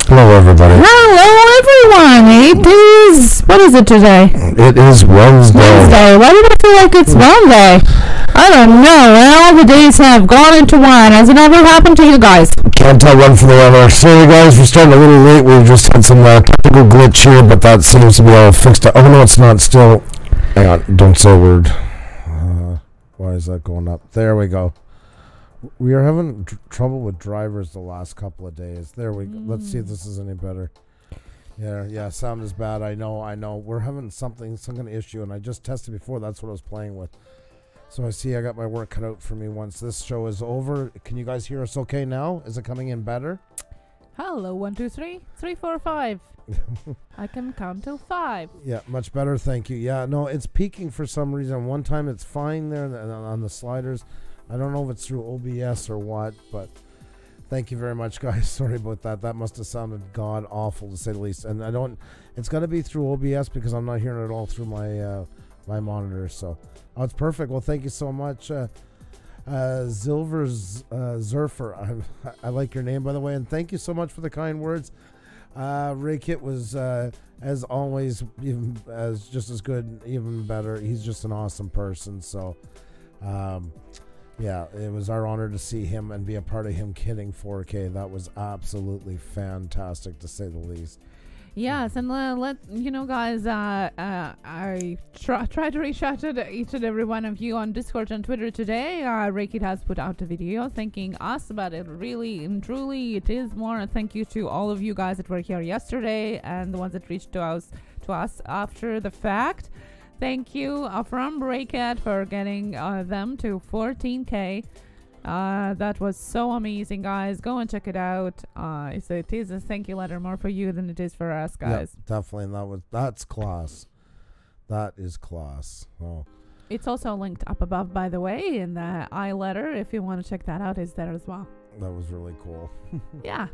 Hello, everybody. Hello, everyone. It is, what is it today? It is Wednesday. Why do I feel like it's Monday? I don't know. All the days have gone into one. Has it ever happened to you guys? Can't tell one from the other. Sorry, guys, we're starting a little late. We just had some technical glitch here, but that seems to be all fixed up. Oh, no, it's not still. Hang on. Don't say a word. Why is that going up? There we go. We are having trouble with drivers the last couple of days. There we go. Let's see if this is any better. Yeah, sound is bad. I know. We're having some kind of issue, and I just tested before. That's what I was playing with. So I see I got my work cut out for me once this show is over. Can you guys hear us okay now? Is it coming in better? Hello, 1, 2, 3, 3, 4, 5. I can count till 5. Yeah, much better. Thank you. Yeah, no, it's peaking for some reason. One time it's fine there on the sliders. I don't know if it's through OBS or what, but Thank you very much, guys. Sorry about that. That must have sounded god awful to say the least. And I don't. It's got to be through OBS because I'm not hearing it all through my my monitor. So, it's perfect. Well, thank you so much, Zilver's Zurfer. I like your name, by the way, and thank you so much for the kind words. Ray Kit was, as always, even as just as good, even better. He's just an awesome person. So, yeah, it was our honor to see him and be a part of him hitting 4K. That was absolutely fantastic, to say the least. Yes, and let you know, guys, I try to reach out to each and every one of you on Discord and Twitter today. Reiki has put out a video thanking us, but it really and truly it is more a thank you to all of you guys that were here yesterday and the ones that reached to us after the fact. Thank you from Reiki for getting them to 14K. That was so amazing, guys. Go and check it out. So it is a thank you letter more for you than it is for us, guys. Yep, definitely. And that's class. That is class. Oh. It's also linked up above, by the way, in the I letter. If you want to check that out, is there as well. That was really cool. Yeah.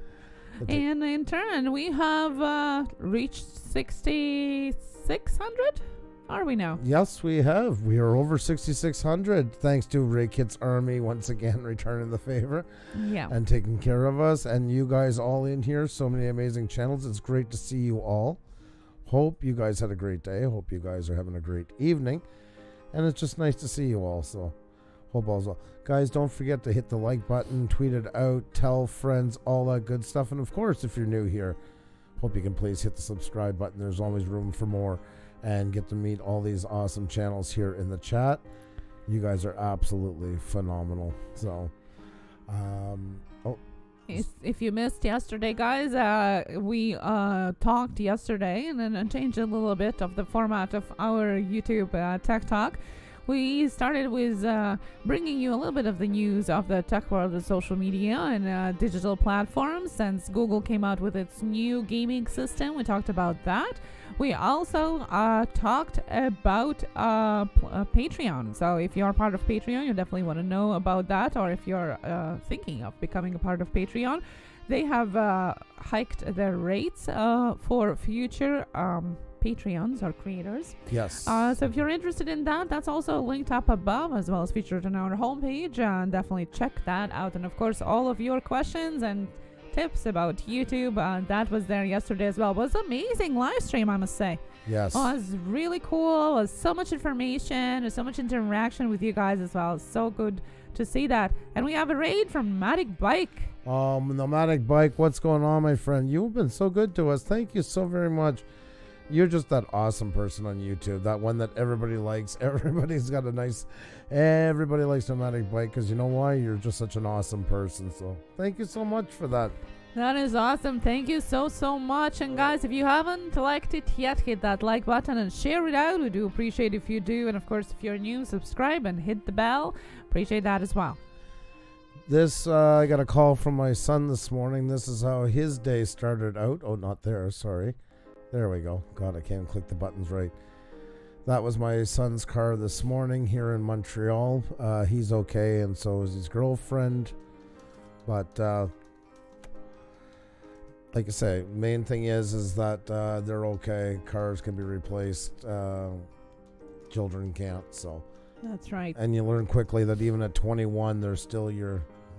And in turn, we have reached 6,600. Are we now? Yes, we have. We are over 6,600 thanks to Ray Kit's Army once again returning the favor. Yeah. And taking care of us, and you guys all in here. So many amazing channels. It's great to see you all. Hope you guys had a great day. Hope you guys are having a great evening. And it's just nice to see you all. So hope all's well. Guys, don't forget to hit the like button, tweet it out, tell friends, all that good stuff. And of course, if you're new here, hope you can please hit the subscribe button. There's always room for more. And get to meet all these awesome channels here in the chat. You guys are absolutely phenomenal. So, if you missed yesterday, guys, we talked yesterday and then changed a little bit of the format of our YouTube Tech Talk. We started with bringing you a little bit of the news of the tech world of social media and digital platforms since Google came out with its new gaming system. We talked about that. We also talked about Patreon. So if you're part of Patreon, you definitely want to know about that. Or if you're thinking of becoming a part of Patreon, they have hiked their rates for future Patreons or creators. Yes. So if you're interested in that, that's also linked up above as well as featured on our homepage. Definitely check that out. And of course, all of your questions and tips about YouTube, that was there yesterday as well. It was an amazing live stream, I must say. Yes. It was really cool. It was so much information and so much interaction with you guys as well. So good to see that. And we have a raid from Nomadic Bike. Nomadic Bike, what's going on, my friend? You've been so good to us. Thank you so very much. You're just that awesome person on YouTube, that one that everybody likes. Everybody likes Nomadic Bike because you know why? You're just such an awesome person. So thank you so much for that. That is awesome. Thank you so much. And guys, if you haven't liked it yet, hit that like button and share it out. We do appreciate if you do. And of course, if you're new, subscribe and hit the bell. Appreciate that as well. I got a call from my son this morning. This is how his day started out. Oh, not there. Sorry. There we go. God, I can't click the buttons right. That was my son's car this morning here in Montreal. He's okay, and so is his girlfriend. But like I say, main thing is that they're okay. Cars can be replaced. Children can't. So that's right. And you learn quickly that even at 21, they're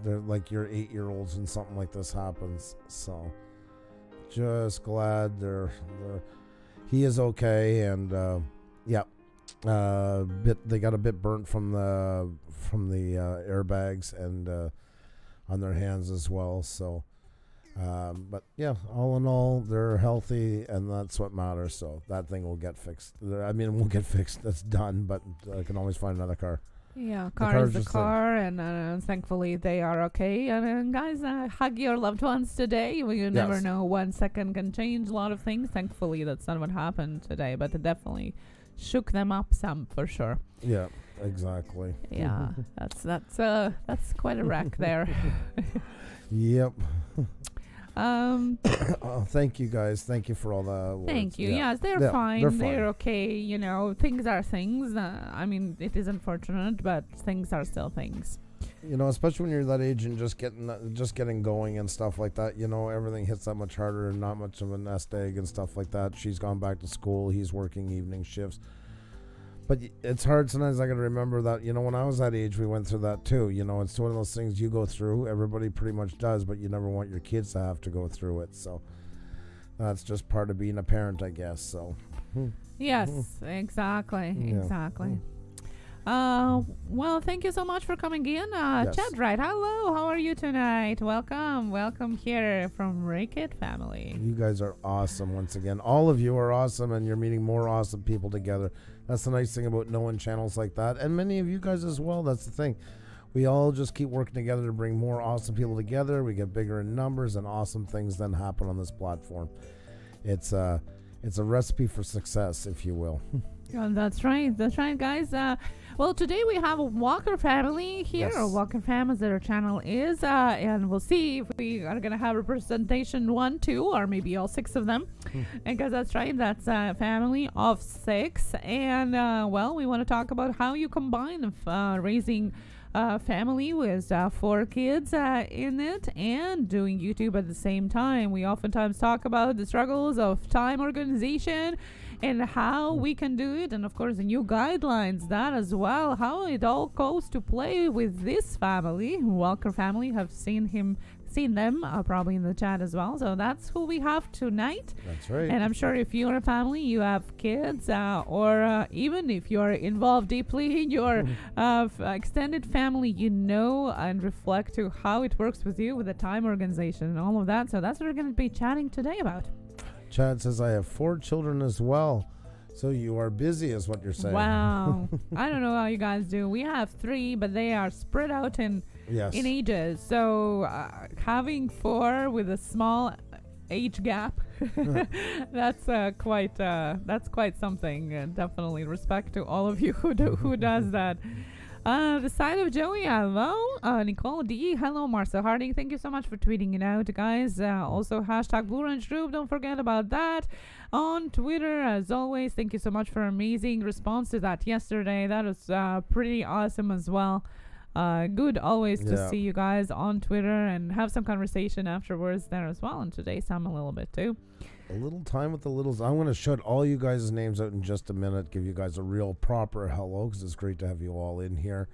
like your 8-year-olds when something like this happens. So. Just glad he is okay, and they got a bit burnt from the airbags and on their hands as well. So, but yeah, all in all, they're healthy, and that's what matters. So that thing will get fixed. I mean, it won't get fixed. That's done, but I can always find another car. Yeah, car is the car, and thankfully they are okay. And guys, hug your loved ones today. You never know, 1 second can change a lot of things. Thankfully, that's not what happened today, but it definitely shook them up some for sure. Yeah, exactly. Yeah, that's quite a wreck there. Yep. Thank you guys. Thank you for all the words. Thank you. Yes, they're fine. They're okay. You know, things are things. I mean, it is unfortunate, but things are still things. You know, especially when you're that age and just getting going and stuff like that, you know, everything hits that much harder and not much of a nest egg and stuff like that. She's gone back to school. He's working evening shifts. But it's hard sometimes. I got to remember that, you know, when I was that age, we went through that too. You know, it's one of those things you go through. Everybody pretty much does, but you never want your kids to have to go through it. So that's just part of being a parent, I guess. So. Yes, exactly. Yeah. Exactly. Well, thank you so much for coming in. Yes. Chad Wright, hello. How are you tonight? Welcome here from Rakit family. You guys are awesome once again. All of you are awesome, and you're meeting more awesome people together. That's the nice thing about knowing channels like that, and many of you guys as well. That's the thing. We all just keep working together to bring more awesome people together. We get bigger in numbers, and awesome things then happen on this platform. It's a recipe for success, if you will. Oh, that's right, guys. Well, today we have a Walker family here, Yes. or Walker fam as their channel is, and we'll see if we are going to have representation 1, 2, or maybe all 6 of them. Because that's right, that's a family of 6. And, well, we want to talk about how you combine raising family with 4 kids in it and doing YouTube at the same time. We oftentimes talk about the struggles of time organization and how we can do it, and of course the new guidelines, that as well, how it all goes to play with this family. Walker family, have seen them probably in the chat as well. So that's who we have tonight. That's right. And I'm sure if you're a family, you have kids, or even if you're involved deeply in your extended family, you know and reflect to how it works with you with the time organization and all of that. So that's what we're going to be chatting today about. Chad says, I have 4 children as well. So you are busy is what you're saying. Wow. I don't know how you guys do. We have 3, but they are spread out in ages. So having 4 with a small age gap, that's quite something. Definitely respect to all of you who does that. The side of Joey, hello. Nicole D, hello. Marcia Harding, thank you so much for tweeting it out, guys. Also, hashtag Blue Ranch Group, don't forget about that. On Twitter, as always, thank you so much for amazing response to that yesterday. That was pretty awesome as well. Good always to see you guys on Twitter and have some conversation afterwards there as well. And today, some a little bit too. A little time with the littles. I'm going to shout all you guys' names out in just a minute, give you guys a real proper hello, because it's great to have you all in here.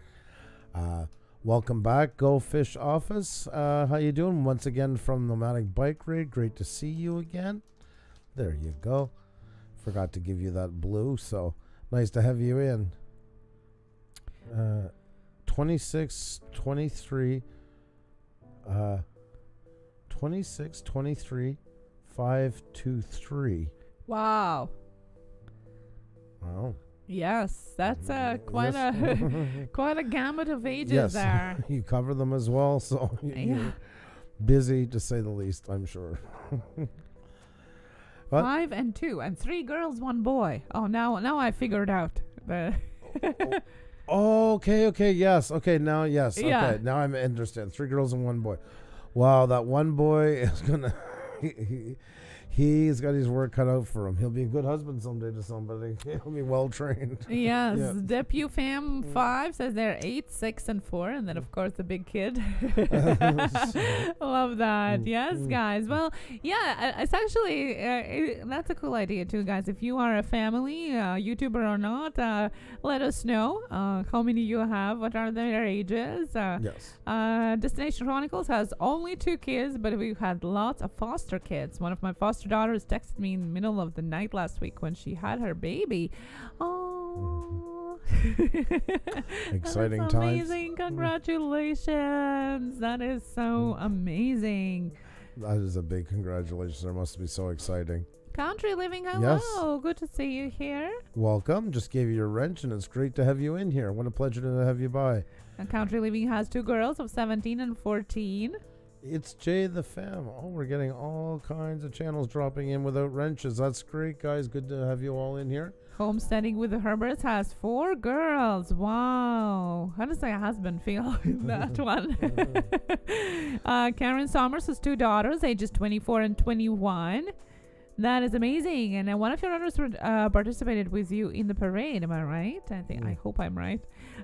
Welcome back, Go Fish Office. How you doing? Once again from Nomadic Bike Raid. Great to see you again. There you go. Forgot to give you that blue, so nice to have you in. 26, 23, 26, 23, 523. Wow. Wow. Yes, that's quite a gamut of ages there. You cover them as well, so you're busy to say the least, I'm sure. 5 and 2 and 3 girls, 1 boy. Oh, now I figured out. Okay, yes. Okay, now yes. Yeah. Okay, now I'm interested. 3 girls and 1 boy. Wow, that 1 boy is gonna he's got his work cut out for him. He'll be a good husband someday to somebody. He'll be well trained. Yes. Depufam 5 says they're 8, 6, and 4, and then of course the big kid. Love that. Yes, guys. Well, yeah, it's actually that's a cool idea too, guys. If you are a family, YouTuber or not, let us know how many you have, what are their ages. Yes. Destination Chronicles has only 2 kids, but we've had lots of foster kids. One of my foster daughters texted me in the middle of the night last week when she had her baby. Oh, exciting That's times. Amazing. Congratulations. That is so amazing. That is a big congratulations. That must be so exciting. Country Living, hello. Yes. Good to see you here. Welcome. Just gave you your wrench, and it's great to have you in here. What a pleasure to have you by. And Country Living has 2 girls of 17 and 14. It's Jay the Fam. Oh, we're getting all kinds of channels dropping in without wrenches. That's great, guys. Good to have you all in here. Homesteading with the Herberts has 4 girls. Wow. How does my husband feel in that one? Karen Sommers has 2 daughters, ages 24 and 21. That is amazing. And one of your daughters participated with you in the parade. Am I right? I hope I'm right.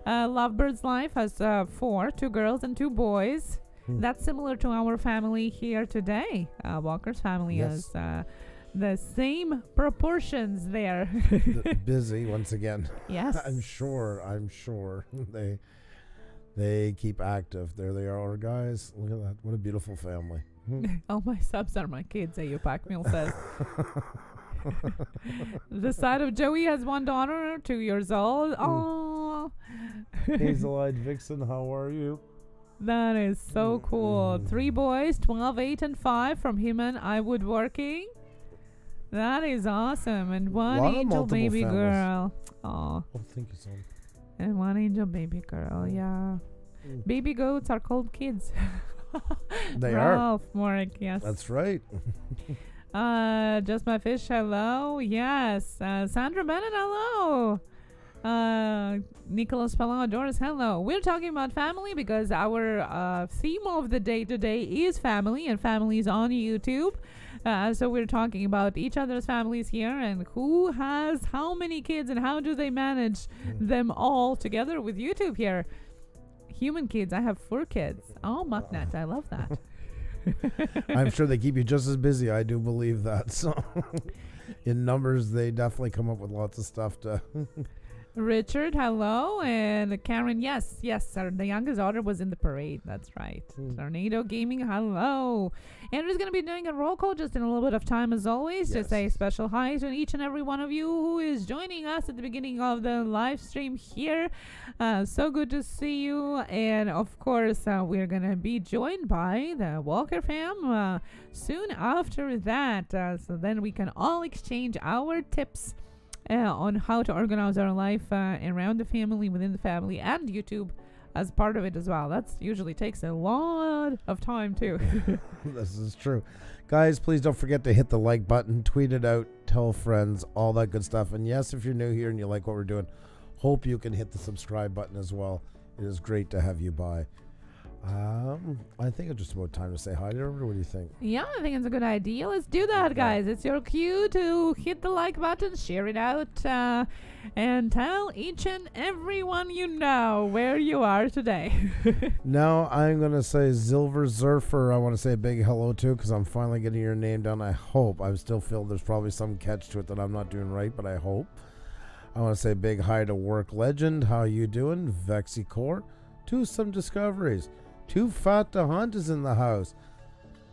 Lovebird's Life has 4, 2 girls and 2 boys. That's similar to our family here today. Walker's family has the same proportions there. Busy once again. Yes. I'm sure. They keep active. There they are, guys. Look at that. What a beautiful family. Oh, my subs are my kids, Pakmil says. The side of Joey has 1 daughter, 2 years old. Oh. Hazel-eyed Vixen, how are you? That is so cool. 3 boys, 12, 8, and 5 from him and I woodworking. That is awesome. And 1 angel baby girl. Oh, thank you, son. And 1 angel baby girl. Yeah. Baby goats are called kids. They Ralph Morik, yes. That's right. Just my fish, hello. Yes. Sandra Bennett, hello. Nicholas Doris, hello. We're talking about family because our theme of the day today is family, and families on YouTube. So we're talking about each other's families here and who has how many kids and how do they manage them all together with YouTube here. Human kids, I have 4 kids. Oh, Mucknuts, I love that. I'm sure they keep you just as busy. I do believe that. So in numbers, they definitely come up with lots of stuff to... Richard, hello. And Karen, yes. The youngest daughter was in the parade. That's right. Tornado Gaming, hello. Andrew's going to be doing a roll call just in a little bit of time as always. Just a special hi to each and every one of you who is joining us at the beginning of the live stream here. So good to see you. And of course, we're going to be joined by the Walker fam soon after that. So then we can all exchange our tips on how to organize our life around the family, within the family, and YouTube as part of it as well. That usually takes a lot of time too. This is true. Guys, please don't forget to hit the like button, tweet it out, tell friends, all that good stuff. And yes, if you're new here and you like what we're doing, hope you can hit the subscribe button as well. It is great to have you by. I think it's just about time to say hi to everybody. What do you think? Yeah, I think it's a good idea. Let's do that, guys. It's your cue to hit the like button, share it out, and tell each and everyone you know where you are today. Now I'm going to say Silver Zurfer. I want to say a big hello to because I'm finally getting your name down. I hope. I still feel there's probably some catch to it that I'm not doing right, but I hope. I want to say a big hi to Work Legend. How you doing? Vexicore. To some discoveries. Too Fat to Hunt is in the house.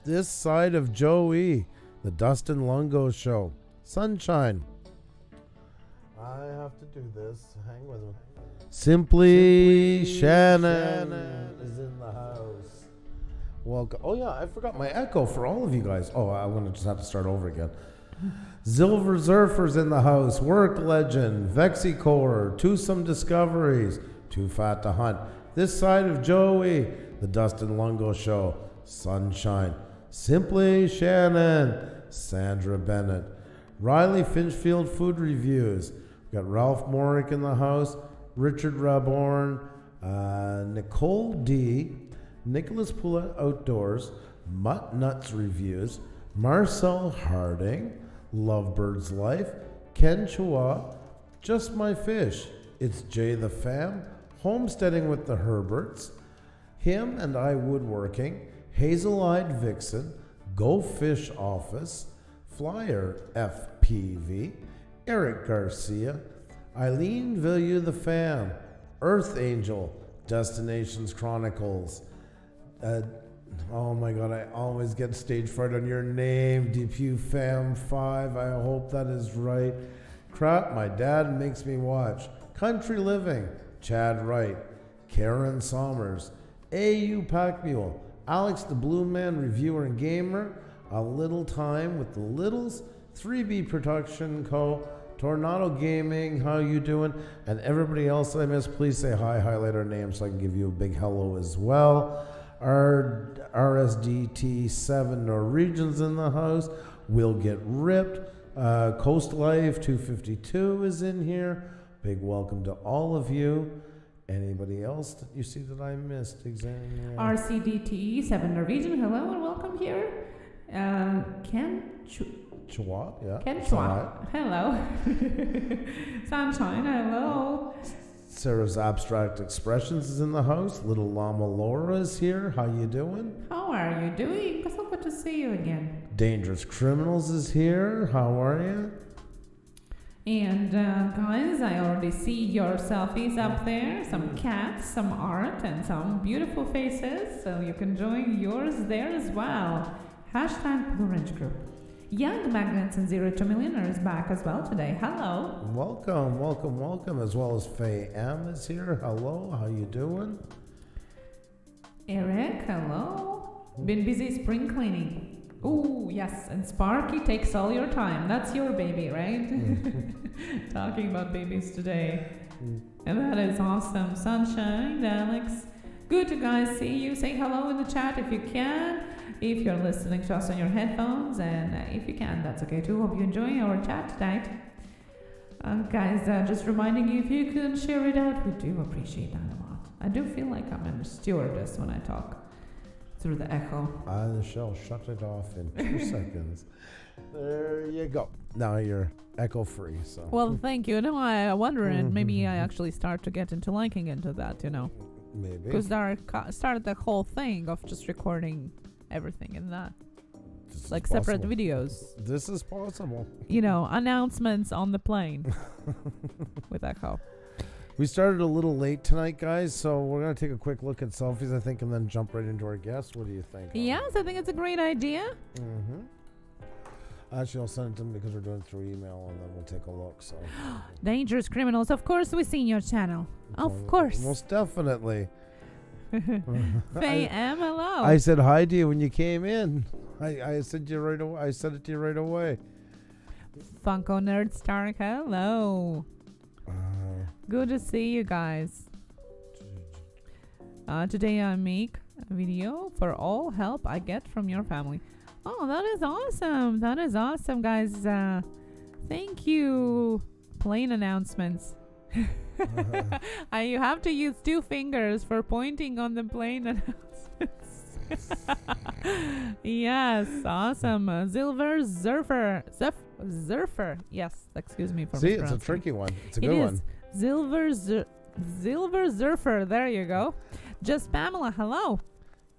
This side of Joey. The Dustin Lungo Show. Sunshine. I have to do this. Hang with me. Simply Shannon is in the house. Welcome. Oh, yeah, I forgot my echo for all of you guys. Oh, I'm going to just have to start over again. Silver Surfer's in the house. Work Legend. Vexicore. To some discoveries. Too Fat to Hunt. This side of Joey. The Dustin Lungo Show. Sunshine. Simply Shannon. Sandra Bennett. Riley Finchfield Food Reviews. We've got Ralph Morik in the house. Richard Raborn. Nicole D. Nicholas Poulet Outdoors. Mutt Nuts Reviews. Marcel Harding. Lovebird's Life. Ken Chua. Just My Fish. It's Jay the Fam. Homesteading with the Herberts. Him and I Woodworking. Hazel-eyed Vixen. Go Fish Office. Flyer FPV. Eric Garcia. Eileen Villieu the Fam. Earth Angel. Destinations Chronicles. Oh my god, I always get stage fright on your name. DPU Fam 5. I hope that is right. Crap, my dad makes me watch. Country Living. Chad Wright. Karen Sommers. AU Pack Mule. Alex the Blue Man, reviewer and gamer. A Little Time with the Littles. 3B Production Co. Tornado Gaming, how you doing? And everybody else that I missed, please say hi, highlight our name so I can give you a big hello as well. Our RSDT7 Norwegians in the house. We'll Get Ripped. Coast Life 252 is in here. Big welcome to all of you. Anybody else that you see that I missed? RCDT7 Norwegian, hello and welcome here. Ken Chua, yeah. Kenchua, hello. Sunshine, hello. Sarah's Abstract Expressions is in the house. Little Llama Laura is here. How you doing? How are you doing? So good to see you again. Dangerous Criminals is here. How are you? And guys, I already see your selfies up there. Some cats, some art, and some beautiful faces. So you can join yours there as well. Hashtag Blue Ridge Group. Young Magnets and 0 to Millionaire is back as well today. Hello. Welcome, welcome, welcome. As well as Faye M is here. Hello, how you doing? Eric, hello. Been busy spring cleaning. Ooh, yes. And Sparky takes all your time. That's your baby, right? Talking about babies today. And that is awesome. Sunshine, Alex. Good to guys see you. Say hello in the chat if you can. If you're listening to us on your headphones, and if you can, that's okay too. Hope you enjoy our chat tonight. Guys, just reminding you, if you could share it out, we do appreciate that a lot. I do feel like I'm a stewardess when I talk through the echo. I shall shut it off in 2 seconds. There you go. Now you're echo free. So. Well, thank you. No, I wonder, and maybe I actually start to get into liking into that, you know. Maybe. Because there started the whole thing of just recording everything in that. Like separate videos. This is possible. You know, announcements on the plane with echo. We started a little late tonight, guys, so we're going to take a quick look at selfies, I think, and then jump right into our guests. What do you think? Yes, I think it's a great idea. Actually, I'll send it to them because we're doing it through email, and then we'll take a look. So, Dangerous Criminals. Of course, we've seen your channel. Of course. Most definitely. Faye M, hello. I said hi to you when you came in. I said you right away. I said it to you right away. Funko Nerd Stark, hello. Good to see you guys. Today I make a video for all help I get from your family. Oh, that is awesome. That is awesome, guys. Thank you. Plane announcements. You have to use 2 fingers for pointing on the plane announcements. Yes, awesome. Silver Zurfer. Yes, excuse me for See, it's a tricky one. It's a good one. Silver Zurfer. There you go. Just Pamela, hello.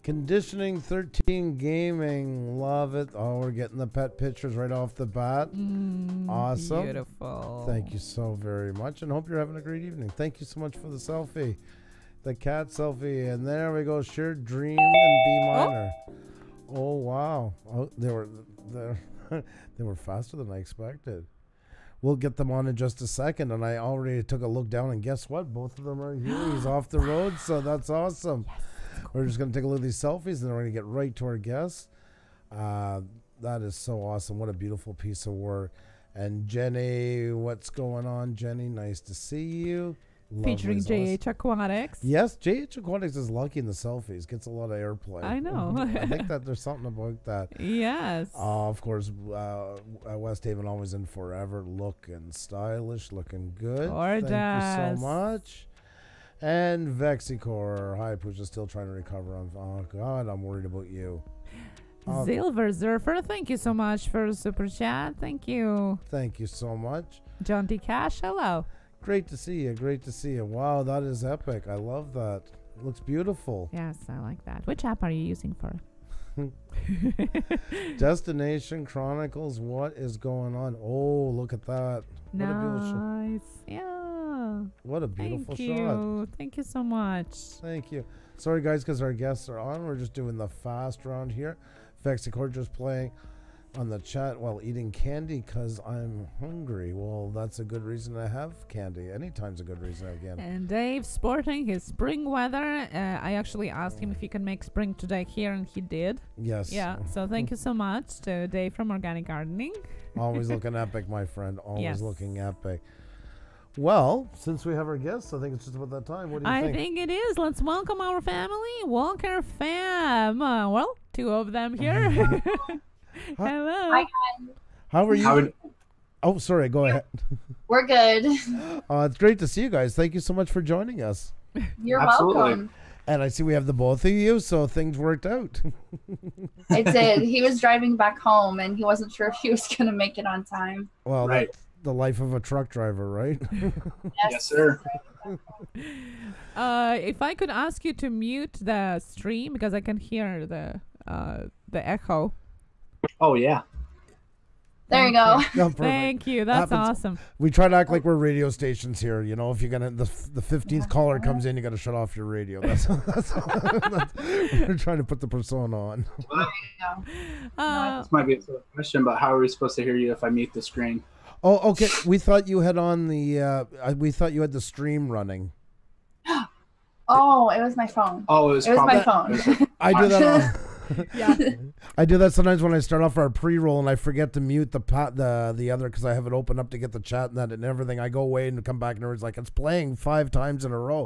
Conditioning 13 Gaming. Love it. Oh, we're getting the pet pictures right off the bat. Awesome. Beautiful. Thank you so very much, and hope you're having a great evening. Thank you so much for the selfie. The cat selfie. And there we go. Shared dream and B minor. Oh, wow. Oh, they were faster than I expected. We'll get them on in just a second, and I already took a look down, and guess what? Both of them are here. He's off the road, so that's awesome. Yes. We're just going to take a look at these selfies, and then we're going to get right to our guests. That is so awesome. What a beautiful piece of work. And Jenny, what's going on, Jenny? Nice to see you. Featuring JH Aquatics. Yes, JH Aquatics is lucky in the selfies. Gets a lot of airplay. I know. I think that there's something about that. Yes. Of course, West Haven always in forever. Looking stylish, looking good. Gorgeous. Thank you so much. And Vexicor. Hi, Pusa, still trying to recover. Oh, God, I'm worried about you. Silver Zurfer, thank you so much for the super chat. Thank you. Thank you so much. John D. Cash, hello. Great to see you. Great to see you. Wow, that is epic. I love that. It looks beautiful. Yes, I like that. Which app are you using for? Destination Chronicles. What is going on? Oh, look at that. Nice. What a beautiful yeah. What a beautiful shot. Thank you. Thank you so much. Thank you. Sorry, guys, because our guests are on. We're just doing the fast round here. Vexicor just playing on the chat while eating candy because I'm hungry. Well, that's a good reason to have candy. Anytime's a good reason again. And Dave sporting his spring weather. I actually asked him if he can make spring today here, and he did. Yes. Yeah. So thank you so much to Dave from Organic Gardening. Always looking epic, my friend. Always looking epic. Well, since we have our guests, I think it's just about that time. What do you think? I think it is. Let's welcome our family, Walker fam. Well, 2 of them here. Hello. Hi, guys. How are you? Oh, sorry. Go ahead. We're good. It's great to see you guys. Thank you so much for joining us. You're welcome. And I see we have the both of you, so things worked out. It did. He was driving back home, and he wasn't sure if he was going to make it on time. Well, that's the life of a truck driver, right? Yes, sir. If I could ask you to mute the stream because I can hear the echo. Oh yeah. There you go. No, perfect. Thank you. That's Happens. awesome. We try to act like we're radio stations here. You know, if you're gonna the 15th caller comes in, you got to shut off your radio. That's we're trying to put the persona on. There you go. This might be a question, but how are we supposed to hear you if I mute the screen? Oh, okay. We thought you had on the. We thought you had the stream running. Oh, it was my phone. Oh, it was my phone. I do that. Yeah. I do that sometimes when I start off our pre-roll and I forget to mute the other because I have it open up to get the chat and that and everything. I go away and come back and it's like it's playing 5 times in a row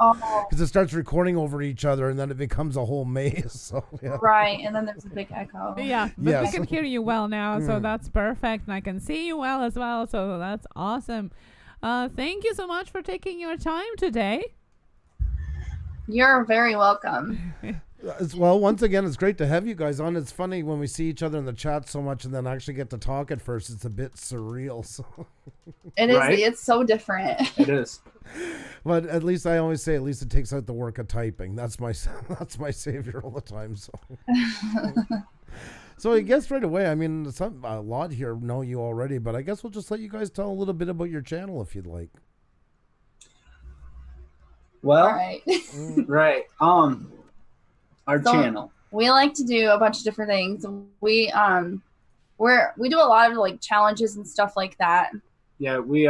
because it starts recording over each other and then it becomes a whole maze. So, yeah. Right, and then there's a big echo. Yeah, but Yes. we can hear you well now, so that's perfect. And I can see you well as well, so that's awesome. Thank you so much for taking your time today. You're very welcome. Well, once again, it's great to have you guys on. It's funny when we see each other in the chat so much and then actually get to talk at first. It's a bit surreal. So. It is. Right? It's so different. It is. But at least I always say, at least it takes out the work of typing. That's my savior all the time. So, so I guess right away, I mean, a lot here know you already, but I guess we'll just let you guys tell a little bit about your channel if you'd like. Well, All right. right. Our channel. We like to do a bunch of different things. We do a lot of like challenges and stuff like that. Yeah, we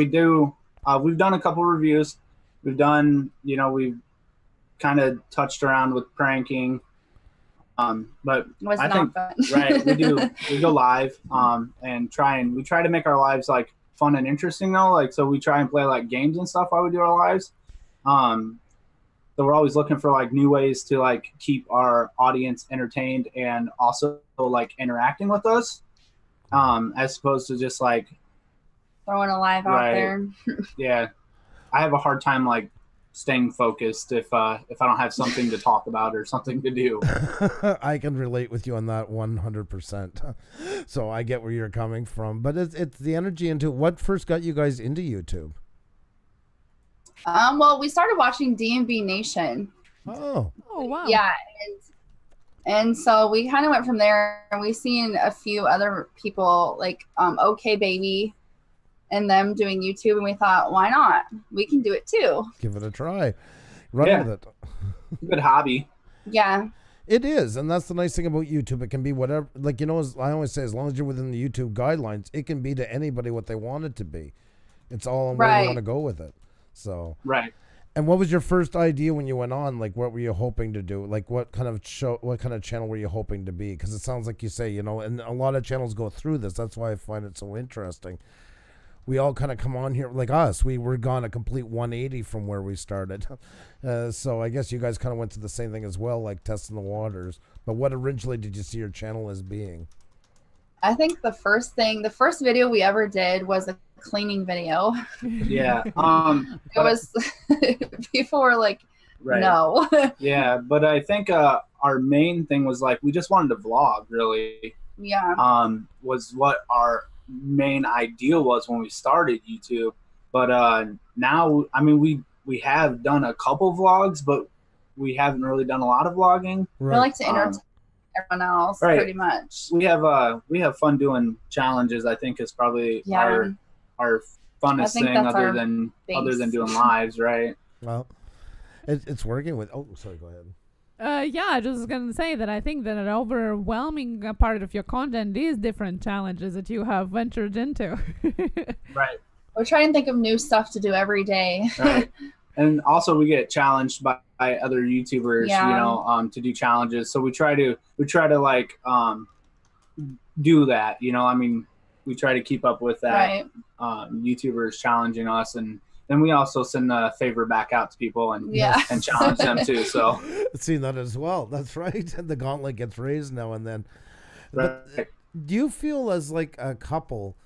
do. We've done a couple reviews. We've done, we've kind of touched around with pranking. But It was I not think fun. right, we go live and we try to make our lives like fun and interesting though. Like so we try and play like games and stuff while we do our lives. So we're always looking for like new ways to like keep our audience entertained and also like interacting with us, as opposed to just like Throwing a live out Right. there. yeah. I have a hard time like staying focused if I don't have something to talk about or something to do. I can relate with you on that 100%. So I get where you're coming from, but it's the energy into what first got you guys into YouTube. Well, we started watching D&B Nation. Oh, wow. Yeah, and so we kind of went from there, and we seen a few other people like OK Baby and them doing YouTube, and we thought, why not? We can do it too. give it a try. Run Yeah. with it. Good hobby. Yeah. It is, and that's the nice thing about YouTube. It can be whatever, like, as I always say, as long as you're within the YouTube guidelines, it can be to anybody what they want it to be. It's all on where Right. you want to go with it. So, Right. and what was your first idea when you went on? Like, what were you hoping to do? Like, what kind of channel were you hoping to be? Because it sounds like you say, and a lot of channels go through this. That's why I find it so interesting. We all kind of come on here like us. We were gone a complete 180 from where we started. So I guess you guys kind of went to the same thing as well, like testing the waters. But what originally did you see your channel as being? I think the first video we ever did was a cleaning video. Yeah. It was people were like, Right. no. Yeah, but I think our main thing was like we just wanted to vlog really. Yeah. Was what our main ideal was when we started YouTube. But now, I mean, we have done a couple vlogs, but we haven't really done a lot of vlogging. We like to entertain everyone else, Right. pretty much. We have fun doing challenges. I think is probably Yeah. our funnest think thing that's other our than base. doing lives, right? Well, it's working with. Oh, sorry. Go ahead. Yeah, I was just gonna say that I think that an overwhelming part of your content is different challenges that you have ventured into. Right. We're trying to think of new stuff to do every day. Right. And also we get challenged by other YouTubers, Yeah. to do challenges. So we try to like do that, I mean, we try to keep up with that. Right. YouTubers challenging us, and then we also send a favor back out to people and Yeah. and challenge them too. So Seen that as well. That's right. The gauntlet gets raised now and then. right. Do you feel as like a couple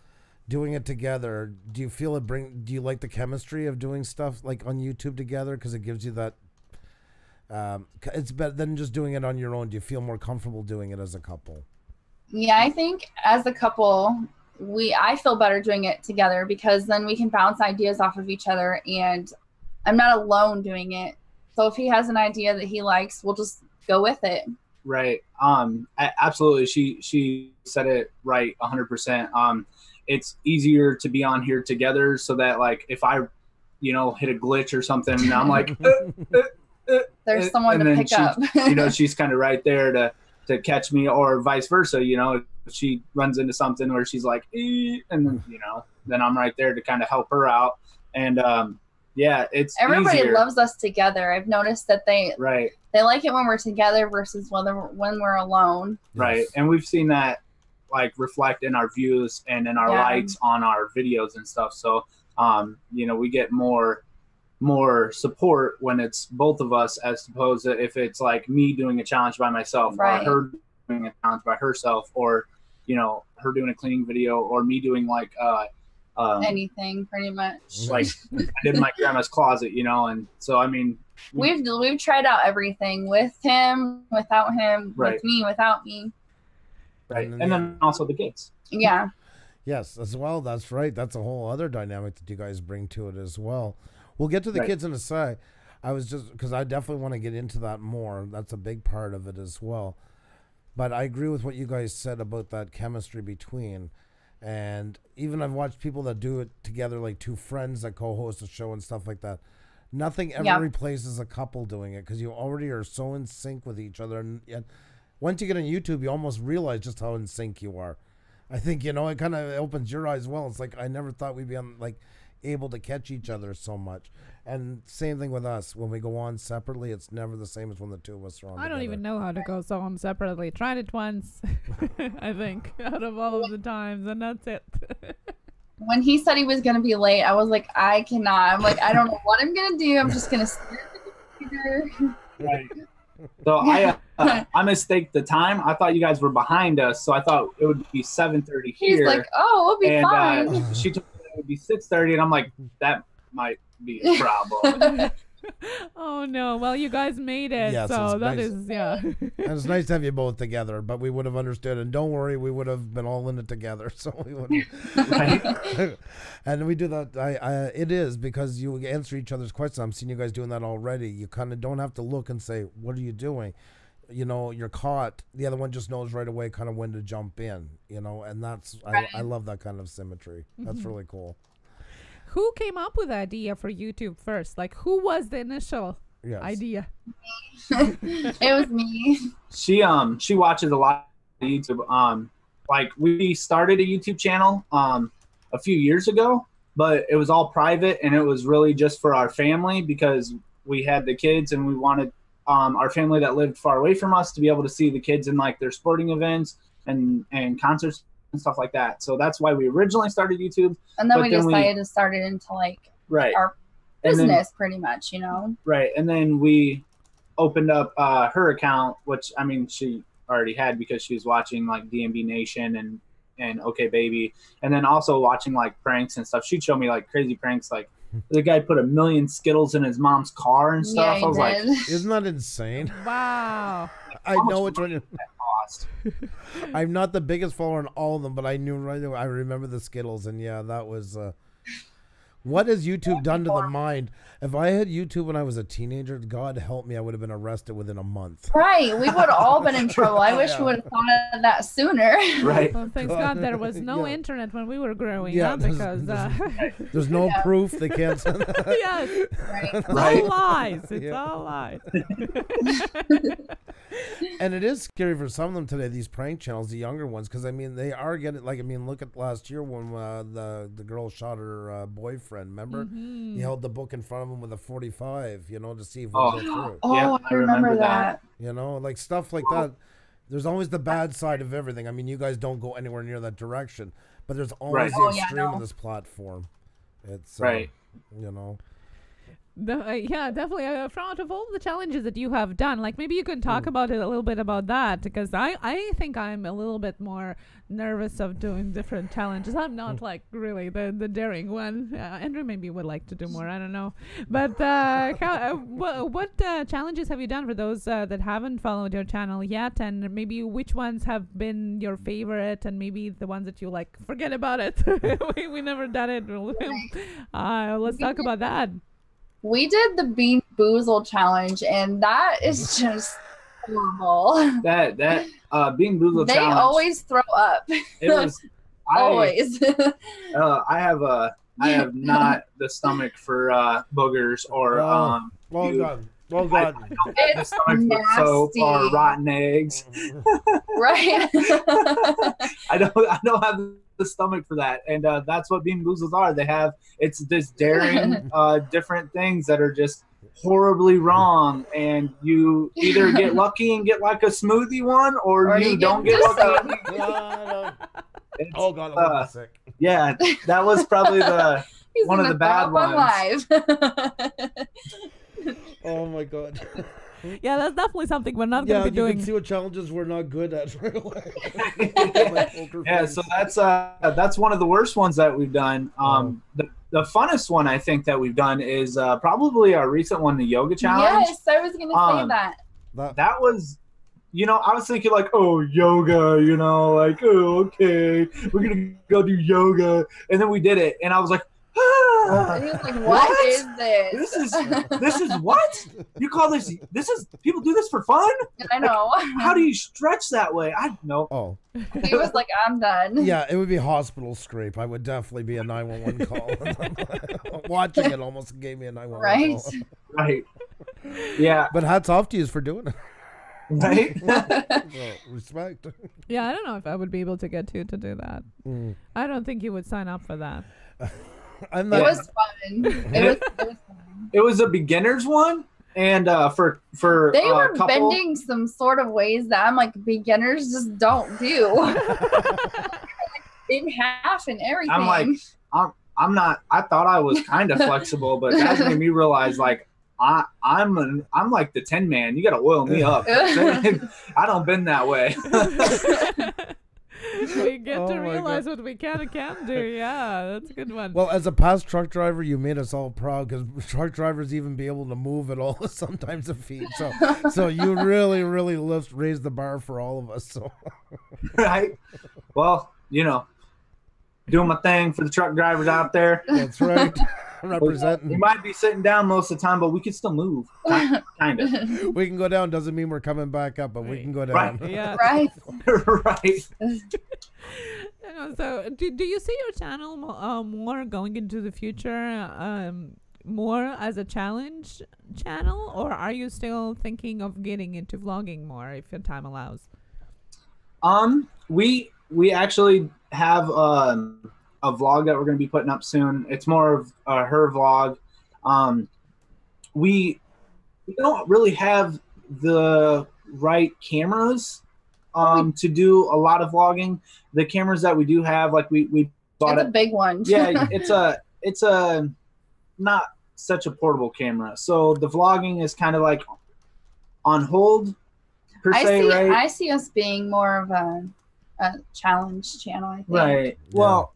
doing it together? Do you feel do you like the chemistry of doing stuff like on YouTube together? Because it gives you that It's better than just doing it on your own. Do you feel more comfortable doing it as a couple? Yeah, I think as a couple, I feel better doing it together because then we can bounce ideas off of each other, and I'm not alone doing it. So if he has an idea that he likes, we'll just go with it. Right. Absolutely. She said it right 100%. It's easier to be on here together so that like if I, hit a glitch or something, and I'm like, there's someone to pick up. She's kind of right there to catch me, or vice versa. If she runs into something where she's like, and then then I'm right there to kind of help her out. And yeah, it's everybody easier. Loves us together. I've noticed that they like it when we're together versus when we're alone. Right, and we've seen that like reflect in our views and in our likes on our videos and stuff. So we get more support when it's both of us, as opposed to if it's like me doing a challenge by myself, or her doing a challenge by herself, or her doing a cleaning video, or me doing like anything pretty much. Like I did in my grandma's closet, and so I mean we've tried out everything, with him, without him, with me, without me. Right. And then also the kids. Yeah. Yes, as well. That's right. That's a whole other dynamic that you guys bring to it as well. We'll get to the kids in a sec. I was just, because I definitely want to get into that more. That's a big part of it as well. But I agree with what you guys said about that chemistry between. And even I've watched people that do it together, like two friends that co-host a show and stuff like that. Nothing ever replaces a couple doing it, because you already are so in sync with each other. And once you get on YouTube, you almost realize just how in sync you are. I think, it kind of opens your eyes. Well, it's like, I never thought we'd be able to catch each other so much. And same thing with us. When we go on separately, it's never the same as when the two of us are on I together. don't even know how to go on separately. Tried it once, I think, out of all of the times, and that's it. When he said he was going to be late, I was like, I cannot. I'm like, I don't know what I'm going to do. I'm just going to stare at the computer. Right. So I mistaked the time. I thought you guys were behind us, so I thought it would be 7:30 here. He's like, "Oh, we'll be fine." She told me it would be 6:30, and I'm like, that might be a problem. Oh no! Well, you guys made it, so that is And it's nice to have you both together, but we would have understood. And don't worry, we would have been all in it together. So we would. And we do that. It is because you answer each other's questions. I'm seeing you guys doing that already. You kind of don't have to look and say, "What are you doing?" You're caught. The other one just knows right away, kind of when to jump in. And that's I love that kind of symmetry. That's really cool. Who came up with the idea for YouTube first? Like, who was the initial idea? It was me. She watches a lot of YouTube. Like we started a YouTube channel a few years ago, but it was all private, and it was really just for our family, because we had the kids, and we wanted our family that lived far away from us to be able to see the kids in like their sporting events and concerts and stuff like that. So that's why we originally started YouTube. And then we decided to start it into like our business, pretty much, Right. And then we opened up her account, which I mean she already had because she was watching like DMB Nation and OK Baby, and then also watching like pranks and stuff. She'd show me like crazy pranks, like the guy put 1 million Skittles in his mom's car and stuff. Yeah, I was like, isn't that insane? Wow. I know which one. I'm not the biggest follower on all of them, but I knew right away. I remember the Skittles, and yeah, that was. What has YouTube done to the mind? If I had YouTube when I was a teenager, God help me, I would have been arrested within a month. Right, we would have all been in trouble. I wish we would have thought of that sooner. Right. Well, thanks God there was no internet when we were growing up, because there's no proof. They can't. Yes. Right. It's all lies. It's all lies. And it is scary for some of them today, these prank channels, the younger ones, because I mean they are getting look at last year when the girl shot her boyfriend. Remember, he held the book in front of him with a 45, to see if it would go through. Oh, yeah, I remember that. Like stuff like that. There's always the bad side of everything. I mean, you guys don't go anywhere near that direction, but there's always the extreme of this platform. It's right. Yeah, definitely. Out of all the challenges that you have done, like maybe you can talk about it a little bit about that, because I think I'm a little bit more nervous of doing different challenges. I'm not like really the daring one. Andrew maybe would like to do more. I don't know. But what challenges have you done for those that haven't followed your channel yet, and maybe which ones have been your favorite, and maybe the ones that you like forget about it. we never done it. Let's talk about that. We did the Bean Boozle challenge, and that is just horrible. That Bean Boozle challenge. They always throw up. It was always. I have not the stomach for boogers or well done. Well done. I don't have the stomach for soap or rotten eggs. Right. I don't have the stomach for that, and that's what Bean Boozles are. It's this daring different things that are just horribly wrong, and you either get lucky and get like a smoothie one, or you don't get lucky. Oh God, I'm sick. Yeah, that was probably one of the bad ones. Oh my God. Yeah, that's definitely something we're not going to be doing. You can see what challenges we're not good at. Yeah, so that's one of the worst ones that we've done. The funnest one I think that we've done is probably our recent one, the yoga challenge. Yes, I was going to say that. That was, I was thinking like, oh, yoga, like, oh, okay, we're going to go do yoga. And then we did it, and I was like, and he was like, what is this? This is what? You call this is, people do this for fun? I know. Like, how do you stretch that way? I know. Oh. He was like, I'm done. Yeah, it would be hospital scrape. I would definitely be a 911 call. Watching it almost gave me a 911 call. Right. Yeah. But hats off to you for doing it. Right? Well, respect. Yeah, I don't know if I would be able to get you to do that. I don't think you would sign up for that. It was fun. It was fun. It was a beginner's one, and for they were couple, bending some sort of ways that I'm like, beginners just don't do. In half and everything. I'm like, I'm not. I thought I was kind of flexible, but that made me realize like I'm like the 10 man. You got to oil me up. I don't bend that way. We get to realize what we can and can't do. Yeah, that's a good one. Well, as a past truck driver, you made us all proud, because truck drivers even be able to move at all sometimes a feet. So you really raised the bar for all of us. So right. Well, doing my thing for the truck drivers out there. That's right. Representing. We might be sitting down most of the time, but we can still move. Kind of. We can go down. Doesn't mean we're coming back up, but we can go down. Right. Yeah. Right. Right. So, do you see your channel more going into the future, more as a challenge channel, or are you still thinking of getting into vlogging more if your time allows? We actually have a vlog that we're going to be putting up soon. It's more of her vlog. We don't really have the right cameras to do a lot of vlogging. The cameras that we do have, like we bought a big one. Yeah, it's a not such a portable camera. So the vlogging is kind of like on hold per se, right? I see us being more of a challenge channel, I think. Right. Yeah. Well,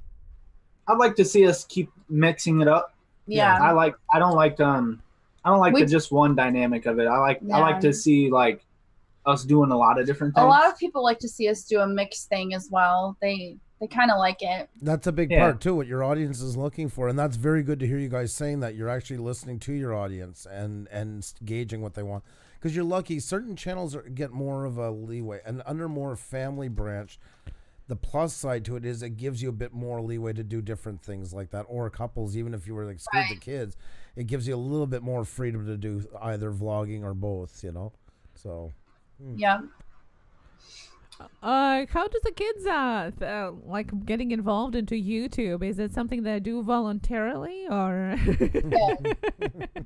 I'd like to see us keep mixing it up. Yeah. I don't like the just one dynamic of it. I like to see like us doing a lot of different things. A lot of people like to see us do a mixed thing as well. They kind of like it. That's a big part too, what your audience is looking for, and that's very good to hear you guys saying that you're actually listening to your audience and gauging what they want. Because you're lucky, certain channels get more of a leeway, and under more family branch, the plus side to it is it gives you a bit more leeway to do different things like that, or couples, even if you were like exclude the kids, it gives you a little bit more freedom to do either vlogging or both, so yeah. How does the kids like getting involved into YouTube? Is it something they do voluntarily, or?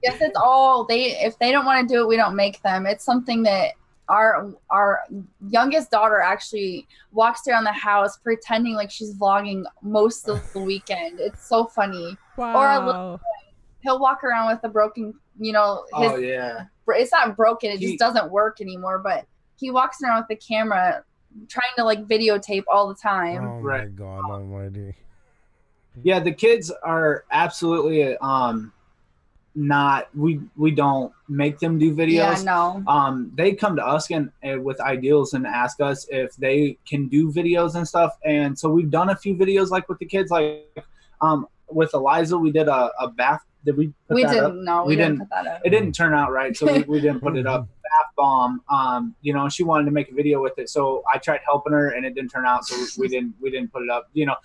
Yes, it's all if they don't want to do it, we don't make them. It's something that our youngest daughter actually walks around the house pretending like she's vlogging most of the weekend. It's so funny. Wow. Or our little boy, he'll walk around with a broken, you know, his, oh yeah, it's not broken, it just doesn't work anymore, but he walks around with the camera trying to like videotape all the time. Oh my God almighty. Yeah, the kids are absolutely not, we don't make them do videos. Yeah, no. They come to us and with ideals and ask us if they can do videos and stuff, and so we've done a few videos like with the kids, like with Eliza we did a bath. Did we put we that didn't up? No, we didn't put that up. It didn't turn out right, so we didn't put it up. Bath bomb, you know, she wanted to make a video with it, so I tried helping her and it didn't turn out, so we didn't put it up. You know,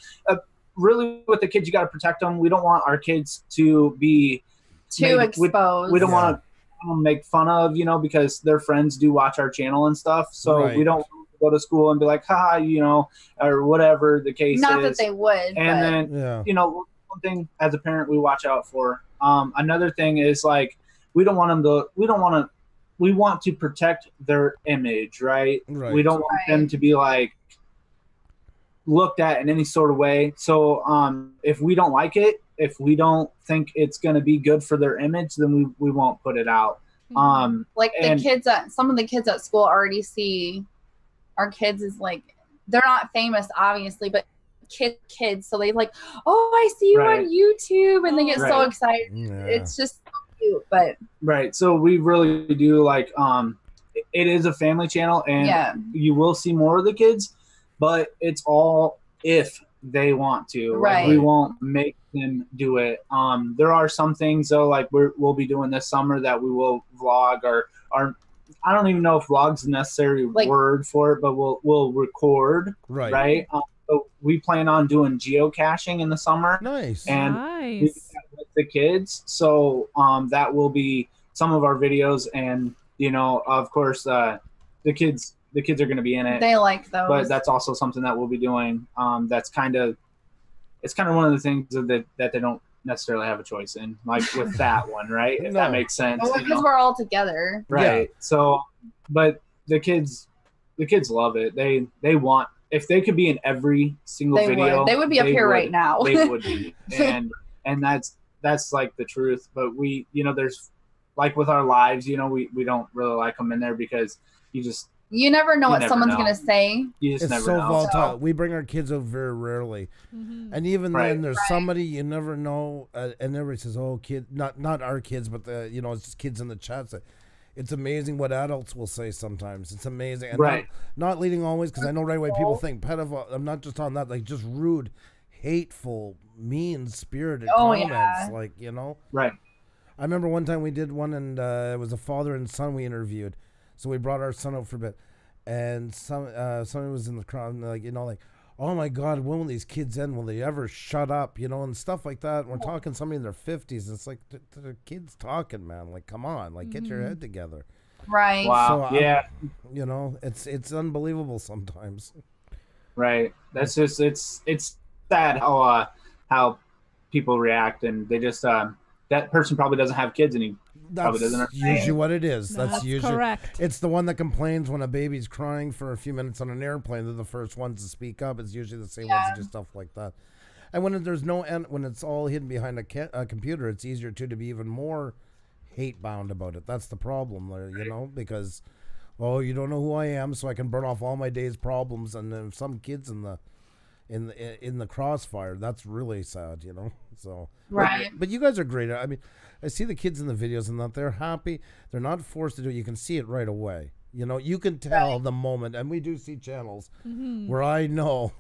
really with the kids you got to protect them. We don't want our kids to be too exposed. We don't want to make fun of, you know, because their friends do watch our channel and stuff, so we don't go to school and be like, ha, you know, or whatever the case not is. that they would, and then you know, one thing as a parent we watch out for. Another thing is like we want to protect their image, right? We don't want them to be like looked at in any sort of way. So if we don't like it, if we don't think it's going to be good for their image, then we won't put it out. Like the kids some of the kids at school already see our kids as like, they're not famous obviously, but kids, so they like, oh, I see you on YouTube, and they get so excited. It's just so cute. But so we really do like it is a family channel, and you will see more of the kids, but it's all if they want to. Like, we won't make them do it. There are some things though, like we'll be doing this summer that we will vlog, or I don't even know if vlog's the necessary word for it, but we'll record, right? So we plan on doing geocaching in the summer. And we do that with the kids. So that will be some of our videos, and you know, of course, the kids are going to be in it. They like those. But that's also something that we'll be doing. It's kind of one of the things that they don't necessarily have a choice in, like with that one, right? If that makes sense. Well, because we're all together. Right. So, but the kids love it. They want, if they could be in every single video, they would be up here right now. They would be. And that's like the truth. But we, you know, there's like with our lives, you know, we don't really like them in there because you never know what someone's going to say. You just it's never know. Volatile. We bring our kids over very rarely. And even then there's somebody you never know, and everybody says, oh, kid, not our kids, but you know, it's just kids in the chats. It's amazing what adults will say sometimes. It's amazing. And not leading always, because I know right away people think pedophile. I'm not just on that, like just rude, hateful, mean-spirited comments. Like, you know? Right. I remember one time we did one, and it was a father and son we interviewed. So we brought our son out for a bit. And somebody was in the crowd, and like, you know, like, oh my God, when will these kids end? Will they ever shut up? You know, and stuff like that. And we're talking somebody in their 50s. It's like, the kids talking, man. Like, come on, like, get your head together. Right. Wow. So, you know, it's unbelievable sometimes. Right. That's just, it's sad how people react, and they just, that person probably doesn't have kids, and he probably doesn't understand. Usually what it is. That's usually correct. It's the one that complains when a baby's crying for a few minutes on an airplane. They're the first ones to speak up. It's usually the same ones that do stuff like that. And when there's no end, when it's all hidden behind a computer, it's easier to be even more hate bound about it. That's the problem there, you know, because you don't know who I am, so I can burn off all my day's problems, and then some kids in the crossfire. That's really sad, you know. So but you guys are great. I mean, I see the kids in the videos and that they're happy. They're not forced to do it. You can see it right away. You know, you can tell the moment, and we do see channels where I know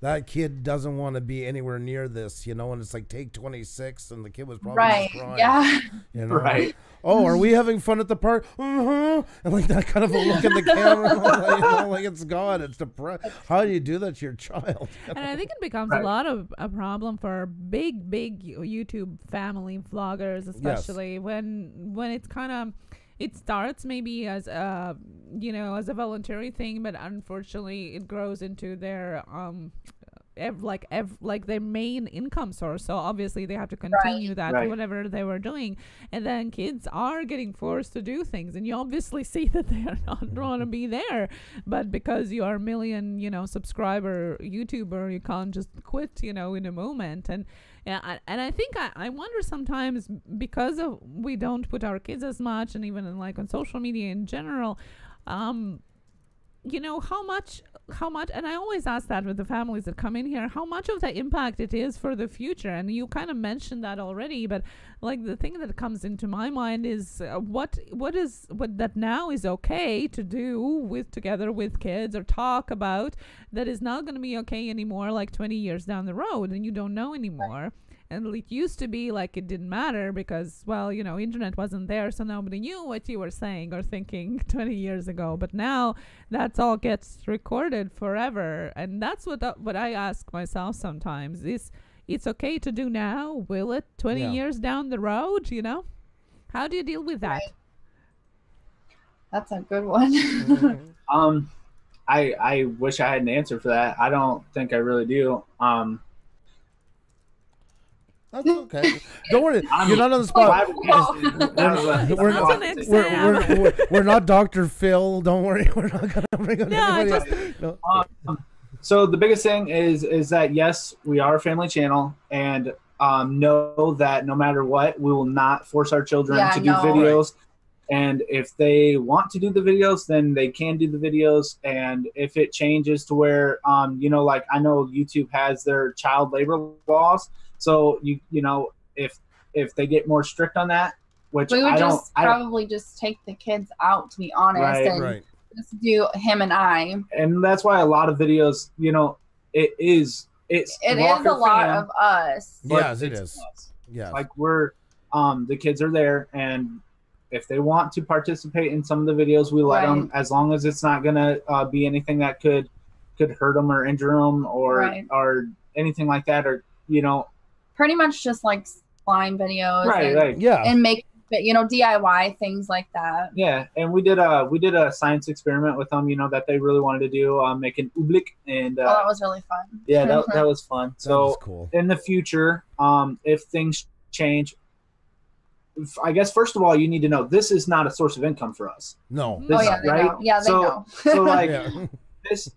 that kid doesn't want to be anywhere near this, you know, and it's like take 26, and the kid was probably just crying. You know? Oh, are we having fun at the park? And like that kind of a look in the camera, like, you know, like it's God, it's depressed. How do you do that to your child? And I think it becomes a lot of a problem for big YouTube family vloggers, especially when it's kind of, it starts maybe as a, you know, as a voluntary thing, but unfortunately it grows into their like their main income source. So obviously they have to continue that whatever they were doing, and then kids are getting forced to do things, and you obviously see that they are not going to be there, but because you are a million subscriber YouTuber, you can't just quit in a moment. And I think I wonder sometimes, because of we don't put our kids as much, and even like on social media in general, how much, and I always ask that with the families that come in here, how much of the impact it is for the future. And you kind of mentioned that already, but like the thing that comes into my mind is what that now is okay to do together with kids or talk about, that is not going to be okay anymore like 20 years down the road, and you don't know anymore. And it used to be like it didn't matter because, well, internet wasn't there, so nobody knew what you were saying or thinking 20 years ago. But now that's all gets recorded forever. And that's what I ask myself sometimes is, it's okay to do now. Will it 20 years down the road, How do you deal with that? Right. That's a good one. I wish I had an answer for that. I don't think I really do. That's okay. Don't worry. You're not on the spot. We're not Dr. Phil. Don't worry. We're not going to bring on anybody else. So the biggest thing is that, yes, we are a family channel, and know that no matter what, we will not force our children to do videos. And if they want to do the videos, then they can do the videos. And if it changes to where, like I know YouTube has their child labor laws. So if they get more strict on that, which we would probably just take the kids out, to be honest, and just do him and I. And that's why a lot of videos, it is a lot of us. Yes, it is. Yeah, like we're the kids are there, and if they want to participate in some of the videos, we let them, as long as it's not gonna be anything that could hurt them or injure them or anything like that, or pretty much just like slime videos, and make DIY things like that. Yeah, and we did a science experiment with them, that they really wanted to do, make an oobleck, and that was really fun. Yeah, that was fun. So was cool. In the future, if things change, I guess first of all, you need to know this is not a source of income for us. No, they know. Yeah, they know. So like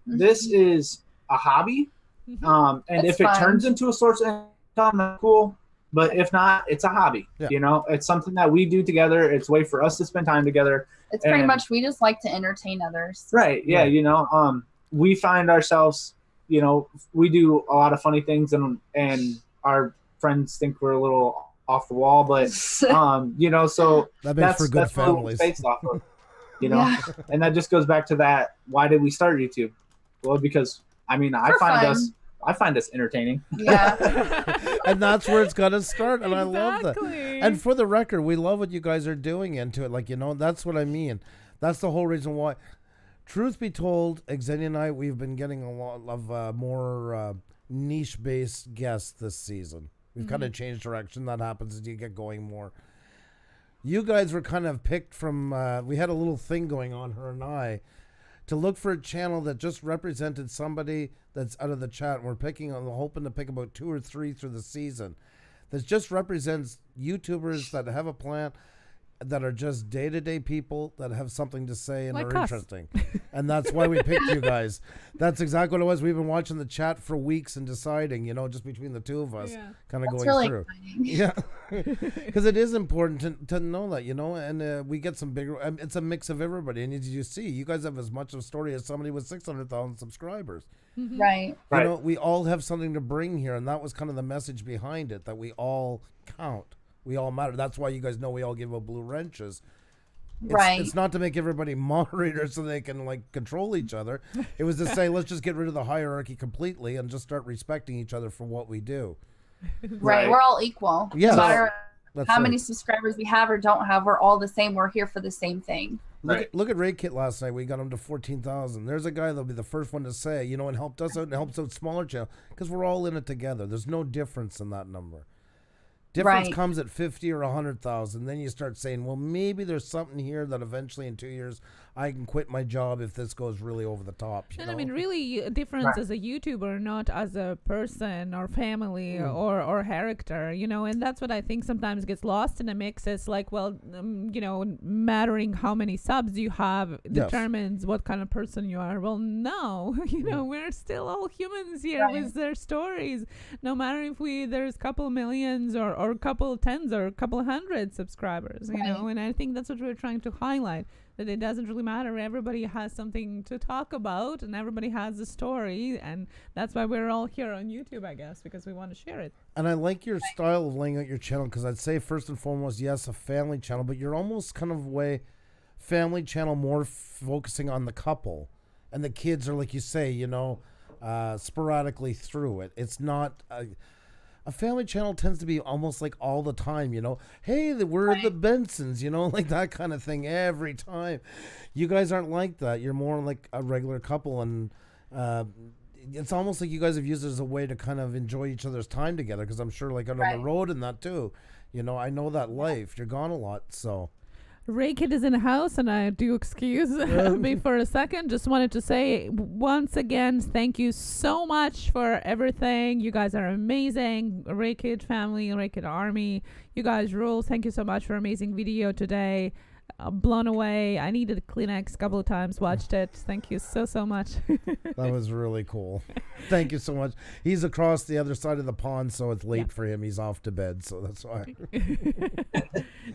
this is a hobby, and it's if it fun. turns into a source of income, that's cool. But if not, it's a hobby. Yeah. It's something that we do together. It's a way for us to spend time together. It's pretty much, we just like to entertain others. Right. Yeah. We find ourselves, we do a lot of funny things, and our friends think we're a little off the wall, but so that makes for good families. Based off of, and that just goes back to that. Why did we start YouTube? Well, because I find us entertaining. Yeah. And that's where it's got to start. And I love that. And for the record, we love what you guys are doing into it. Like, that's what I mean. That's the whole reason why. Truth be told, Xenia and I, we've been getting a lot of more niche-based guests this season. We've kind of changed direction. That happens as you get going more. You guys were kind of picked from, we had a little thing going on, her and I, to look for a channel that just represented somebody that's out of the chat. And we're hoping to pick about 2 or 3 through the season. That just represents YouTubers that have a plan, that are just day-to-day people that have something to say and are interesting. And that's why we picked you guys. That's exactly what it was. We've been watching the chat for weeks and deciding, just between the two of us, kind of going really through. Exciting. Yeah. Because it is important to know that, and we get some bigger, it's a mix of everybody. And as you see, you guys have as much of a story as somebody with 600,000 subscribers. Mm-hmm. Right. We all have something to bring here. And that was kind of the message behind it, that we all count. We all matter. That's why you guys know we all give out blue wrenches. It's not to make everybody moderators so they can control each other. It was to say, let's just get rid of the hierarchy completely and just start respecting each other for what we do. Right. We're all equal. Yeah. No matter how many subscribers we have or don't have, we're all the same. We're here for the same thing. Look at Ray Kit last night. We got him to 14,000. There's a guy that'll be the first one to say, and helped us out and helps out smaller channel, because we're all in it together. There's no difference in that number. Difference Right. comes at 50 or 100,000. Then you start saying, well, maybe there's something here that eventually in 2 years I can quit my job if this goes really over the top. You And know? I mean, really, a difference Right. as a YouTuber, not as a person or family or character, you know. And that's what I think sometimes gets lost in the mix. It's like, well, you know, mattering how many subs you have determines what kind of person you are. Well, no, you know, we're still all humans here with their stories. No matter if there's a couple millions or a couple tens or a couple hundred subscribers, you know. And I think that's what we're trying to highlight. That it doesn't really matter. Everybody has something to talk about, and everybody has a story, and that's why we're all here on YouTube, I guess, because we want to share it. And I like your style of laying out your channel, because I'd say first and foremost, yes, a family channel, but you're almost kind of way family channel more focusing on the couple, and the kids are, like you say, you know, sporadically through it. It's not a family channel tends to be almost like all the time, you know, hey, we're the Bensons, you know, like that kind of thing every time. You guys aren't like that. You're more like a regular couple, and it's almost like you guys have used it as a way to kind of enjoy each other's time together, because I'm sure like out on the road and that too, you know, I know that life. You're gone a lot, so... Ray Kid is in the house, and I do excuse me for a second. Just wanted to say once again, thank you so much for everything. You guys are amazing. Ray Kid family, Ray Kid Army, you guys rule. Thank you so much for amazing video today. Blown away. I needed a Kleenex a couple of times. Watched it. Thank you so much. That was really cool. Thank you so much. He's across the other side of the pond, so it's late for him. He's off to bed, so that's why.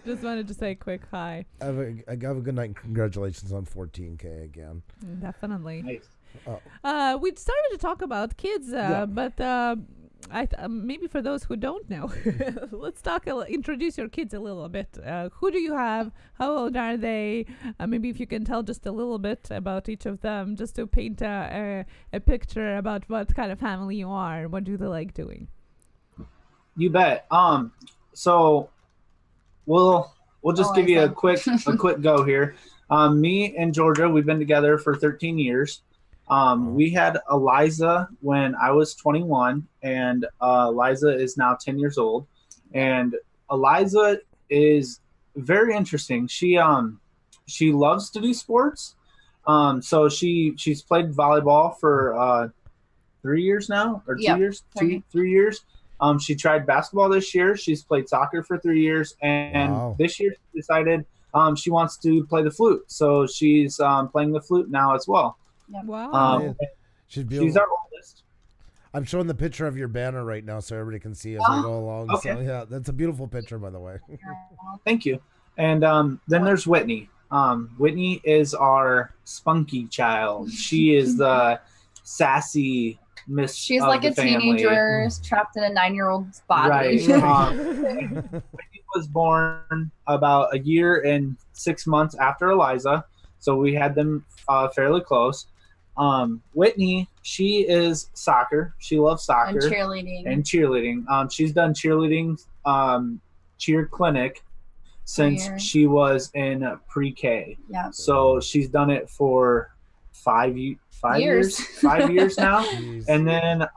Just wanted to say a quick hi. Have a good night, and congratulations on 14K again. Definitely. Nice. We started to talk about kids, but maybe for those who don't know, let's introduce your kids a little bit. Who do you have? How old are they? Maybe if you can tell just a little bit about each of them, just to paint a picture about what kind of family you are. What do they like doing? You bet. So we'll just give you a quick go here. Me and Georgia, we've been together for 13 years. We had Eliza when I was 21, and Eliza is now 10 years old. And Eliza is very interesting. She loves to do sports. So she's played volleyball for 3 years now, or 2 years, 3 years. She tried basketball this year. She's played soccer for 3 years, and this year she decided she wants to play the flute. So she's playing the flute now as well. Yeah. Wow. She's our oldest. I'm showing the picture of your banner right now so everybody can see as we go along. Okay. So yeah, that's a beautiful picture, by the way. Thank you. And then there's Whitney. Whitney is our spunky child. She is the sassy miss. She's like a teenager trapped in a 9-year-old's body. Right. Whitney was born about a year and 6 months after Eliza, so we had them fairly close. Whitney, she is soccer. She loves soccer and cheerleading. She's done cheerleading, cheer clinic since she was in pre-K. Yeah. So she's done it for 5 years now. And then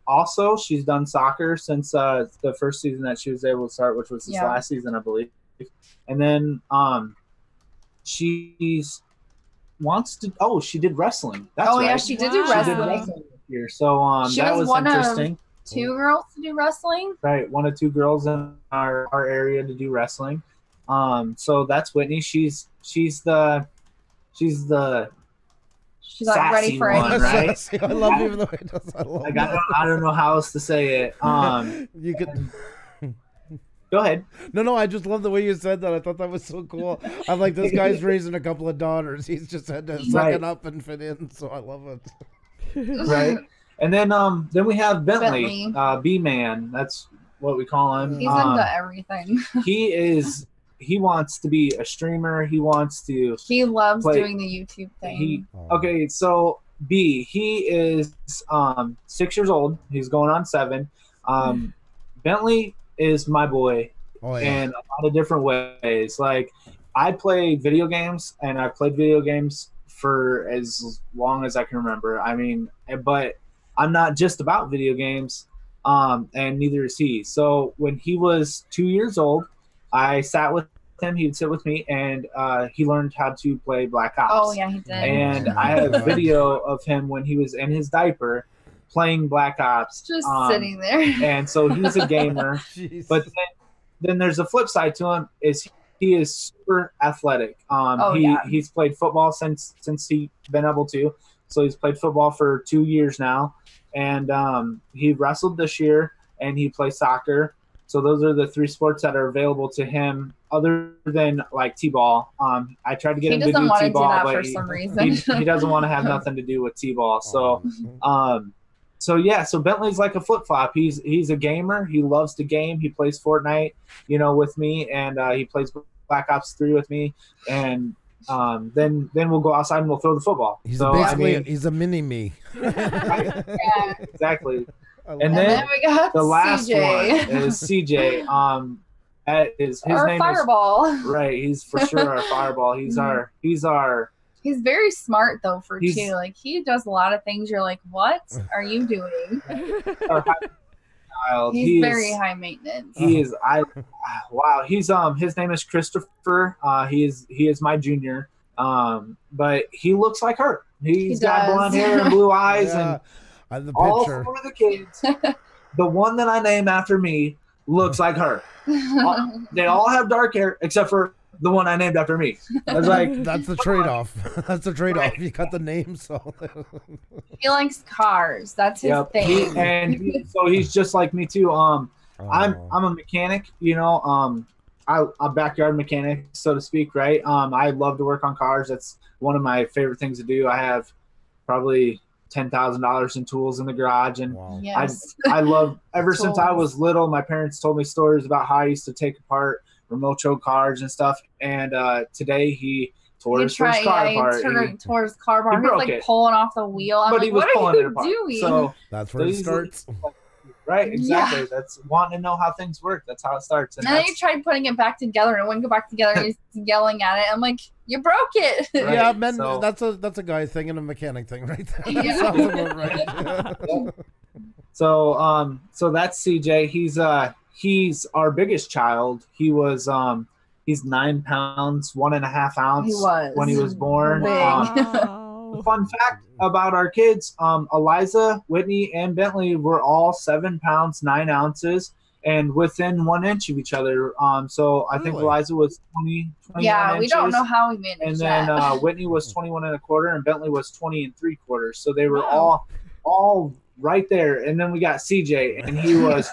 also she's done soccer since the first season that she was able to start, which was this last season, I believe. And then she did wrestling. That's right. Yeah, she did do wrestling. She did wrestling this year. So she that was one interesting. Of 2 girls to do wrestling. Right, 1 of 2 girls in our area to do wrestling. So that's Whitney. She's like ready for one, right? I love even the way it does. I don't know how else to say it. You could. Go ahead. No, I just love the way you said that. I thought that was so cool. I'm like, this guy's raising a couple of daughters. He's just had to suck it up and fit in, so I love it. Right. And then we have Bentley. B-Man. That's what we call him. He's into everything. He wants to be a streamer. He loves doing the YouTube thing. Okay, so B, he is 6 years old. He's going on 7. Bentley is my boy in a lot of different ways. Like, I play video games, and I've played video games for as long as I can remember. I mean, but I'm not just about video games. and neither is he. So when he was 2 years old, I sat with him. He would sit with me, and he learned how to play Black Ops. Oh yeah, he did. And I have video of him when he was in his diaper playing Black Ops, just sitting there. And so he's a gamer. But then there's a flip side to him. He is super athletic. He's played football since he's been able to. So he's played football for 2 years now, and he wrestled this year, and he plays soccer. So those are the 3 sports that are available to him, other than like t-ball. I tried to get him to do t-ball, do that but for some reason. he doesn't want to have nothing to do with t-ball. So, so Bentley's like a flip flop. He's a gamer. He loves to game. He plays Fortnite, with me, and he plays Black Ops 3 with me, and then we'll go outside and we'll throw the football. He's he's a mini me. Yeah, exactly. And then we got the last CJ. one is CJ. His our name Fireball. is right. He's for sure our Fireball. He's our. He's very smart though for 2. Like he does a lot of things. You're like, what are you doing? Child. He's very high maintenance. He is. Wow. He's his name is Christopher. He is my junior. But he looks like her. He's got blonde hair and blue eyes and. The all picture. 4 of the kids, the one that I named after me looks like her. They all have dark hair except for the one I named after me. I was like, that's the trade-off. That's the trade-off. Right. You got the name, so he likes cars. That's his thing. So he's just like me too. I'm a mechanic. I'm a backyard mechanic, so to speak. Right. I love to work on cars. That's one of my favorite things to do. I have probably $10,000 in tools in the garage, and yes. I love ever since I was little. My parents told me stories about how I used to take apart remote control cars and stuff. And today he tore his car apart. He tore his car apart. He broke was it. Pulling off the wheel. I'm but like, he was what pulling are it you apart. doing? So that's where it starts. Right, exactly. That's wanting to know how things work. That's how it starts. And then he tried putting it back together, and it wouldn't go back together. And he's yelling at it. I'm like, you broke it. Right. Yeah, men. So, that's a guy thing and a mechanic thing, right there. Yeah. That sounds about right. So that's CJ. He's our biggest child. He was he's 9 pounds 1.5 ounces when he was born. The fun fact about our kids, Eliza, Whitney, and Bentley were all 7 pounds 9 ounces and within 1 inch of each other. So I think Eliza was 21 yeah, we inches, don't know how we managed and then Whitney was 21 1/4 and Bentley was 20 3/4. So they were all right there. And then we got CJ, and he was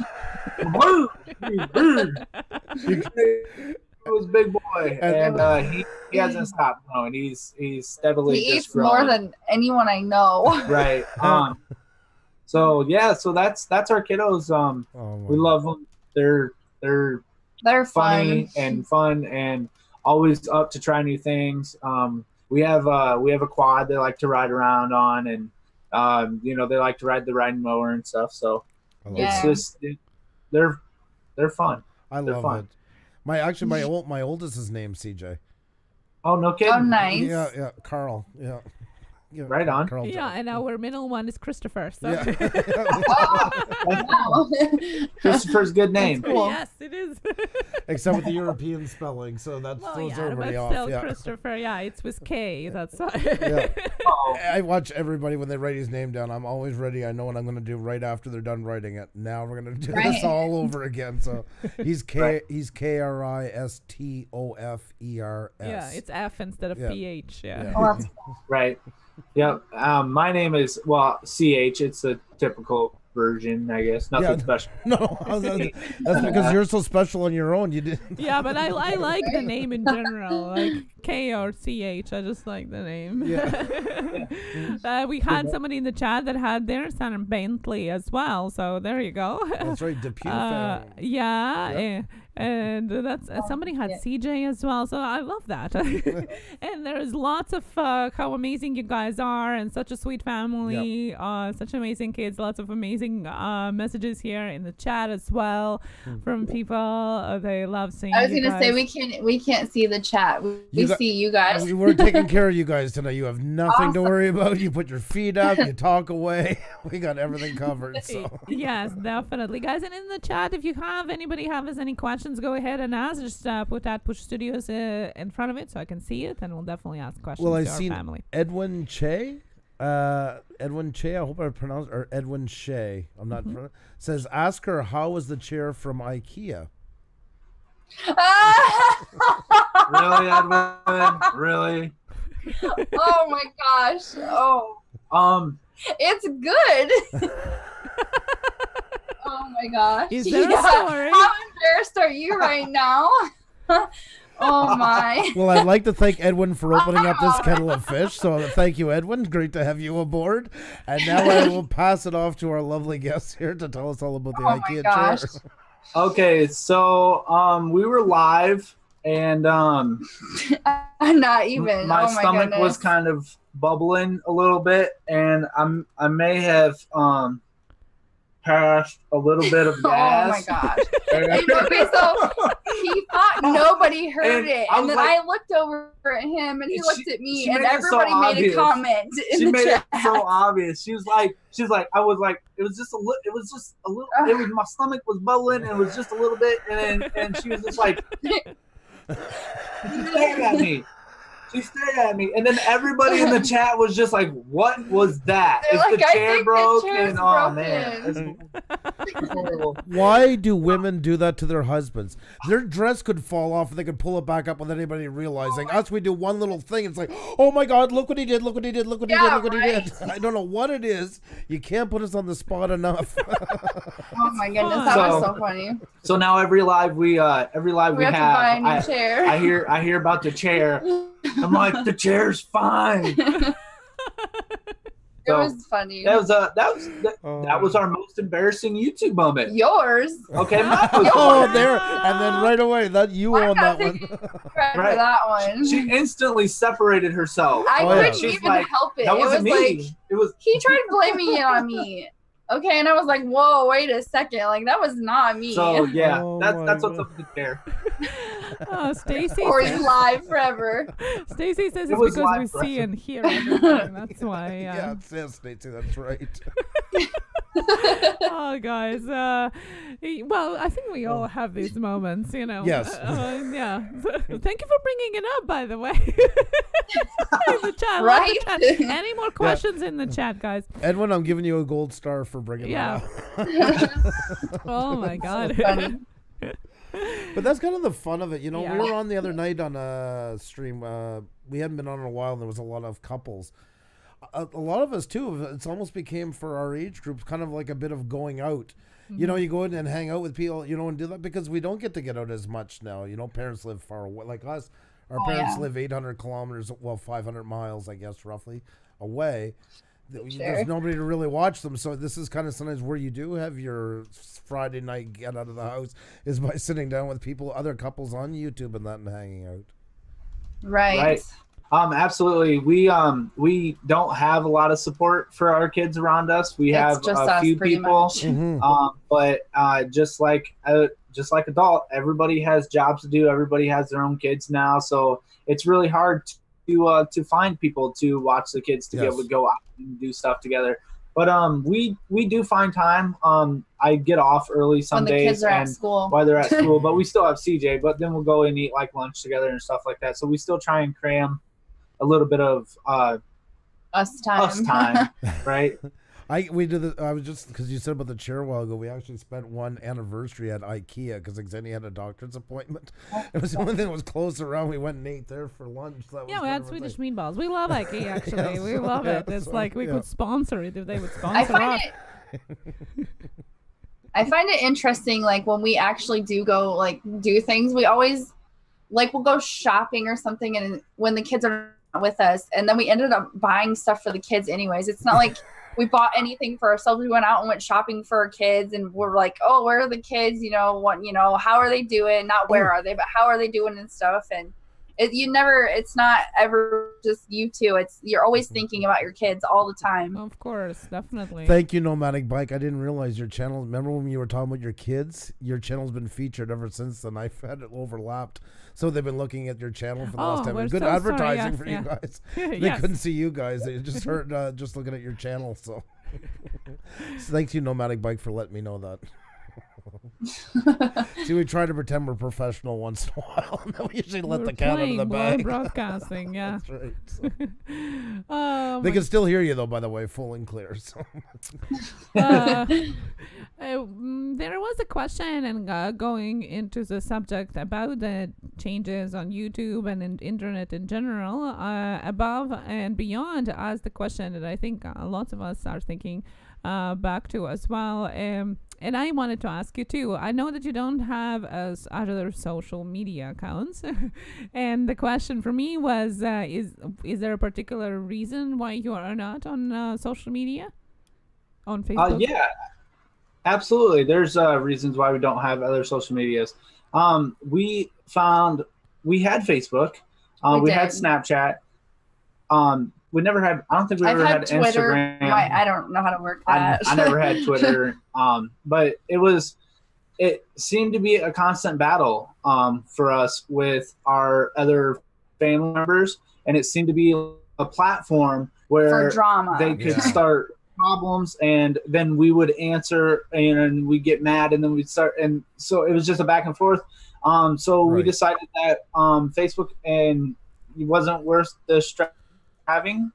he was a big boy, and he hasn't stopped growing. He's steadily he just eats growing. more than anyone I know. Right. So that's our kiddos. We love them. They're funny and fun and always up to try new things. We have a quad they like to ride around on, and they like to ride the riding mower and stuff. So it's just they're fun. They're love it. My oldest is named CJ. Oh, no kidding. Oh, nice. Yeah, Carl. Yeah. Right on. Carl and our middle one is Christopher. So. Wow. Christopher's a good name. Cool. Yes, it is. Except with the European spelling, so that throws everybody off. Still Christopher, it's with K. That's why. I watch everybody when they write his name down. I'm always ready. I know what I'm going to do right after they're done writing it. Now we're going to do this all over again. So he's He's Kristofers. Yeah, it's F instead of PH. Yeah. Oh, that's right. Yep. My name is CH. It's a typical version, I guess. Nothing special. No, that's because you're so special on your own. You did. Yeah, but I like the name in general, like K or CH. I just like the name. Yeah. We had somebody in the chat that had their son Bentley as well. So there you go. That's right, Depew family. Yeah. And that's somebody had CJ as well, so I love that. And there's lots of how amazing you guys are, and such a sweet family, such amazing kids. Lots of amazing messages here in the chat as well from people. They love seeing. I was gonna say we can't see the chat. We see you guys. We're taking care of you guys tonight. You have nothing to worry about. You put your feet up, you talk away. We got everything covered. So. Yes, definitely, guys. And in the chat, if you have any questions, go ahead and ask. Just put that Push Studios in front of it so I can see it, and we'll definitely ask questions to our family. Edwin Che. Edwin Che, I hope I pronounced, or Edwin Shea. I'm not says, ask her how was the chair from IKEA. Really, Edwin? Really? Oh my gosh. Oh. It's good. Oh my gosh. Is there a story? How embarrassed are you right now? Oh my. Well, I'd like to thank Edwin for opening up this kettle of fish. So thank you, Edwin. Great to have you aboard. And now I will pass it off to our lovely guest here to tell us all about the IKEA chair. Okay, so we were live, and not even. My oh stomach goodness. was kind of bubbling a little bit, and I may have passed a little bit of gas. Oh my gosh. Okay, so he thought nobody heard it, and then I looked over at him, and he looked at me, and everybody made a comment in the chat. It so obvious. She was like, I was like, it was just a little, it was, my stomach was bubbling, and it was just a little bit, and she was just like, she stared at me. She stared at me, and then everybody in the chat was just like, "What was that? Is like, the chair broke?" And oh man, that's horrible. Why do women do that to their husbands? Their dress could fall off, and they could pull it back up without anybody realizing. Us, we do one little thing. It's like, oh my God, look what he did! Look what he did! Look what he did! Look what he did! I don't know what it is. You can't put us on the spot enough. Oh my goodness, that was so funny. So now every live we have to buy a new chair. I hear about the chair. I'm like, the chair's fine. It was funny. That was our most embarrassing YouTube moment. Yours. Okay, there, and then right away that you on that one. Right. For that one. She instantly separated herself. I couldn't even help it. That wasn't me. Like, it was. He tried blaming it on me. Okay, and I was like, whoa, wait a second. Like, that was not me. So, yeah, that's what's up with there. Oh, Stacy. Or he's live forever. Stacy says it's because we see and hear everything. That's why. Yeah, it says Stacy. That's right. Oh, guys. Well, I think we all have these moments, you know. Yes. Yeah. Thank you for bringing it up, by the way. In the chat. Right? The chat. Any more questions in the chat, guys? Edwin, I'm giving you a gold star for bringing that up. Oh, my God. But that's kind of the fun of it. You know, we were on the other night on a stream. We hadn't been on in a while, and there was a lot of couples. A lot of us, too, it's almost became for our age group kind of like a bit of going out. Mm-hmm. You know, you go in and hang out with people, you know, and do that because we don't get out as much now. You know, parents live far away. Like us, our parents live 800 kilometers, 500 miles, I guess, roughly, away. There's nobody to really watch them. So this is kind of sometimes where you do have your Friday night get out of the house is by sitting down with people, other couples on YouTube and that and hanging out. Right. Absolutely. We don't have a lot of support for our kids around us. We have a few people, but just like adult, everybody has jobs to do. Everybody has their own kids now, so it's really hard to find people to watch the kids to be able to go out and do stuff together. But we do find time. I get off early some days when the kids are at school. While they're at school, but we still have CJ. But then we'll go and eat like lunch together and stuff like that. So we still try and cram a little bit of us time, right? I was just because you said about the chair a while ago. We actually spent one anniversary at IKEA because Xenia had a doctor's appointment. It was the only thing that was close around. We went and ate there for lunch. We had Swedish meatballs. We love IKEA actually. We love it. It's like we could sponsor it if they would sponsor us. I find it interesting. Like when we actually do go do things, we always we'll go shopping or something, and when the kids are with us, and then we ended up buying stuff for the kids anyways. It's not like we bought anything for ourselves. We went out and went shopping for our kids, and we're like, oh, where are the kids? You know, what, you know, how are they doing? Not where are they, but how are they doing and stuff. And it's not ever just you two. You're always thinking about your kids all the time. Of course, definitely. Thank you, Nomadic Bike. I didn't realize your channel. Remember when you were talking about your kids? Your channel's been featured ever since then. I've had it overlapped. So they've been looking at your channel for the last time. Good so advertising sorry, for you guys. They Yes. couldn't see you guys. They just heard just looking at your channel. So, so thank you, Nomadic Bike, for letting me know that. See, we try to pretend we're professional once in a while, and then we usually let the cat out of the bag. We're broadcasting, yeah. That's right. So. They can still hear you, though, by the way, full and clear. So. There was a question, and going into the subject about the changes on YouTube and in internet in general, above and beyond, as the question that I think lots of us are thinking back to as well. And I wanted to ask you too. I know that you don't have as other social media accounts, and the question for me was: is there a particular reason why you are not on social media, on Facebook? Yeah, absolutely. There's reasons why we don't have other social medias. We had Facebook. We had Snapchat. We never had. I don't think we ever had Twitter. Instagram. I don't know how to work that. I never had Twitter. But it seemed to be a constant battle for us with our other family members, and it seemed to be a platform where for drama. They could start problems, and then we would answer, and we'd get mad, and then we'd start, and so it was just a back and forth. So we decided that Facebook and it wasn't worth the stress having.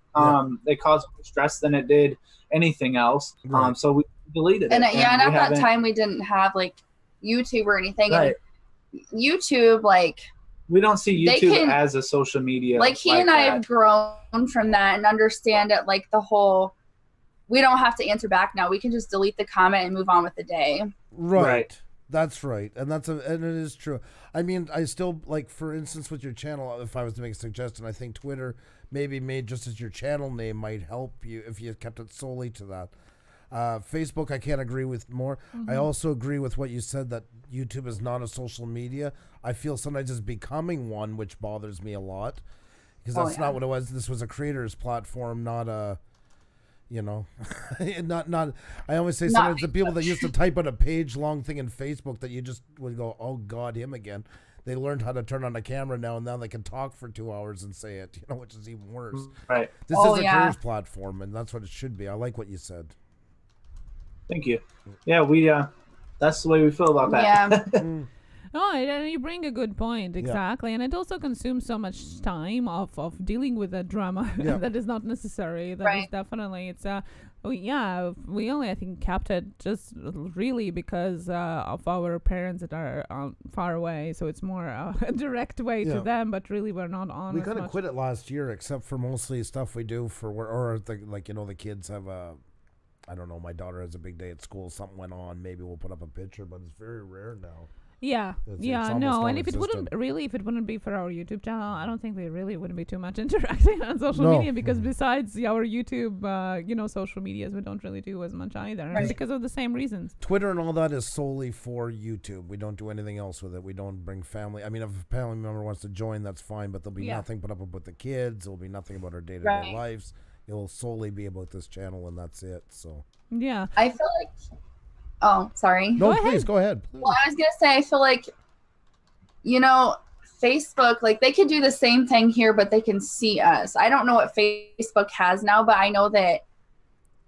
They caused more stress than it did anything else. So we deleted it. And at that time we didn't have like YouTube or anything. Right. And YouTube, like, we don't see YouTube as a social media. Like he and I have grown from that and understand it, like the whole, we don't have to answer back now. We can just delete the comment and move on with the day. Right. That's right. And and it is true. I mean, I still, like, for instance, with your channel, if I was to make a suggestion, I think Twitter maybe made just as your channel name might help you if you kept it solely to that. Facebook, I can't agree with more. I also agree with what you said, that YouTube is not a social media. I feel sometimes it's becoming one, which bothers me a lot, because that's not what it was. This was a creator's platform, not a, you know, not. I always say sometimes the people that used to type out a page-long thing in Facebook that you just would go, oh God, him again. They learned how to turn on a camera now, and now they can talk for 2 hours and say it, you know, which is even worse. Right. This is a careers platform, and that's what it should be. I like what you said. Thank you. Yeah, that's the way we feel about that. Yeah. Oh, and you bring a good point, exactly. And it also consumes so much time of dealing with that drama that is not necessary. That is definitely, it's we only, I think, kept it just really because of our parents that are far away, so it's more a direct way to them, but really we're not on. We kind of quit it last year, except for mostly stuff we do for the kids have a, I don't know, my daughter has a big day at school, something went on, maybe we'll put up a picture, but it's very rare now. No, and if it wouldn't be for our YouTube channel, I don't think we really wouldn't be too much interacting on social media, because besides our YouTube, social medias, we don't really do as much either, and because of the same reasons. Twitter and all that is solely for YouTube. We don't do anything else with it. We don't bring family. I mean, if a family member wants to join, that's fine, but there'll be nothing put up about the kids. There'll be nothing about our day-to-day lives. It'll solely be about this channel, and that's it. So I feel like. Oh, sorry. No, please go ahead. Well, I was going to say, I feel like, Facebook, like they could do the same thing here, but they can see us. I don't know what Facebook has now, but I know that,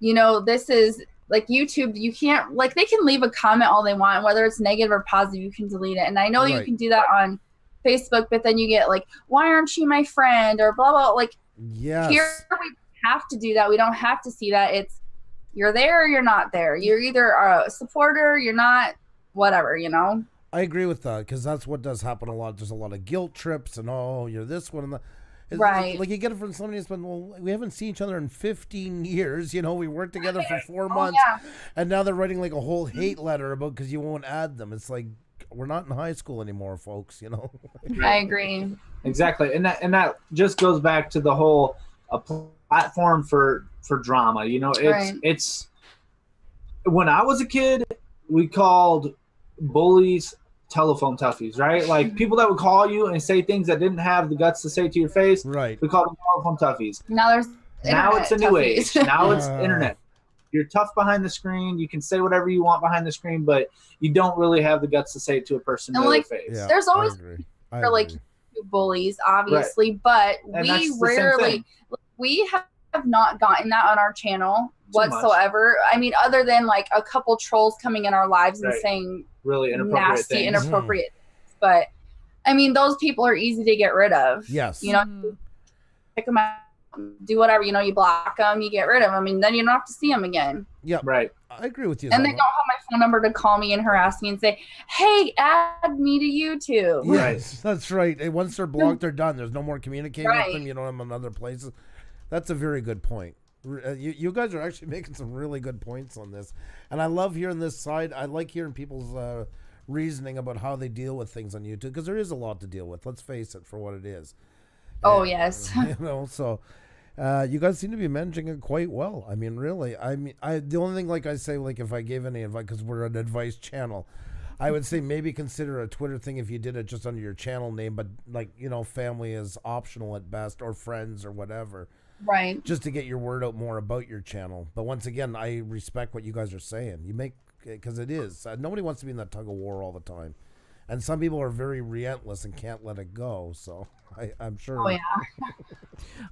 this is like YouTube. You can't, like, they can leave a comment all they want, whether it's negative or positive, you can delete it. And I know you can do that on Facebook, but then you get like, why aren't you my friend, or blah, blah, like, here we have to do that. We don't have to see that. It's, you're there or you're not there. You're either a supporter, you're not, whatever, I agree with that, because that's what does happen a lot. There's a lot of guilt trips and, you're this one and that. Right. Like you get it from somebody who's been, we haven't seen each other in 15 years. We worked together for 4 months. And now they're writing like a whole hate letter about because you won't add them. It's like, we're not in high school anymore, folks, I agree. Exactly. And that just goes back to the whole platform for drama. You know, it's when I was a kid, we called bullies telephone toughies, right? Like people that would call you and say things that didn't have the guts to say to your face. Right. We called them telephone toughies. Now it's a new age. Now it's Uh. internet. You're tough behind the screen. You can say whatever you want behind the screen, but you don't really have the guts to say it to a person in their face. Yeah, there's always I for like agree. bullies, obviously, but And that's we the same rarely, thing. we have not gotten that on our channel whatsoever. I mean, other than like a couple trolls coming in our lives and saying really inappropriate nasty, things. inappropriate things. But I mean, those people are easy to get rid of. Yes. You know, pick them out, do whatever, you know, you block them, you get rid of them, and then you don't have to see them again. Yeah. Right. I agree with you. And they don't have my phone number to call me and harass me and say, hey, add me to YouTube. Yes, that's right. And once they're blocked, they're done. There's no more communicating with them. You don't have them in other places. That's a very good point. You guys are actually making some really good points on this. And I love hearing this side. I like hearing people's reasoning about how they deal with things on YouTube, because there is a lot to deal with. Let's face it for what it is. Oh, yes. You know, so you guys seem to be managing it quite well. I mean, really. I mean, the only thing, like I say, like if I gave any advice, because we're an advice channel, I would say maybe consider a Twitter thing if you did it just under your channel name, but like, you know, family is optional at best, or friends or whatever. Right. Just to get your word out more about your channel. But once again, I respect what you guys are saying. You make, because it is. Nobody wants to be in that tug of war all the time. And some people are very relentless and can't let it go. So I'm sure. Oh, yeah.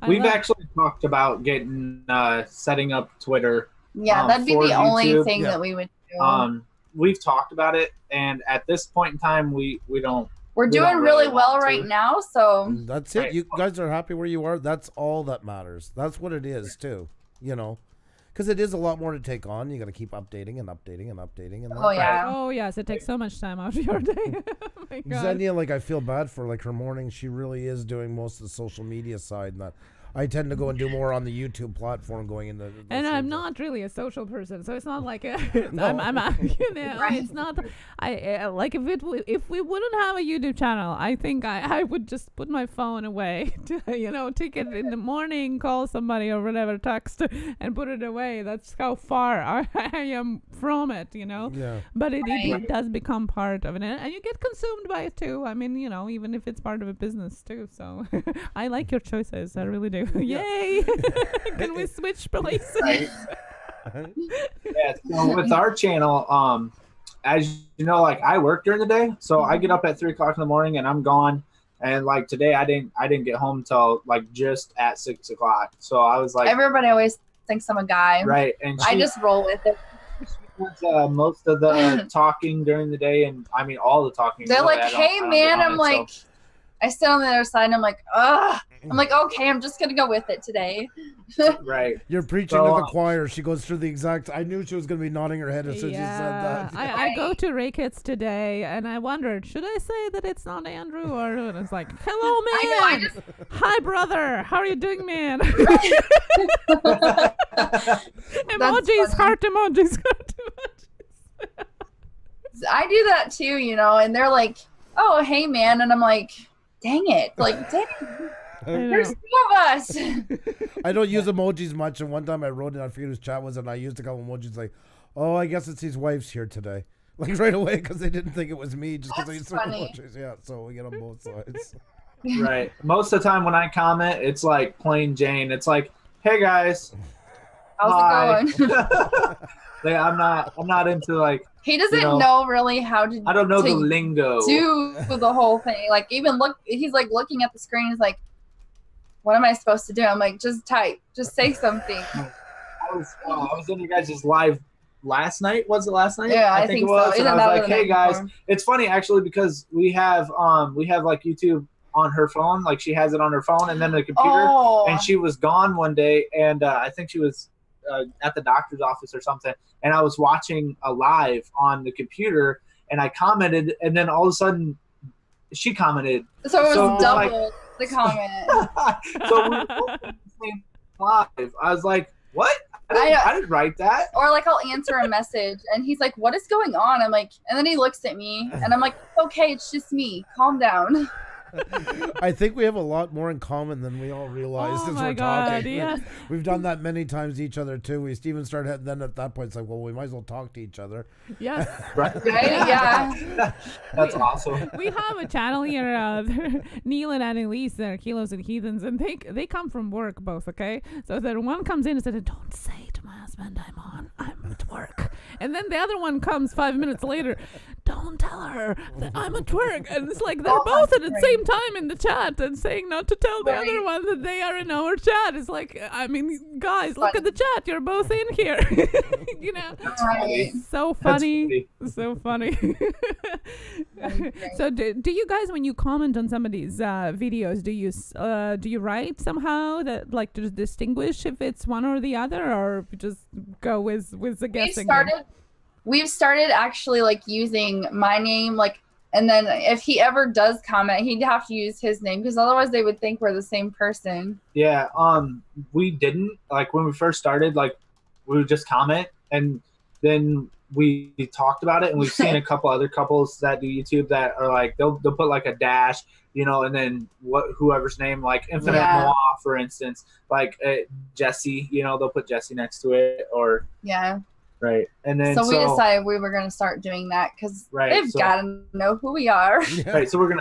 We've actually talked about getting setting up Twitter. Yeah, that'd be the only thing that we would do. We've talked about it, and at this point in time, we don't. We're doing really well right now, so that's it. You guys are happy where you are. That's all that matters. That's what it is too. You know, because it is a lot more to take on. You got to keep updating and updating and updating. And oh yeah. Oh yes, it takes so much time out of your day. Oh my God. Xenia, like I feel bad for like her morning. She really is doing most of the social media side, and that I tend to go and do more on the YouTube platform, going into. And I'm not really a social person, so it's not like No. I'm you know, it's not. I like if we wouldn't have a YouTube channel, I think I would just put my phone away, to, take it in the morning, call somebody or whatever, text, and put it away. That's how far I am from it, Yeah. But it does become part of it, and you get consumed by it too. I mean, even if it's part of a business too. So I like your choices. I really do. Yay! Can we switch places? Right. Yeah. So with our channel, as you know, like I work during the day, so I get up at 3 o'clock in the morning and I'm gone. And like today, I didn't get home till like just at 6 o'clock. So I was like, everybody always thinks I'm a guy, right? And I just roll with it. She does most of the talking during the day, and I mean all the talking. They're really. like, "Hey, man," I'm like, I sit on the other side and I'm like, ugh. I'm like, okay, I'm just gonna go with it today. Right. You're preaching to the choir. She goes through the exact. I knew she was going to be nodding her head as soon as she said that. I go to Ricketts today, and I wondered, should I say that it's not Andrew, or and it's like, hello, man. Hi, brother. How are you doing, man? Emojis, heart emojis, heart emojis. I do that too, and they're like, oh, hey, man. And I'm like, dang it. Like, dang it. There's two of us. I don't use emojis much, and one time I wrote it, I forget whose chat was, and I used a couple emojis like, oh, I guess it's his wife's here today. Like right away, because they didn't think it was me, just because I used some emojis. Yeah, so we get on both sides. Right. Most of the time when I comment, it's like plain Jane. It's like, hey guys. How's it going? Like, I'm not into like. He doesn't know really how to. I don't know the lingo. Do the whole thing. Like even he's like looking at the screen. He's like, what am I supposed to do? I'm like, just type, just say something. I was in you guys' live last night. Was it last night? Yeah, I think it was. so. And I was like, hey guys, it's funny actually because we have like YouTube on her phone, like she has it on her phone and then the computer, and she was gone one day, and I think she was at the doctor's office or something, and I was watching a live on the computer, and I commented, and then all of a sudden she commented. So it was double the comment. So we were both in the same live. I was like, what? I didn't write that. Or like I'll answer a message and he's like, what is going on? I'm like, and then he looks at me and I'm like, okay, it's just me. Calm down. I think we have a lot more in common than we all realize Oh as my we're God, talking. yes. We've done that many times to each other too. We even started, then at that point it's like, well, we might as well talk to each other. Yes. Right? Yeah. That's awesome. We have a channel here, Neil and Annalise, they're Kilos and Heathens, and they come from work both, okay? So the one comes in and said, don't say to my husband I'm at work. And then the other one comes 5 minutes later, don't tell her that I'm at work. And it's like they're both at the same time in the chat and saying not to tell the other one that they are in our chat. It's like, I mean, guys, look at the chat. You're both in here. You know? Right. So funny. So funny. So do you guys, when you comment on somebody's videos, do you write somehow that like to distinguish if it's one or the other, or just go with the guessing? We've started actually like using my name, like, and then if he ever does comment, he'd have to use his name because otherwise they would think we're the same person. Yeah, we didn't, like, when we first started, like, we would just comment, and then we talked about it, and we've seen a couple other couples that do YouTube that are like, they'll put like a dash, you know, and then whoever's name, like Infinite Moa, for instance, like Jesse, you know, they'll put Jesse next to it, or right. And then so we decided we were going to start doing that because they've got to know who we are. Right. So we're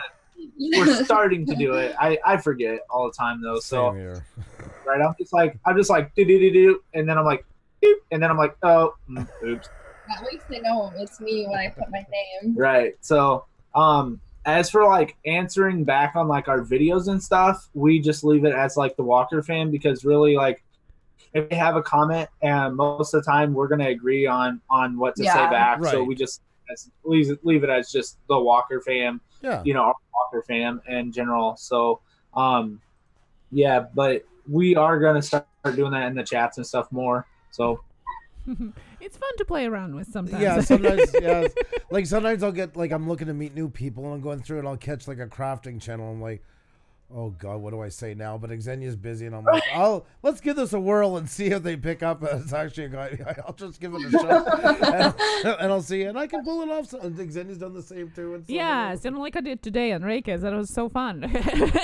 starting to do it. I forget all the time though. So right, I'm just like do, and then I'm like doop, and then I'm like, oh, oops. At least they know it's me when I put my name. Right. So as for like answering back on like our videos and stuff, we just leave it as like the Walker fan, because really, like, if they have a comment, and most of the time we're gonna agree on what to say back. Right. So we just leave it as just the Walker fam. Yeah. You know, our Walker fam in general. So yeah, but we are gonna start doing that in the chats and stuff more. So it's fun to play around with sometimes. Yeah, sometimes like sometimes I'll get like, I'm looking to meet new people and I'm going through and I'll catch like a crafting channel. I'm like, oh God, what do I say now? But Xenia's busy, and I'm like, let's give this a whirl and see if they pick up. It's actually a guy. I'll just give it a shot, and I'll see. And I can pull it off. So, Xenia's done the same too. And so yes, and like I did today on Reikis, that was so fun.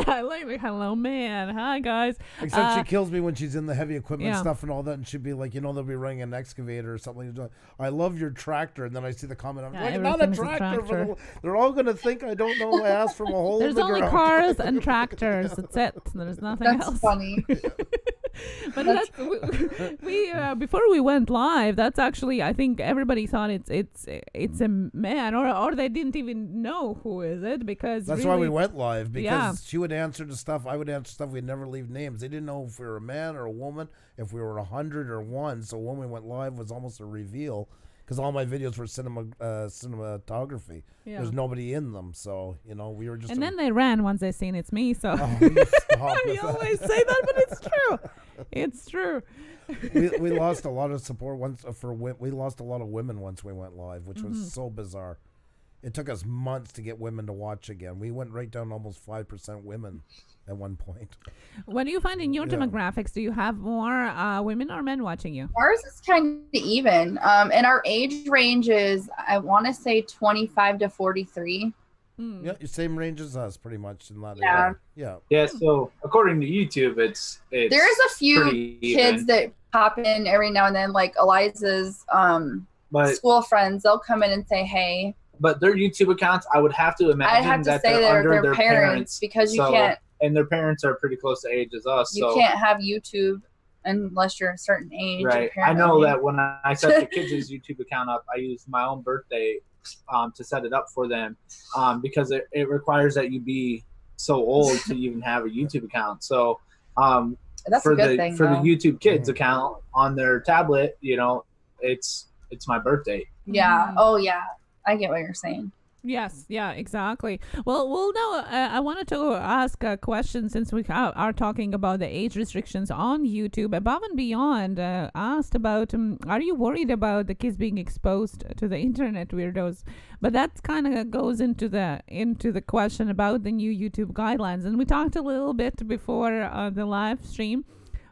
I like, hello man, hi guys. Except she kills me when she's in the heavy equipment stuff and all that, and she'd be like, you know, they'll be running an excavator or something. I love your tractor, and then I see the comment. I'm like, not a tractor. They're all gonna think I don't know my ass from a hole in the ground. There's only cars and tractors. That's it. There's nothing else. That's funny. But that's, we before we went live, that's actually, I think everybody thought it's a man, or they didn't even know who is it, because that's why we went live, because she would answer the stuff, I would answer stuff, we'd never leave names. They didn't know if we were a man or a woman, if we were 100 or 1. So when we went live, it was almost a reveal, because all my videos were cinematography. Yeah. There's nobody in them, so you know, we were just. And then they ran once they seen it's me. So you always say that, but it's true. It's true. we lost a lot of support once we lost a lot of women once we went live, which was so bizarre. It took us months to get women to watch again. We went right down to almost 5% women at one point. What do you find in your demographics? Do you have more women or men watching you? Ours is kind of even. And our age range is, I want to say 25 to 43. Yeah, same range as us, pretty much. In that area. Yeah. So according to YouTube, it's there's a few kids that pop in every now and then, like Eliza's school friends. They'll come in and say, hey. But their YouTube accounts, I would have to imagine I'd have to that say they're under their parents, because you can't. And their parents are pretty close to age as us. You can't have YouTube unless you're a certain age. Right. I know that when I set the kids' YouTube account up, I used my own birthday to set it up for them, because it requires that you be so old to even have a YouTube account. So that's for a good thing, the YouTube Kids account on their tablet, you know, it's my birthday. Yeah. Oh yeah. I get what you're saying. Yes, yeah, exactly. Well, now I wanted to ask a question, since we are talking about the age restrictions on YouTube. Above and Beyond asked about, are you worried about the kids being exposed to the internet weirdos? But that kind of goes into the question about the new YouTube guidelines, and we talked a little bit before the live stream.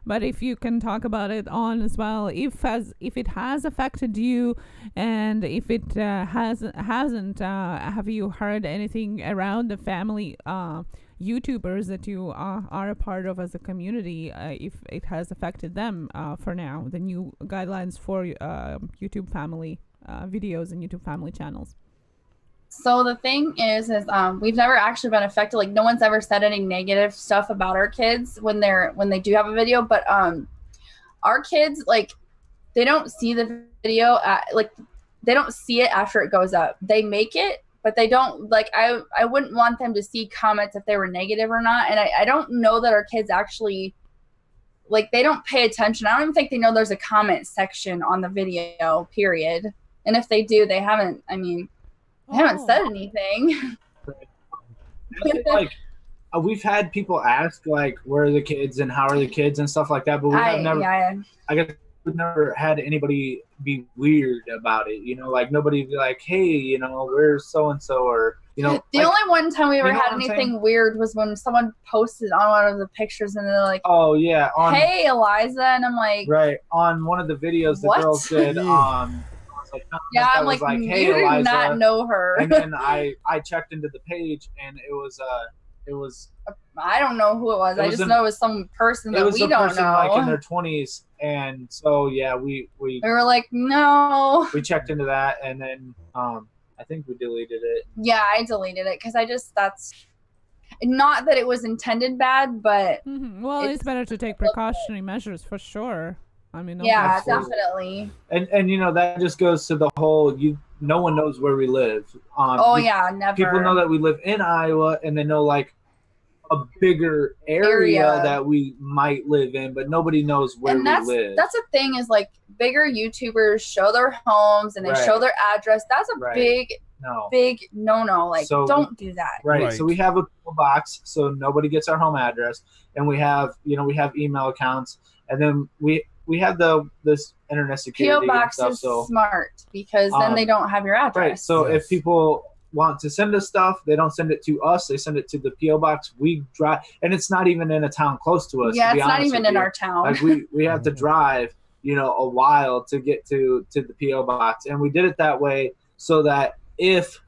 But if you can talk about it on as well, if it has affected you, and if it hasn't, have you heard anything around the family YouTubers that you are a part of as a community, if it has affected them for now, the new guidelines for YouTube family videos and YouTube family channels. So the thing is we've never actually been affected. Like no one's ever said any negative stuff about our kids when they do have a video, but our kids, like, they don't see the video they don't see it after it goes up. They make it, but they don't, like, I wouldn't want them to see comments if they were negative or not. And I don't know that our kids actually, like, they don't pay attention. I don't even think they know there's a comment section on the video, period. And if they do, they haven't said anything. Like, we've had people ask, like, where are the kids and how are the kids and stuff like that, but I guess we've never had anybody be weird about it, you know, like nobody be like, hey, you know, where's so and so, or, you know. The like, only one time we ever had anything weird was when someone posted on one of the pictures and they're like, oh yeah, hey Eliza, and I'm like, right, on one of the videos the girl said, yeah, I'm like, hey, you Eliza, did not know her. And then I checked into the page and it was I don't know who it was. I just know it was some person that we don't know, like in their 20s. And so yeah, we were like, no. We checked into that, and then I think we deleted it. Yeah, I deleted it because that's not that it was intended bad, but well, it's better to take precautionary measures for sure. I mean, yeah, definitely. And you know, that just goes to the whole, no one knows where we live. Yeah, never. People know that we live in Iowa, and they know like a bigger area that we might live in, but nobody knows where we live. That's the thing, is like bigger YouTubers show their homes and they show their address. That's a big no. Like, so, don't do that. Right. So we have a box so nobody gets our home address, and we have email accounts, and then we have this internet security. PO box is smart because then they don't have your address. Right. So if people want to send us stuff, they don't send it to us, they send it to the PO box. We drive, and it's not even in a town close to us. Yeah, it's not even in our town. Like we have to drive, a while to get to the PO box, and we did it that way so that if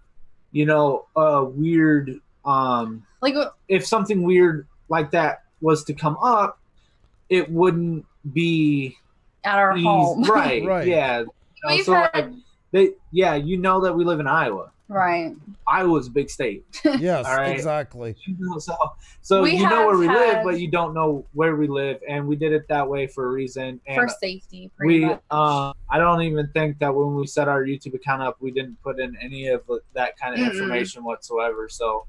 a weird if something weird like that was to come up, it wouldn't be at our home. Right. Yeah. that we live in Iowa. Right. Iowa's a big state. Yes, right? Exactly. So you know where we live, but you don't know where we live, and we did it that way for a reason. And for safety, pretty much. I don't even think that when we set our YouTube account up, we didn't put in any of that kind of information whatsoever. So,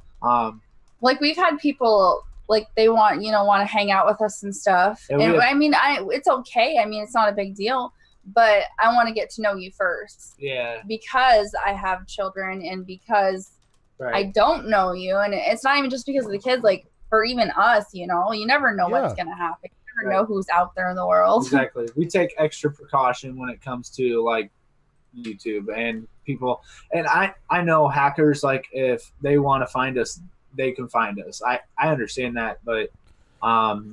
like, we've had people, like, they want to hang out with us and stuff. And it's okay. I mean, it's not a big deal. But I want to get to know you first. Yeah. Because I have children, and because I don't know you. And it's not even just because of the kids, like, for even us, you never know what's going to happen. You never know who's out there in the world. Exactly. We take extra precaution when it comes to, like, YouTube and people. And I know hackers, like, if they want to find us, they can find us. I understand that, but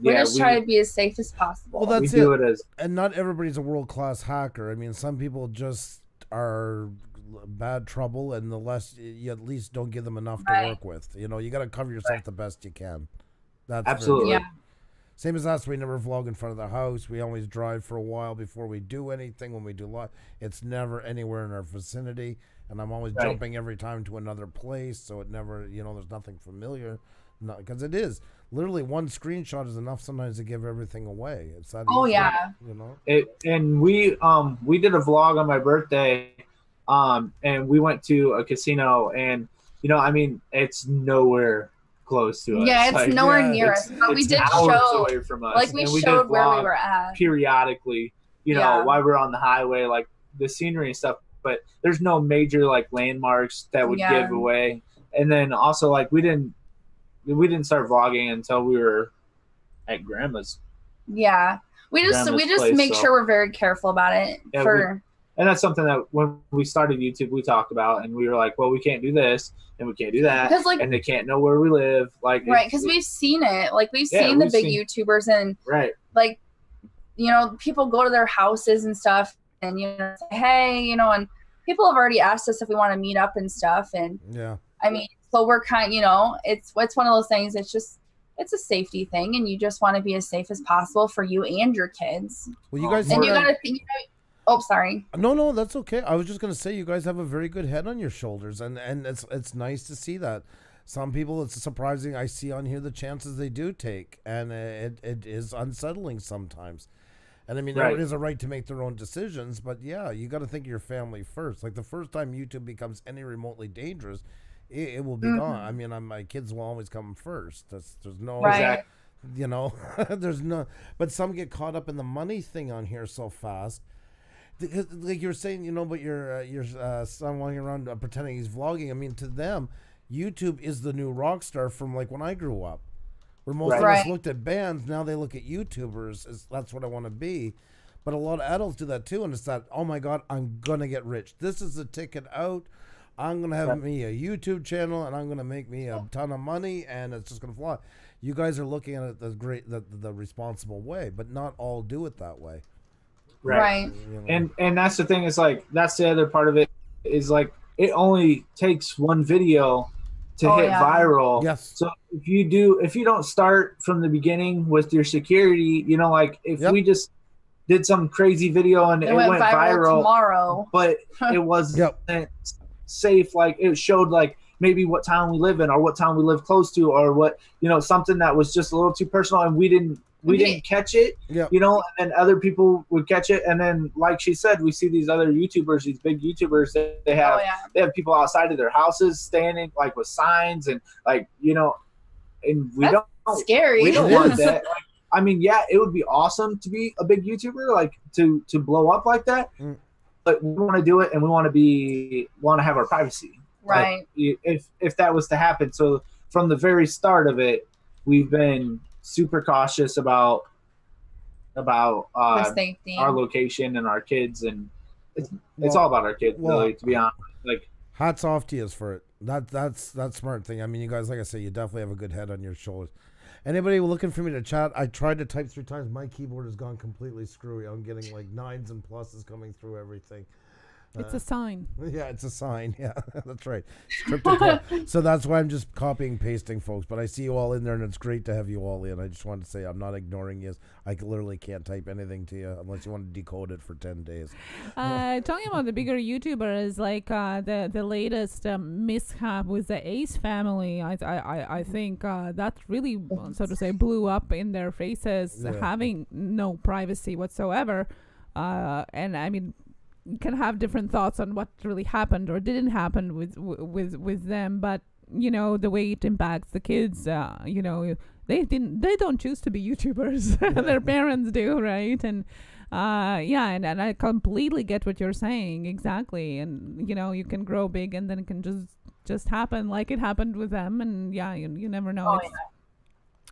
we just try to be as safe as possible. Well, that's it. And not everybody's a world-class hacker. I mean, some people just are bad trouble, and the less you at least don't give them enough to work with. You got to cover yourself the best you can. That's absolutely. Yeah. Same as us. We never vlog in front of the house. We always drive for a while before we do anything. When we do live, it's never anywhere in our vicinity, and I'm always jumping every time to another place, so it never, there's nothing familiar. Because it is literally one screenshot is enough sometimes to give everything away. It's that easy, yeah. And we did a vlog on my birthday, and we went to a casino, and it's nowhere close to us. Yeah, it's nowhere near us. But we did show away from us. Like, we showed where we were at periodically. While we're on the highway, like the scenery and stuff. But there's no major like landmarks that would give away. And then also, like, we didn't start vlogging until we were at grandma's. Yeah. We just make sure we're very careful about it. Yeah, and that's something that when we started YouTube, we talked about, and we were like, well, we can't do this and we can't do that. Like, and they can't know where we live. Like, right. Because we've seen it. Like, we've seen the big YouTubers, and like, people go to their houses and stuff, and, say, hey, and people have already asked us if we want to meet up and stuff. And I mean, So we're you know, it's one of those things. It's a safety thing, and you just want to be as safe as possible for you and your kids. Well, you guys, and you gotta think. Oh, sorry. No, that's okay. I was just gonna say, you guys have a very good head on your shoulders, and it's nice to see that. Some people, it's surprising. I see on here the chances they do take, and it is unsettling sometimes. And I mean, everyone has a right to make their own decisions, but yeah, you got to think of your family first. Like the first time YouTube becomes any remotely dangerous, it will be gone. I mean, my kids will always come first. There's no, you know, there's no. But some get caught up in the money thing on here so fast. Like you were saying, you know, but your son walking around pretending he's vlogging. I mean, to them, YouTube is the new rock star from like when I grew up, where most of us looked at bands. Now they look at YouTubers. That's what I want to be. But a lot of adults do that too, and it's that, oh my God, I'm gonna get rich. This is the ticket out. I'm gonna have me a YouTube channel, and I'm gonna make me a ton of money, and it's just gonna fly. You guys are looking at it the responsible way, but not all do it that way. Right. You know? And that's the thing, is like, that's the other part of it, is like, it only takes one video to hit viral. Yes. So if you don't start from the beginning with your security, you know, like if we just did some crazy video and it went viral tomorrow, but it wasn't safe, like it showed like maybe what town we live in or what town we live close to, or what, you know, something that was just a little too personal, and we didn't catch it, you know, and then other people would catch it. And then, like she said, we see these other YouTubers, these big YouTubers, they have people outside of their houses standing like with signs and like, you know, and we don't want that. Like, I mean, yeah, it would be awesome to be a big YouTuber, like to blow up like that, but we want to do it, and we want to have our privacy. Right. Like, if that was to happen. So from the very start of it, we've been super cautious about our location and our kids, and it's all about our kids, really, to be honest. Like, hats off to you for it. That's smart thing. I mean, you guys, like I say, you definitely have a good head on your shoulders. Anybody looking for me to chat? I tried to type 3 times. My keyboard has gone completely screwy. I'm getting like 9s and pluses coming through everything. It's a sign. Yeah, it's a sign. Yeah, that's right. So that's why I'm just copying, pasting, folks. But I see you all in there, and it's great to have you all in. I just wanted to say I'm not ignoring you. I literally can't type anything to you unless you want to decode it for 10 days. Talking about the bigger YouTubers, like the latest mishap with the Ace family, I think that really, so to say, blew up in their faces, having no privacy whatsoever. And I mean, you can have different thoughts on what really happened or didn't happen with them, but you know, the way it impacts the kids, you know, they don't choose to be YouTubers. Their parents do, right? And and I completely get what you're saying, exactly. And you know, you can grow big, and then it can just happen like it happened with them. And you never know.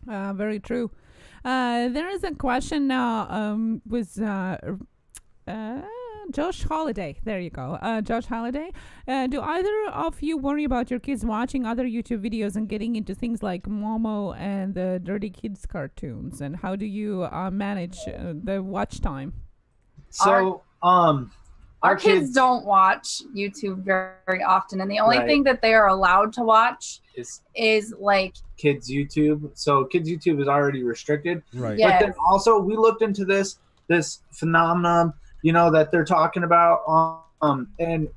Very true. There is a question now with Josh Holiday. There you go. Josh Holiday. Do either of you worry about your kids watching other YouTube videos and getting into things like Momo and the Dirty Kids cartoons? And how do you manage the watch time? So, our kids don't watch YouTube very often, and the only thing that they are allowed to watch is like kids YouTube. So kids YouTube is already restricted. Right. Yes. But then also we looked into this phenomenon, you know, that they're talking about, and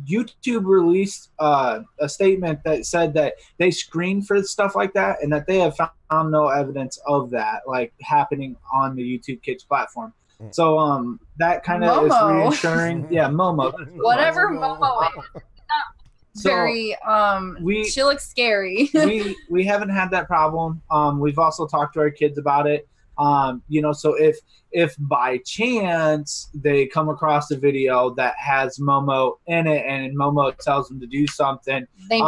YouTube released a statement that said that they screen for stuff like that, and that they have found no evidence of that like happening on the YouTube Kids platform. So that kind of is reassuring. Yeah, Momo. Whatever Momo is. Very she looks scary. we haven't had that problem. We've also talked to our kids about it. You know, so if by chance they come across a video that has Momo in it, and Momo tells them to do something, they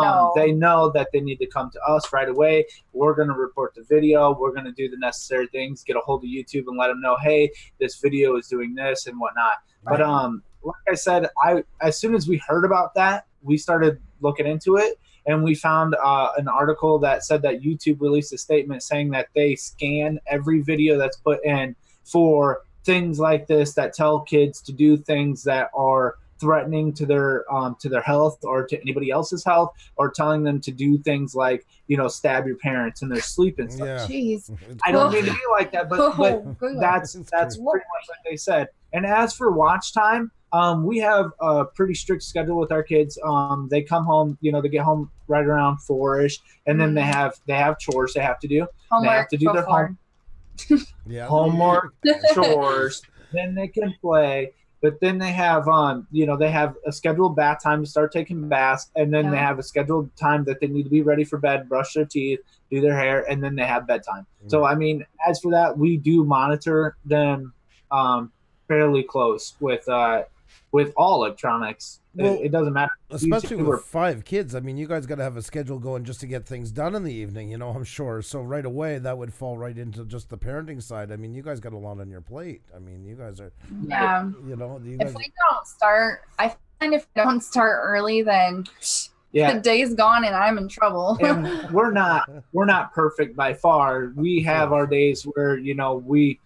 know that they need to come to us right away. We're going to report the video. We're going to do the necessary things, get a hold of YouTube and let them know, hey, this video is doing this and whatnot. Right. But like I said, as soon as we heard about that, we started looking into it. And we found an article that said that YouTube released a statement saying that they scan every video that's put in for things like this that tell kids to do things that are threatening to their health or to anybody else's health, or telling them to do things like, you know, stab your parents in their sleep and stuff. Yeah. Jeez. I don't mean to be like that, but that's pretty much what they said. And as for watch time, we have a pretty strict schedule with our kids. They come home, you know, they get home right around 4-ish, and then they have chores they have to do. Homework they have to do their homework, chores. Then they can play. But then they have, you know, they have a scheduled bath time to start taking baths, and then they have a scheduled time that they need to be ready for bed, brush their teeth, do their hair, and then they have bedtime. So, I mean, as for that, we do monitor them fairly close with all electronics. Well, it doesn't matter. Especially with 5 kids. I mean, you guys got to have a schedule going just to get things done in the evening, you know, I'm sure. So right away, that would fall right into just the parenting side. I mean, you guys got a lot on your plate. I mean, you guys are, you know. If we don't start, I find if we don't start early, then the day's gone and I'm in trouble. And we're not perfect by far. We have our days where, you know, we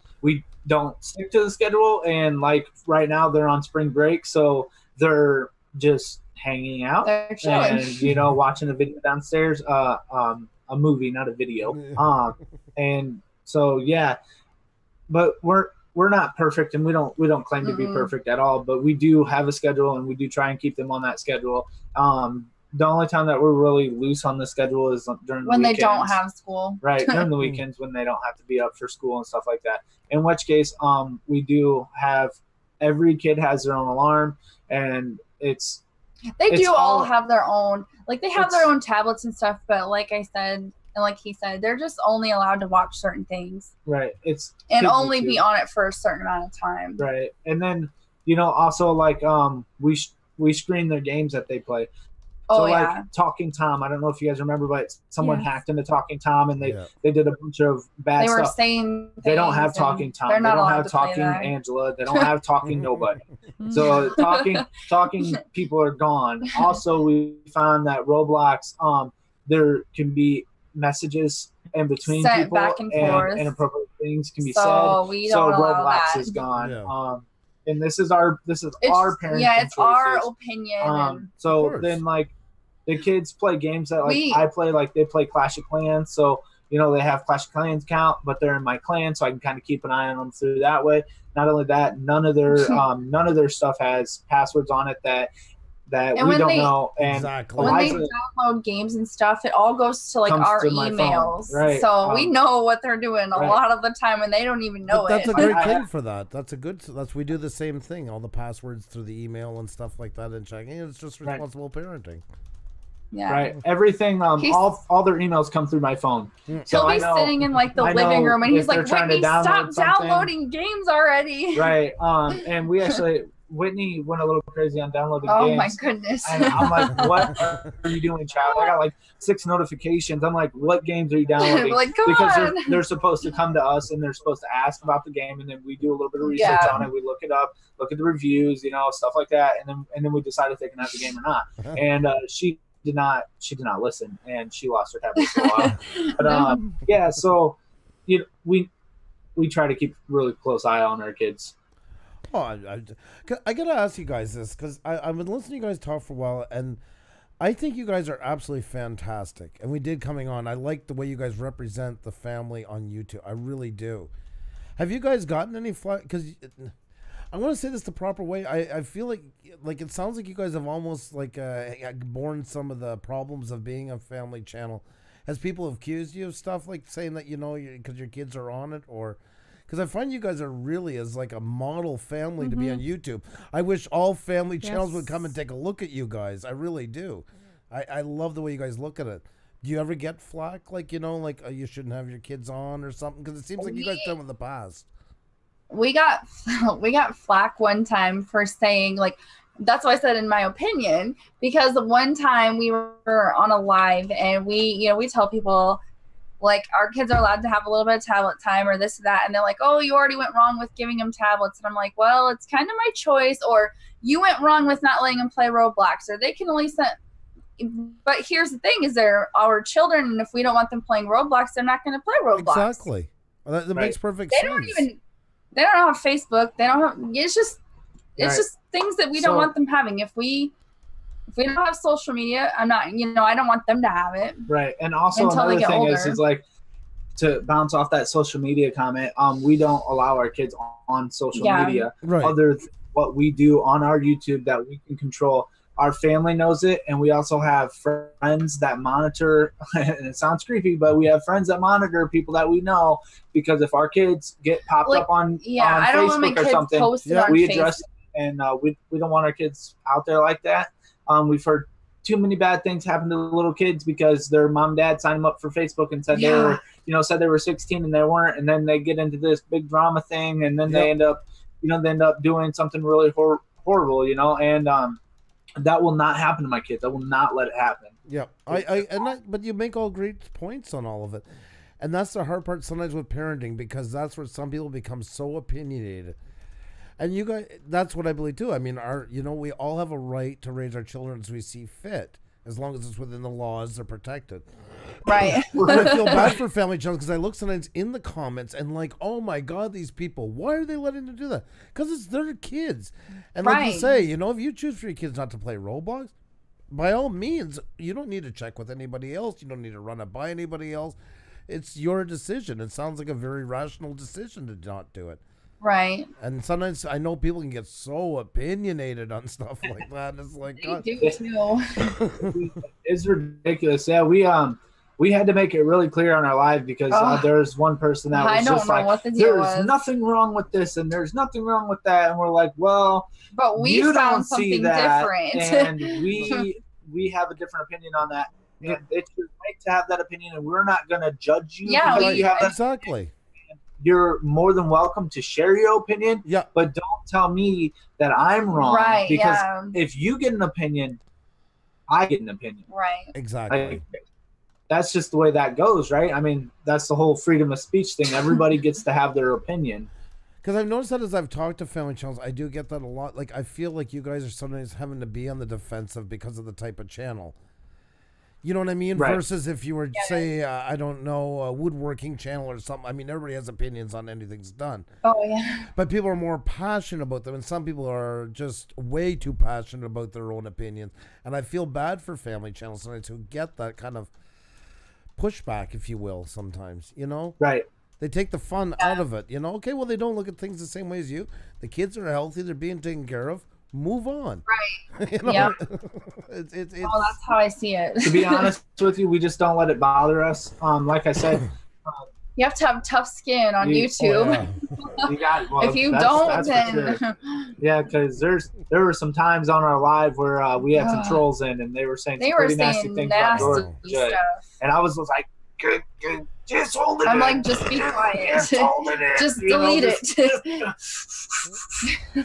don't stick to the schedule, and like right now they're on spring break, so they're just hanging out and, you know, watching a video downstairs, a movie, not a video. And so, yeah, but we're not perfect, and we don't claim to be perfect at all, but we do have a schedule, and we do try and keep them on that schedule. The only time that we're really loose on the schedule is during the weekends. When they don't have school. Right, during the weekends when they don't have to be up for school and stuff like that. In which case, we do have, every kid has their own alarm, and they do all have their own, like they have their own tablets and stuff, but like I said, and like he said, they're just only allowed to watch certain things. Right. And only be on it for a certain amount of time. Right. And then, you know, also like we screen their games that they play. So like Talking Tom, I don't know if you guys remember, but someone hacked into Talking Tom, and they did a bunch of bad stuff. They were saying they don't have Talking Tom. They don't have Talking Angela. They don't have Talking nobody. So talking people are gone. Also, we found that Roblox, there can be messages in between sent people, back and forth. Inappropriate things can be said. So Roblox is gone. Yeah. And this is our parenting. Yeah, it's choices. Our opinion. So then, like, the kids play games that I play, like they play Clash of Clans. So, you know, they have Clash of Clans account, but they're in my clan, so I can kind of keep an eye on them through that way. Not only that, none of their stuff has passwords on it that we don't know. And when they download games and stuff, it all goes to like our emails. Right. So we know what they're doing a lot of the time, and they don't even know that's a great thing for that. We do the same thing. All the passwords through the email and stuff like that and checking. It's just responsible parenting. Yeah. Right. Everything. All their emails come through my phone. So he'll be sitting in like the living room, and he's like, "Whitney, stop downloading games already." Right. And we actually. Whitney went a little crazy on downloading games. Oh my goodness. And I'm like, what are you doing, child? I got like 6 notifications. I'm like, what games are you downloading? Like, because they're supposed to come to us, and they're supposed to ask about the game, and then we do a little bit of research on it. We look it up, look at the reviews, you know, stuff like that, and then we decide if they can have the game or not. And she did not listen, and she lost her tablet for a while. But yeah, so we try to keep a really close eye on our kids. Oh, I gotta ask you guys this, because I've been listening to you guys talk for a while, and I think you guys are absolutely fantastic. And we did coming on. I like the way you guys represent the family on YouTube. I really do. Have you guys gotten any flack? Because I want to say this the proper way. I feel like it sounds like you guys have almost like borne some of the problems of being a family channel. Has people accused you of stuff like saying that, you know, because your kids are on it, or? Because I find you guys are really as like a model family to be on YouTube. I wish all family channels would come and take a look at you guys. I really do. I love the way you guys look at it. Do you ever get flack, like, you know, like you shouldn't have your kids on or something? Because it seems like you guys done in the past. We got flack one time for saying, like, that's why I said in my opinion, because one time we were on a live, and we tell people, like, our kids are allowed to have a little bit of tablet time or this or that. And they're like, oh, you already went wrong with giving them tablets. And I'm like, well, it's kind of my choice. Or you went wrong with not letting them play Roblox. Or they can only set. But here's the thing, is they're our children. And if we don't want them playing Roblox, they're not going to play Roblox. Exactly. Well, that makes perfect sense. They don't have Facebook. They don't have, it's just things that we don't want them having. If we don't have social media, I don't want them to have it. Right. And also another thing is like, to bounce off that social media comment, we don't allow our kids on social media other than what we do on our YouTube that we can control. Our family knows it, and we also have friends that monitor, and it sounds creepy, but we have friends that monitor people that we know, because if our kids get popped up on I don't want my Facebook or kids something, posted on we Facebook. address it, and we don't want our kids out there like that. We've heard too many bad things happen to little kids because their mom and dad signed them up for Facebook and said they were, said they were 16 and they weren't, and then they get into this big drama thing, and then they end up, doing something really horrible, and that will not happen to my kids. I will not let it happen. Yeah, but you make all great points on all of it, and that's the hard part sometimes with parenting, because that's where some people become so opinionated. And you guys, that's what I believe too. I mean, we all have a right to raise our children as we see fit, as long as it's within the laws, they're protected. Right. And I feel bad for family channels because I look sometimes in the comments and like, oh my God, these people, why are they letting them do that? Because it's their kids. And like you say, if you choose for your kids not to play Roblox, by all means, you don't need to check with anybody else. You don't need to run it by anybody else. It's your decision. It sounds like a very rational decision to not do it. Right. And sometimes I know people can get so opinionated on stuff like that. It's like, God. They do too. It's ridiculous. Yeah, we had to make it really clear on our live because there's one person that was just like, there's nothing wrong with this and there's nothing wrong with that. And we're like, well, but we found something different. And we have a different opinion on that. And it's your right to have that opinion, and we're not going to judge you. Yeah, you have exactly. You're more than welcome to share your opinion, but don't tell me that I'm wrong. Right, because if you get an opinion, I get an opinion. Right. Exactly. That's just the way that goes, right? I mean, that's the whole freedom of speech thing. Everybody gets to have their opinion. Because I've noticed that as I've talked to family channels, I do get that a lot. Like, I feel like you guys are sometimes having to be on the defensive because of the type of channel. You know what I mean? Right. Versus if you were, say, I don't know, a woodworking channel or something. I mean, everybody has opinions on anything's done. Oh, yeah. But people are more passionate about them, and some people are just way too passionate about their own opinions. And I feel bad for family channels sometimes who get that kind of pushback, if you will, sometimes, Right. They take the fun out of it, Okay, well, they don't look at things the same way as you. The kids are healthy. They're being taken care of. Move on. Right. Yeah. It's that's how I see it. To be honest with you, we just don't let it bother us. Like I said, you have to have tough skin on YouTube. If you don't, then because there were some times on our live where we had some trolls in, and they were saying pretty nasty things about Georgia, and I was like, just hold it. I'm like, just be quiet. Just delete it.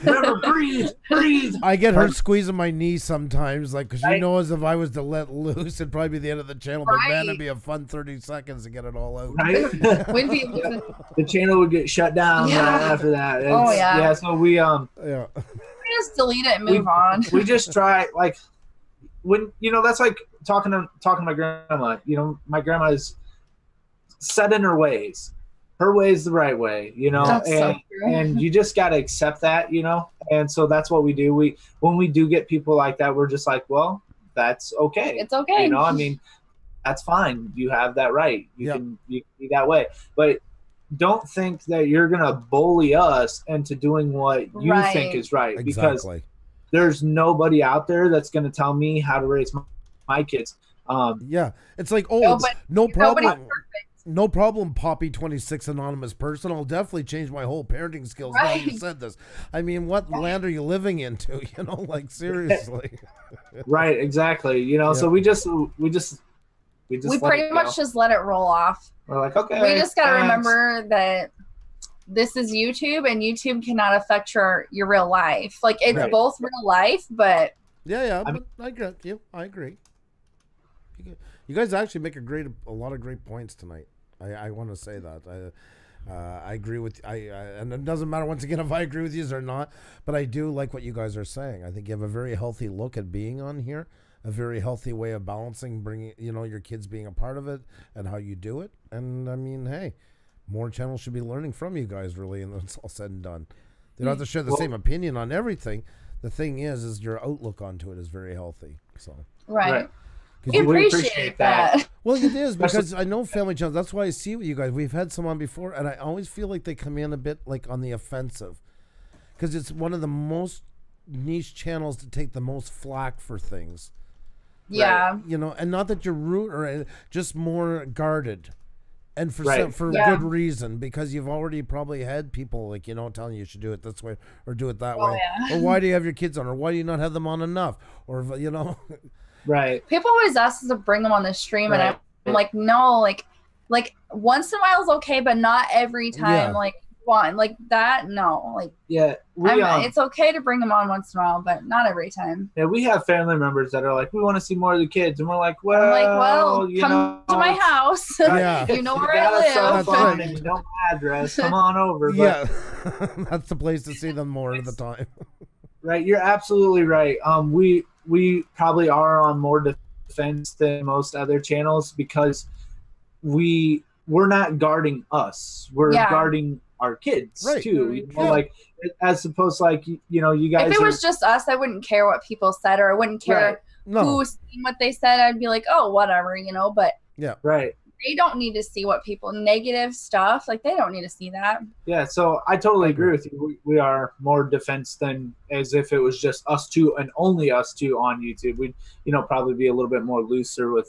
Never breathe. I get her squeezing my knee sometimes, like, because as if I was to let loose, it'd probably be the end of the channel. But man, it'd be a fun 30 seconds to get it all out. Right? The channel would get shut down right after that. Yeah. So we just delete it and move on. We just try, like, when that's like talking to my grandma. My grandma is set in her ways. Her way is the right way, That's so true. And you just got to accept that, and so that's what we do. When we do get people like that, we're just like, well, that's okay. It's okay. I mean, that's fine. You have that right. You can be that way, but don't think that you're going to bully us into doing what you think is right. Because there's nobody out there that's going to tell me how to raise my kids. It's like, no problem. No problem, Poppy26 anonymous person. I'll definitely change my whole parenting skills now you said this. I mean, what land are you living into? Like, seriously. Right, exactly. So we pretty much just let it roll off. We're like, okay. We just got to remember that this is YouTube, and YouTube cannot affect your real life. Like, it's both real life, but I get you. I agree. You guys actually make a lot of great points tonight. I want to say that. I agree with and it doesn't matter once again if I agree with you or not, but I do like what you guys are saying. I think you have a very healthy look at being on here, a very healthy way of balancing, bringing your kids being a part of it and how you do it. And I mean, hey, more channels should be learning from you guys, really, and it's all said and done. They don't have to share the same opinion on everything. the thing is your outlook onto it is very healthy. So Right. We appreciate that. well, it is because I know family channels. That's why I see with you guys. We've had some on before, and I always feel like they come in a bit like on the offensive, because it's one of the most niche channels to take the most flack for things. Yeah. Right? You know, and not that you're rude or just more guarded, and for good reason, because you've already probably had people like, you know, telling you should do it this way or do it that way, or why do you have your kids on, or why do you not have them on enough, or you know. Right. People always ask us to bring them on the stream, and I'm like, no, like once in a while is okay, but not every time. Like one, like that, no, like it's okay to bring them on once in a while, but not every time. Yeah, we have family members that are like, we want to see more of the kids, and we're like, well, come to my house. You know where I live. And you know my address. Come on over. But that's the place to see them more of the time. Right, you're absolutely right. We probably are on more defense than most other channels because we're not guarding us. We're guarding our kids too. You know, like as opposed to like, you know, you guys. If it was just us, I wouldn't care what people said, or I wouldn't care who's seen what they said. I'd be like, oh, whatever, you know. But they don't need to see what people negative stuff. Like they don't need to see that. Yeah, so I totally agree with you. We are more defense than as if it was just us two and only us two on YouTube. We'd, you know, probably be a little bit more looser with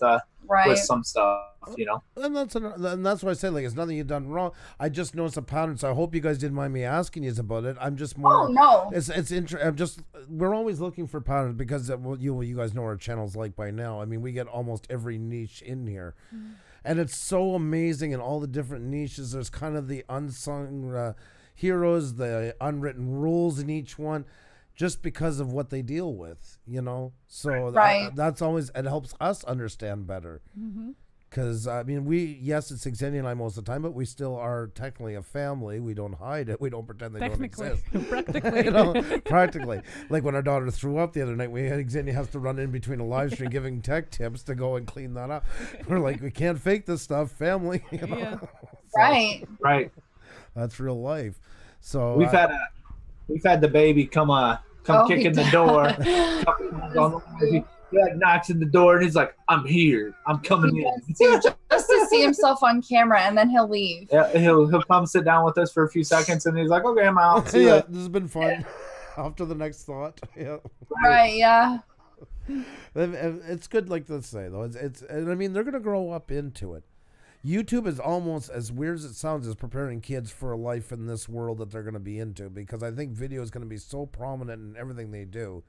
some stuff, you know. And that's why I say, like, it's nothing you've done wrong. I just noticed a pattern, so I hope you guys didn't mind me asking you about it. I'm just more. Oh no. It's interesting. We're always looking for patterns because you guys know our channel's like by now. I mean, we get almost every niche in here. Mm-hmm. And it's so amazing in all the different niches. There's kind of the unsung heroes, the unwritten rules in each one, just because of what they deal with, you know? So that's always, it helps us understand better. Because, I mean, it's Xenia and I most of the time, but we still are technically a family. We don't hide it. We don't pretend they don't exist. Practically. You know, practically. Like when our daughter threw up the other night, we had Xenia has to run in between a live stream giving tech tips to go and clean that up. We're like, we can't fake this stuff, family. You know? Yeah. So, right. That's real life. So we've had the baby come kicking the door. He like knocks in the door and he's like, I'm here. I'm coming in. Just to see himself on camera, and then he'll leave. Yeah, he'll come sit down with us for a few seconds and he's like, okay, I'm out. See this has been fun. After the next thought. Yeah. Right, yeah. It's good, like to say, though. It's and I mean, they're going to grow up into it. YouTube is almost, as weird as it sounds, is preparing kids for a life in this world that they're going to be into, because I think video is going to be so prominent in everything they do.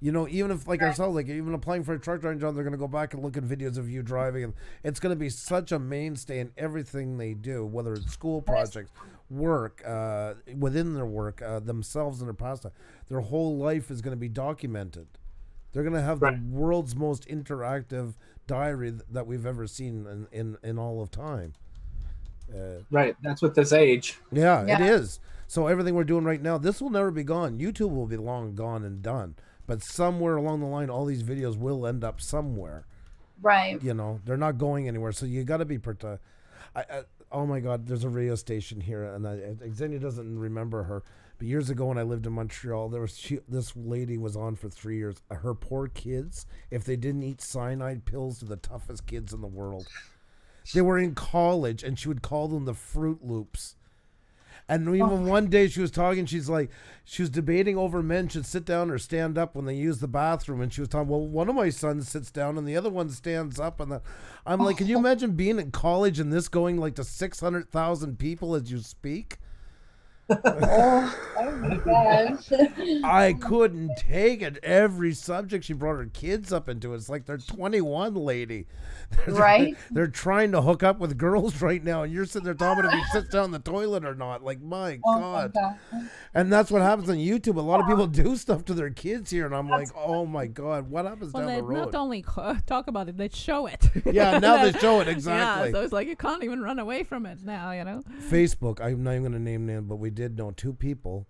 You know, even if, like ourselves, like even applying for a truck driving job, they're going to go back and look at videos of you driving, and it's going to be such a mainstay in everything they do, whether it's school projects, work, within their work, themselves and their pastime. Their whole life is going to be documented. They're going to have the world's most interactive diary that we've ever seen in all of time. Right, that's with this age. Yeah, it is. So everything we're doing right now, this will never be gone. YouTube will be long gone and done. But somewhere along the line, all these videos will end up somewhere. Right. You know, they're not going anywhere. So you got to be oh my God, there's a radio station here, and Xenia doesn't remember her. But years ago when I lived in Montreal, this lady was on for 3 years. Her poor kids, if they didn't eat cyanide pills, they're the toughest kids in the world. They were in college, and she would call them the Fruit Loops. And even one day she was talking, she was debating over men should sit down or stand up when they use the bathroom. And she was talking, well, one of my sons sits down and the other one stands up. And I'm like, can you imagine being in college and this going like to 600,000 people as you speak? Oh my gosh. I couldn't take it. Every subject she brought her kids up into. It's like they're 21, lady. Right? They're trying to hook up with girls right now, and you're sitting there talking about if he sits down the toilet or not. Like, my God. And that's what happens on YouTube. A lot of people do stuff to their kids here, and I'm like, oh my God, what happens down the road? Not only talk about it, they show it. Yeah, now they show it, exactly. Yeah, so it's like you can't even run away from it now, you know? Facebook, I'm not even going to name names, but we did know 2 people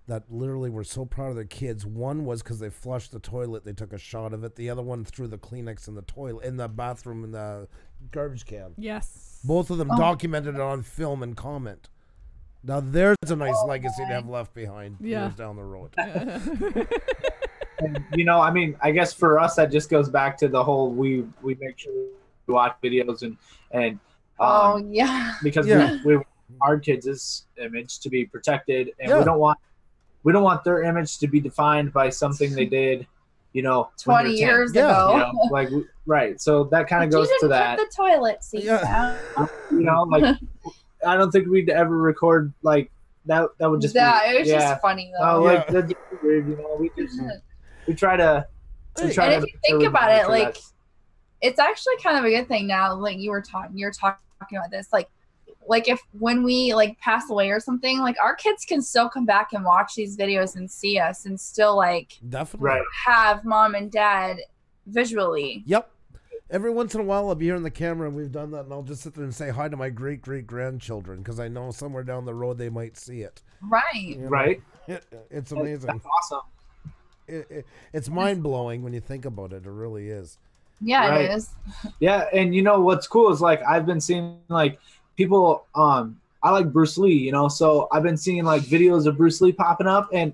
that literally were so proud of their kids. One was because they flushed the toilet, they took a shot of it. The other one threw the Kleenex in the toilet, in the bathroom, in the garbage can. Yes. Both of them documented it on film and comment. Now there's a nice legacy to have left behind years down the road. And, you know, I mean, I guess for us that just goes back to the whole we make sure we watch videos and because we our kids' image to be protected, and we don't want their image to be defined by something they did, you know, 20 years ago. You know, like right. So that kind of goes to that. The toilet seat. You know, like I don't think we'd ever record like that. That would just be, it was just funny though. Like that'd be weird, you know. We try to. And if you think about it, like it's actually kind of a good thing now. Like you're talking about this, like if when we like pass away or something, like our kids can still come back and watch these videos and see us and still like definitely have mom and dad visually. Yep. Every once in a while I'll be here on the camera and we've done that, and I'll just sit there and say hi to my great-great-grandchildren because I know somewhere down the road they might see it. Right. You know? Right. It's amazing. That's awesome. It's mind-blowing when you think about it. It really is. Yeah, it is. Yeah, and you know what's cool is like I've been seeing like people I like Bruce Lee, you know, so I've been seeing like videos of Bruce Lee popping up, and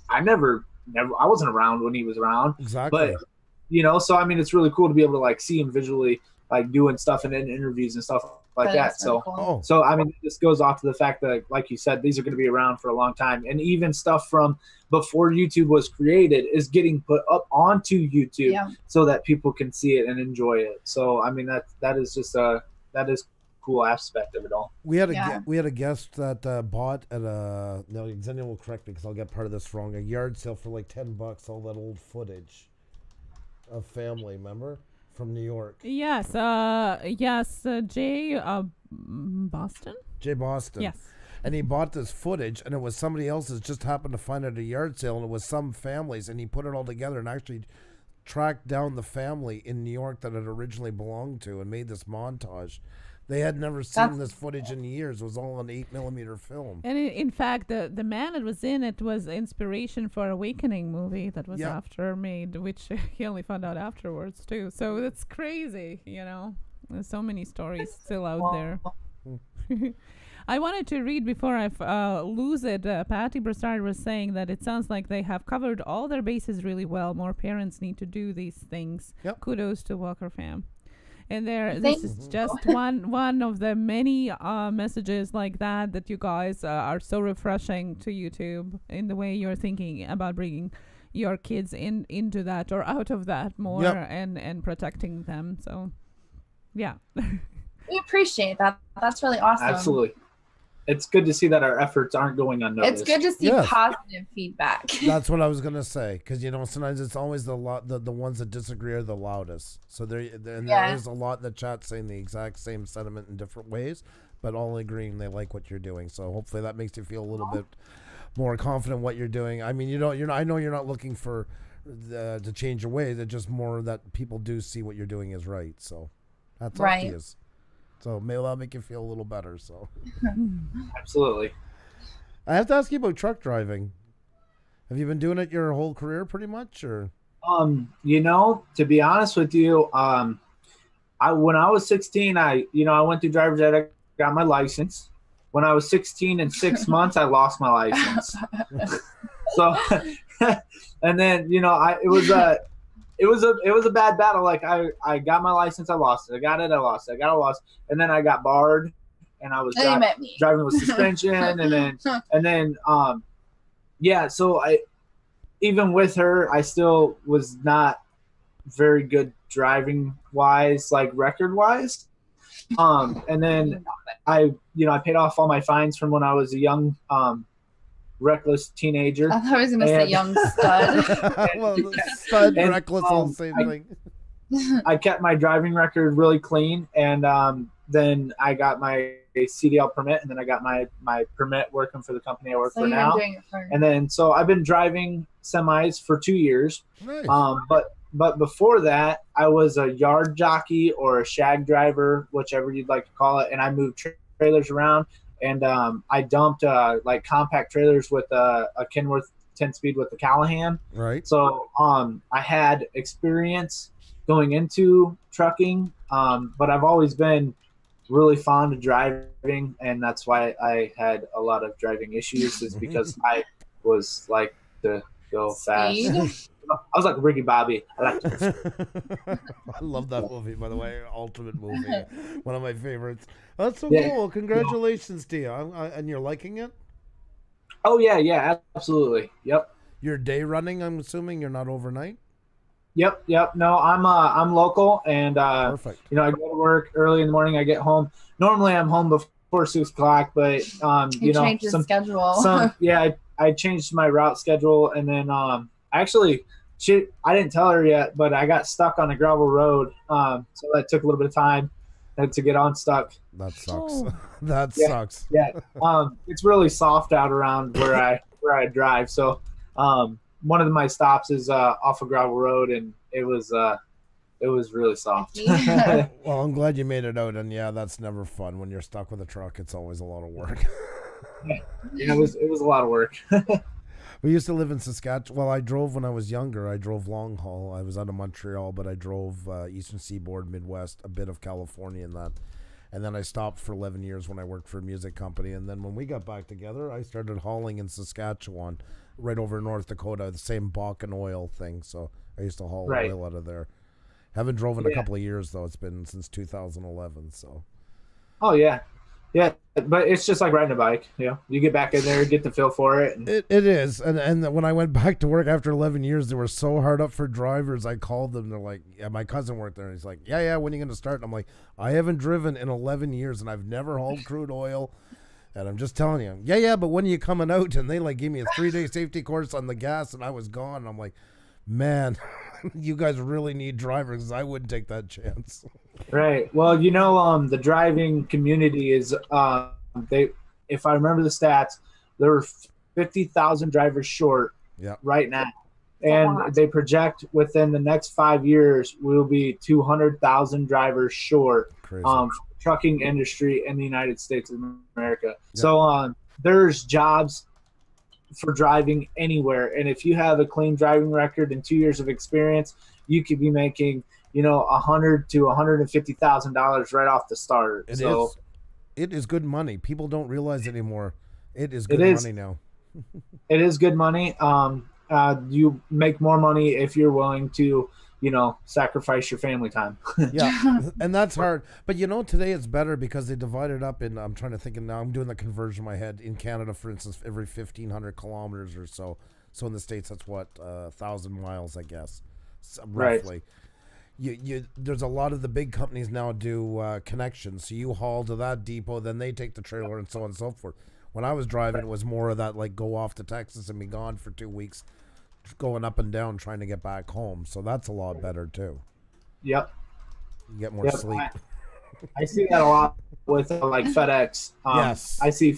I never I wasn't around when he was around. Exactly. But you know, so I mean it's really cool to be able to like see him visually like doing stuff and in interviews and stuff like that. So cool. So I mean this goes off to the fact that like you said, these are going to be around for a long time, and even stuff from before YouTube was created is getting put up onto YouTube so that people can see it and enjoy it. So I mean that is just that is cool aspect of it all. We had a guest that bought at a Xenia will correct me because I'll get part of this wrong, a yard sale for like $10 all that old footage of family, remember, from New York. Yes, Jay Boston. Jay Boston. Yes. And he bought this footage, and it was somebody else's just happened to find it at a yard sale, and it was some families, and he put it all together and actually tracked down the family in New York that it originally belonged to and made this montage. They had never seen this footage in years. It was all on 8mm film. And in fact, the man that was in it was inspiration for Awakening movie that was after made, which he only found out afterwards too. So that's crazy, you know. There's so many stories still out there. I wanted to read before I lose it. Patty Broussard was saying that it sounds like they have covered all their bases really well. More parents need to do these things. Yep. Kudos to Walker Fam. And this is just one of the many messages like that you guys are so refreshing to YouTube in the way you're thinking about bringing your kids into that or out of that more and protecting them. So, yeah. We appreciate that. That's really awesome. Absolutely. It's good to see that our efforts aren't going unnoticed. It's good to see positive feedback. That's what I was gonna say, because you know sometimes it's always the ones that disagree are the loudest. So there is a lot in the chat saying the exact same sentiment in different ways, but all agreeing they like what you're doing. So hopefully that makes you feel a little bit more confident in what you're doing. I mean, I know you're not looking for to change your ways. It's just more that people do see what you're doing is right. So that's obvious. So maybe that'll make you feel a little better. So, absolutely. I have to ask you about truck driving. Have you been doing it your whole career, pretty much, or? You know, to be honest with you, when I was 16, I went through driver's ed. I got my license. When I was 16 and 6 months, I lost my license. So, and then it was a bad battle. Like I got my license, I lost it. I got it, I lost it. I got it, lost. And then I got barred, and I was driving with suspension, and then So even with her, I still was not very good driving wise, like record wise. And then I paid off all my fines from when I was a young reckless teenager. I thought I was going to say young stud. Well, stud, reckless, all the same thing. I kept my driving record really clean, and then I got my CDL permit, and then I got my permit working for the company I work for now. And then so I've been driving semis for 2 years. Nice. But before that, I was a yard jockey or a shag driver, whichever you'd like to call it, and I moved trailers around. And I dumped like compact trailers with a Kenworth 10-speed with the Callahan. Right. So I had experience going into trucking, but I've always been really fond of driving, and that's why I had a lot of driving issues, is because I was like to go Speed? fast. I was like Ricky Bobby. I like to I love that movie, by the way. Ultimate movie. One of my favorites. That's so Yeah. cool. Congratulations to you. And you're liking it? Oh yeah, absolutely. Yep. You're day running, I'm assuming. You're not overnight? Yep. No, I'm local, and Perfect. you know, I go to work early in the morning. I get home. Normally, I'm home before 6 o'clock, but He you know, changed his schedule. I changed my route schedule, and then actually, I didn't tell her yet, but I got stuck on a gravel road, so that took a little bit of time to get unstuck. That sucks. Oh. That Yeah. sucks. Yeah, it's really soft out around where I drive, so one of my stops is off a gravel road, and it was really soft. Well, I'm glad you made it out, and yeah, that's never fun. When you're stuck with a truck, it's always a lot of work. Yeah, it was a lot of work. We used to live in Saskatchewan. Well, I drove when I was younger. I drove long haul. I was out of Montreal, but I drove Eastern Seaboard, Midwest, a bit of California and that. And then I stopped for 11 years when I worked for a music company. And then when we got back together, I started hauling in Saskatchewan, right over North Dakota, the same Bakken oil thing. So I used to haul oil out of there. Haven't drove in a couple of years, though. It's been since 2011. So. Oh, yeah. Yeah, but it's just like riding a bike. You know, you get back in there, get the feel for it. It is. And when I went back to work after 11 years, they were so hard up for drivers. I called them. They're like, yeah, my cousin worked there. And he's like, yeah, when are you going to start? And I'm like, I haven't driven in 11 years, and I've never hauled crude oil. And I'm just telling you, yeah, but when are you coming out? And they like gave me a 3-day safety course on the gas, and I was gone. And I'm like, man, you guys really need drivers, because I wouldn't take that chance. Right. Well, you know, the driving community is if I remember the stats, there were 50,000 drivers short right now. And they project within the next 5 years, we'll be 200,000 drivers short for the trucking industry in the United States of America. Yep. So there's jobs for driving anywhere. And if you have a clean driving record and 2 years of experience, you could be making, you know, $100,000 to $150,000 right off the start. It is good money. People don't realize it anymore. It is good money now. It is good money. You make more money if you're willing to, you know, sacrifice your family time. Yeah, and that's hard. But, you know, today it's better because they divide it up in, I'm trying to think, now I'm doing the conversion in my head. In Canada, for instance, every 1,500 kilometers or so. So in the States, that's what, 1,000 miles, I guess, roughly. Right. There's a lot of the big companies now do connections. So you haul to that depot, then they take the trailer and so on and so forth. When I was driving, it was more of that, like, go off to Texas and be gone for 2 weeks, going up and down trying to get back home. So that's a lot better too. Yep. You get more sleep. I see that a lot with like FedEx. Yes. I see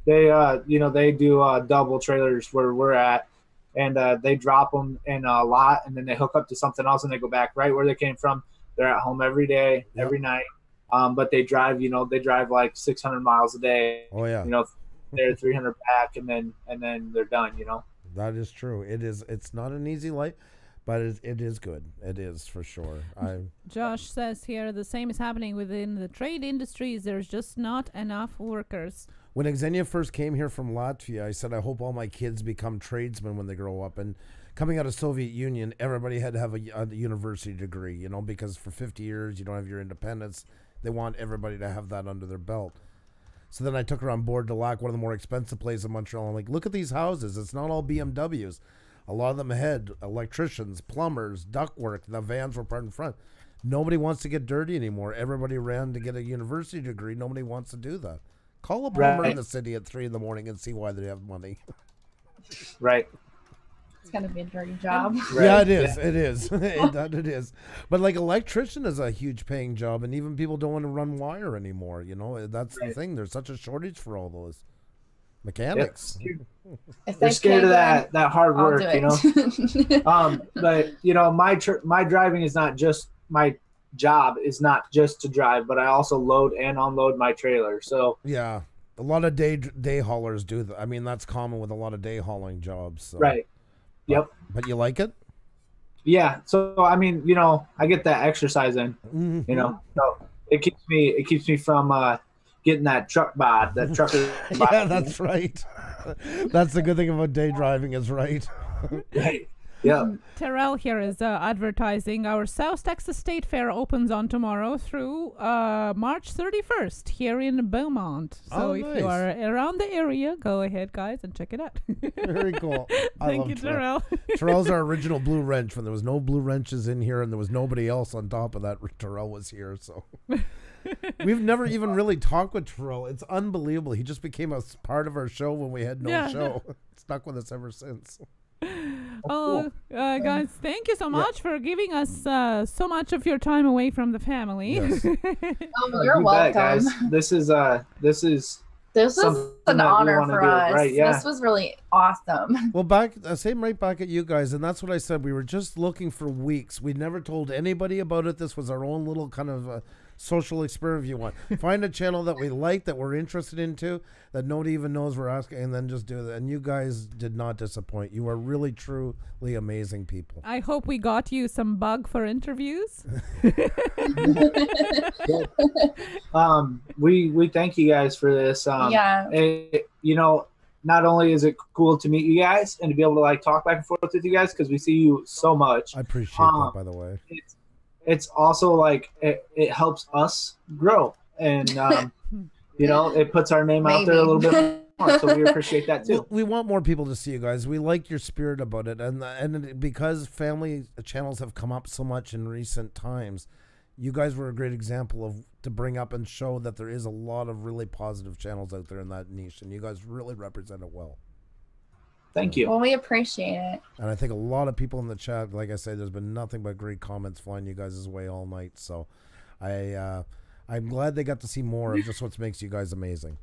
they you know, they do double trailers where we're at, and they drop them in a lot, and then they hook up to something else, and they go back right where they came from. They're at home every day, every night. But they drive, you know, like 600 miles a day. Oh yeah. You know, they're 300 back, and then they're done. You know. That is true. It's not an easy life, but it is good. It is for sure. Josh says here the same is happening within the trade industries. There's just not enough workers. When Xenia first came here from Latvia, I said, I hope all my kids become tradesmen when they grow up. And coming out of Soviet Union, everybody had to have a university degree, you know, because for 50 years you don't have your independence. They want everybody to have that under their belt. So then I took her on board to Lac, one of the more expensive places in Montreal. I'm like, look at these houses. It's not all BMWs. A lot of them had electricians, plumbers, ductwork. The vans were part in front. Nobody wants to get dirty anymore. Everybody ran to get a university degree. Nobody wants to do that. Call a plumber in the city at 3 a.m. and see why they have money. Right. It's gonna be a dirty job. Right. Yeah, it is. It is. It is. But like electrician is a huge paying job, and even people don't want to run wire anymore. You know, that's the thing. There's such a shortage for all those mechanics. Yep. They're scared of that hard work, you know. But you know, my driving is not just my job is not just to drive, but I also load and unload my trailer. So yeah, a lot of day haulers do that. I mean, that's common with a lot of day hauling jobs. So. Right. Yep. But you like it? Yeah. So I mean, you know, I get that exercise in. You know, so it keeps me from getting that truck bod, that trucker. Yeah, that's right. That's the good thing about day driving is right. Right. Yeah. Terrell here is advertising. Our South Texas State Fair opens on tomorrow through March 31st here in Beaumont. So if you are around the area, go ahead, guys, and check it out. Very cool. Thank you, Terrell. Terrell's our original blue wrench. When there was no blue wrenches in here and there was nobody else on top of that, Terrell was here. So we've never even really talked with Terrell. It's unbelievable. He just became a part of our show when we had no show. Stuck with us ever since. Oh, guys, thank you so much for giving us so much of your time away from the family. Yes. You're welcome. Guys. This is an honor for us. Right, yeah. This was really awesome. Well, same right back at you guys, and that's what I said. We were just looking for weeks. We never told anybody about it. This was our own little kind of social experiment, if you want. Find a channel that we like, that we're interested into, that nobody even knows we're asking, and then just do that. And you guys did not disappoint. You are really, truly amazing people. I hope we got you some bug for interviews. We thank you guys for this. Not only is it cool to meet you guys and to be able to like talk back and forth with you guys because we see you so much. I appreciate that, by the way. It's also like it helps us grow, and it puts our name out there a little bit more, so we appreciate that too. We want more people to see you guys. We like your spirit about it, and because family channels have come up so much in recent times, you guys were a great example to bring up and show that there is a lot of really positive channels out there in that niche, and you guys really represent it well. Thank you. Well, we appreciate it. And I think a lot of people in the chat, like I said, there's been nothing but great comments flying you guys' way all night. So I'm glad they got to see more of just what makes you guys amazing.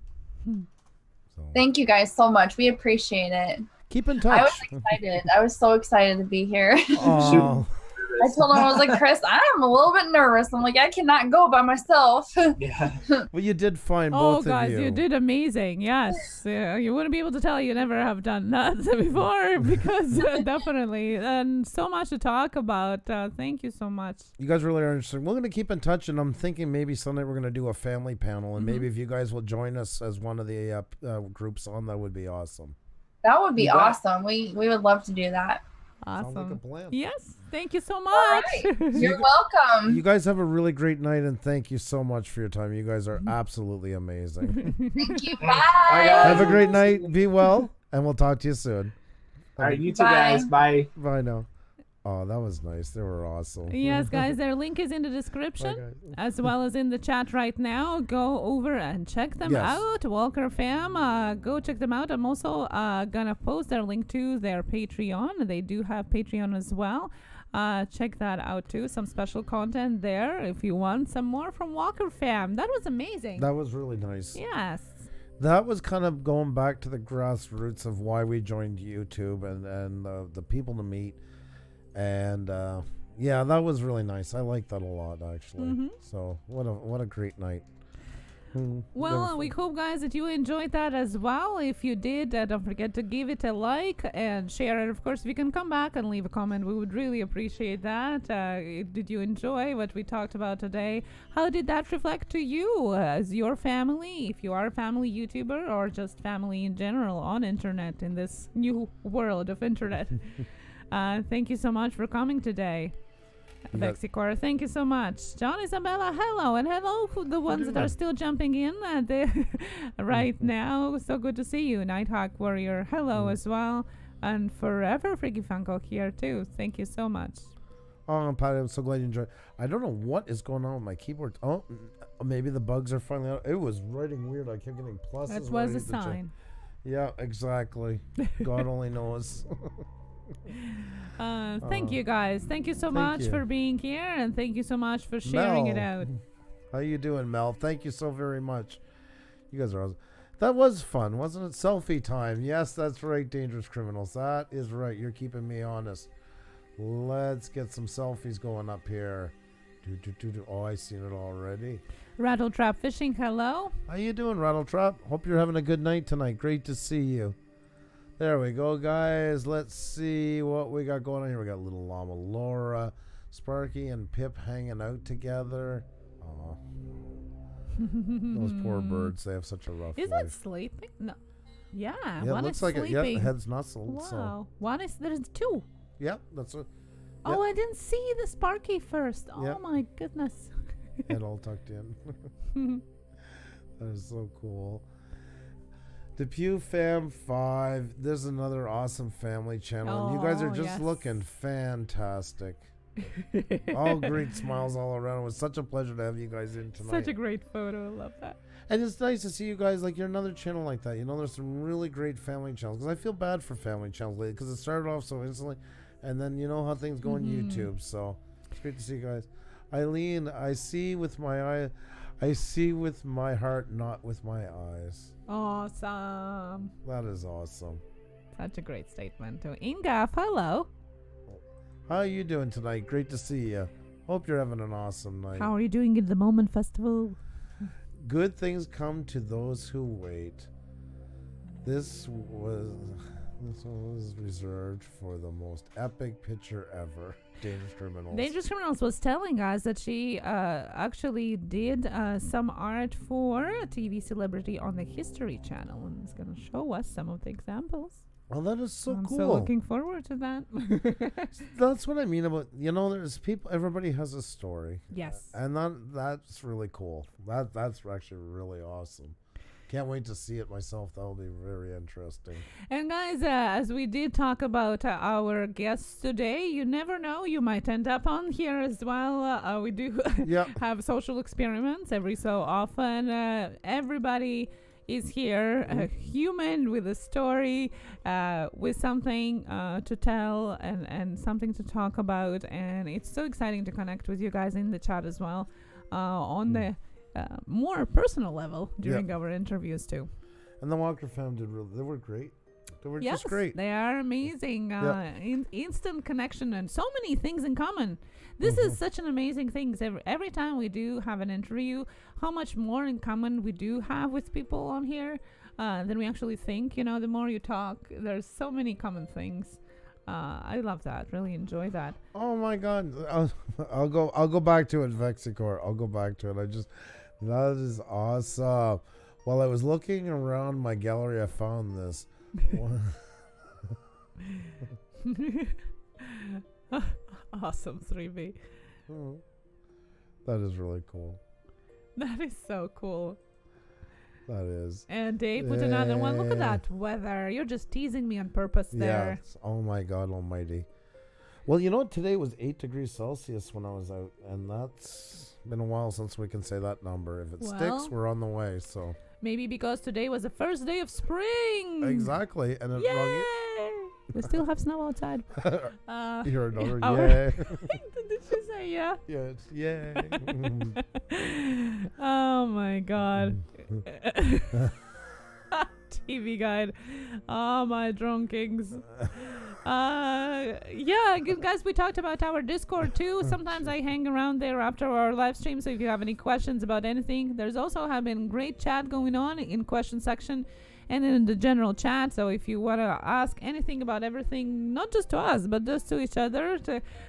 So. Thank you guys so much. We appreciate it. Keep in touch. I was excited. I was so excited to be here. Oh. I told him, I was like, Chris, I'm a little bit nervous. I'm like, I cannot go by myself. Yeah. Well, you did fine, both of you. Oh, guys, you did amazing. Yes. You wouldn't be able to tell you never have done that before because definitely. And so much to talk about. Thank you so much. You guys really are interesting. We're going to keep in touch, and I'm thinking maybe Sunday we're going to do a family panel, and maybe if you guys will join us as one of the groups on, that would be awesome. That would be awesome. We would love to do that. Awesome. Sounds like a plan. Yes. Thank you so much. Right. You're welcome. You guys have a really great night, and thank you so much for your time. You guys are absolutely amazing. Thank you. Bye. Have a great night. Be well, and we'll talk to you soon. All right, you two guys. Bye. Bye now. Oh, that was nice. They were awesome. Yes, guys, their link is in the description as well as in the chat right now. Go over and check them out. Walker fam, go check them out. I'm also gonna post their link to their Patreon. They do have Patreon as well. Check that out too. Some special content there if you want some more from Walker fam. That was amazing. That was really nice. Yes. That was kind of going back to the grassroots of why we joined YouTube and the people to meet. And yeah, that was really nice. I like that a lot, actually. So what a great night. Well, we hope, guys, that you enjoyed that as well. If you did, don't forget to give it a like and share it. Of course, if you can come back and leave a comment, we would really appreciate that. Did you enjoy what we talked about today? How did that reflect to you as your family, if you are a family YouTuber or just family in general on internet in this new world of internet? Thank you so much for coming today. Vexicor, thank you so much. John Isabella, hello. And hello to the ones that are still jumping in right now. So good to see you. Nighthawk Warrior, hello as well. And Forever Freaky Funko here too. Thank you so much. Oh, Patty, I'm so glad you enjoyed. I don't know what is going on with my keyboard. Oh, maybe the bugs are finally out. It was writing weird. I kept getting pluses. That was a sign. Yeah, exactly. God only knows. Thank you, guys. Thank you so much for being here, and thank you so much for sharing it out. How you doing, Mel? Thank you so very much. You guys are awesome. That was fun, wasn't it? Selfie time. Yes, that's right, Dangerous Criminals. That is right. You're keeping me honest. Let's get some selfies going up here. Oh, I seen it already. Rattletrap Fishing, hello. How you doing, Rattletrap? Hope you're having a good night tonight. Great to see you. There we go, guys. Let's see what we got going on here. We got little Llama Laura, Sparky, and Pip hanging out together. Aw. Those poor birds, they have such a rough Is life. it sleeping? No. Yeah, Yeah, it one looks is like it. sleeping. Yeah, head's nuzzled. Wow. So. One is, there's two. Yeah, that's what. Oh, I didn't see the Sparky first. Yep. Oh my goodness. Head all tucked in. That is so cool. The Pew Fam 5. There's another awesome family channel. And you guys are just yes. looking fantastic. All great smiles all around. It was such a pleasure to have you guys in tonight. Such a great photo. I love that. And it's nice to see you guys, like, you're another channel like that. You know, there's some really great family channels. Because I feel bad for family channels lately. Because it started off so instantly. And then you know how things go on YouTube. So it's great to see you guys. Eileen, I see with my eye. I see with my heart, not with my eyes. Awesome. That is awesome. Such a great statement. To Ingaf, hello. How are you doing tonight? Great to see you. Hope you're having an awesome night. How are you doing at the Moment Festival? Good things come to those who wait. This was reserved for the most epic picture ever. Dangerous Criminals. Dangerous Criminals was telling us that she actually did some art for a TV celebrity on the History Channel and is going to show us some of the examples. Oh, that is so I'm cool. so looking forward to that. That's what I mean about, you know, there's people, everybody has a story. Yes. And that's really cool. That's actually really awesome. Can't wait to see it myself. That will be very interesting. And guys, as we did talk about our guests today, you never know, you might end up on here as well. We do have social experiments every so often. Everybody is here, a human with a story, with something to tell and something to talk about. And it's so exciting to connect with you guys in the chat as well, on the more personal level during our interviews too. And the Walker fam they were great. They were just great. They are amazing. Instant connection and so many things in common. This is such an amazing thing. Every time we do have an interview, how much more in common we do have with people on here than we actually think. You know, the more you talk, there's so many common things. I love that. Really enjoy that. Oh my God! I'll go back to it, Vexicor. I'll go back to it. That is awesome. While I was looking around my gallery, I found this. Awesome, 3B. That is really cool. That is so cool. That is. And Dave put another one. Look at that weather. You're just teasing me on purpose there. Yes. Oh my God almighty. Well, you know what? Today was 8 degrees Celsius when I was out. And that's been a while since we can say that number. If it sticks, we're on the way. So maybe because today was the first day of spring. Exactly. And Yay! We still have snow outside. You're another yay. Did you say yeah? Yeah, it's yay. Oh my God. TV guide. Oh my drunkings. Yeah, guys, we talked about our Discord too. Sometimes I hang around there after our live stream, so if you have any questions about anything, there's also have been great chat going on in question section and in the general chat. So if you want to ask anything about everything, not just to us, but just to each other,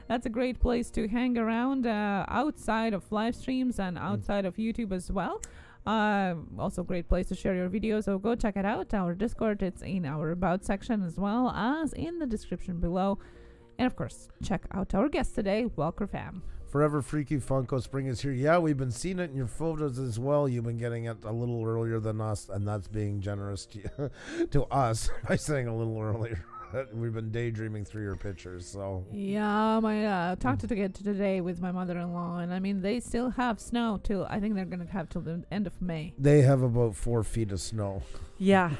that's a great place to hang around outside of live streams and outside of YouTube as well. Also great place to share your videos, so go check it out. Our Discord, it's in our about section as well as in the description below. And of course, check out our guest today, Walker Fam. Forever Freaky Funko Spring is here. Yeah, we've been seeing it in your photos as well. You've been getting it a little earlier than us, and that's being generous to us by saying a little earlier. We've been daydreaming through your pictures, so yeah. My talked to get today with my mother-in-law, and I mean they still have snow till I think they're gonna have till the end of May. They have about 4 feet of snow. Yeah,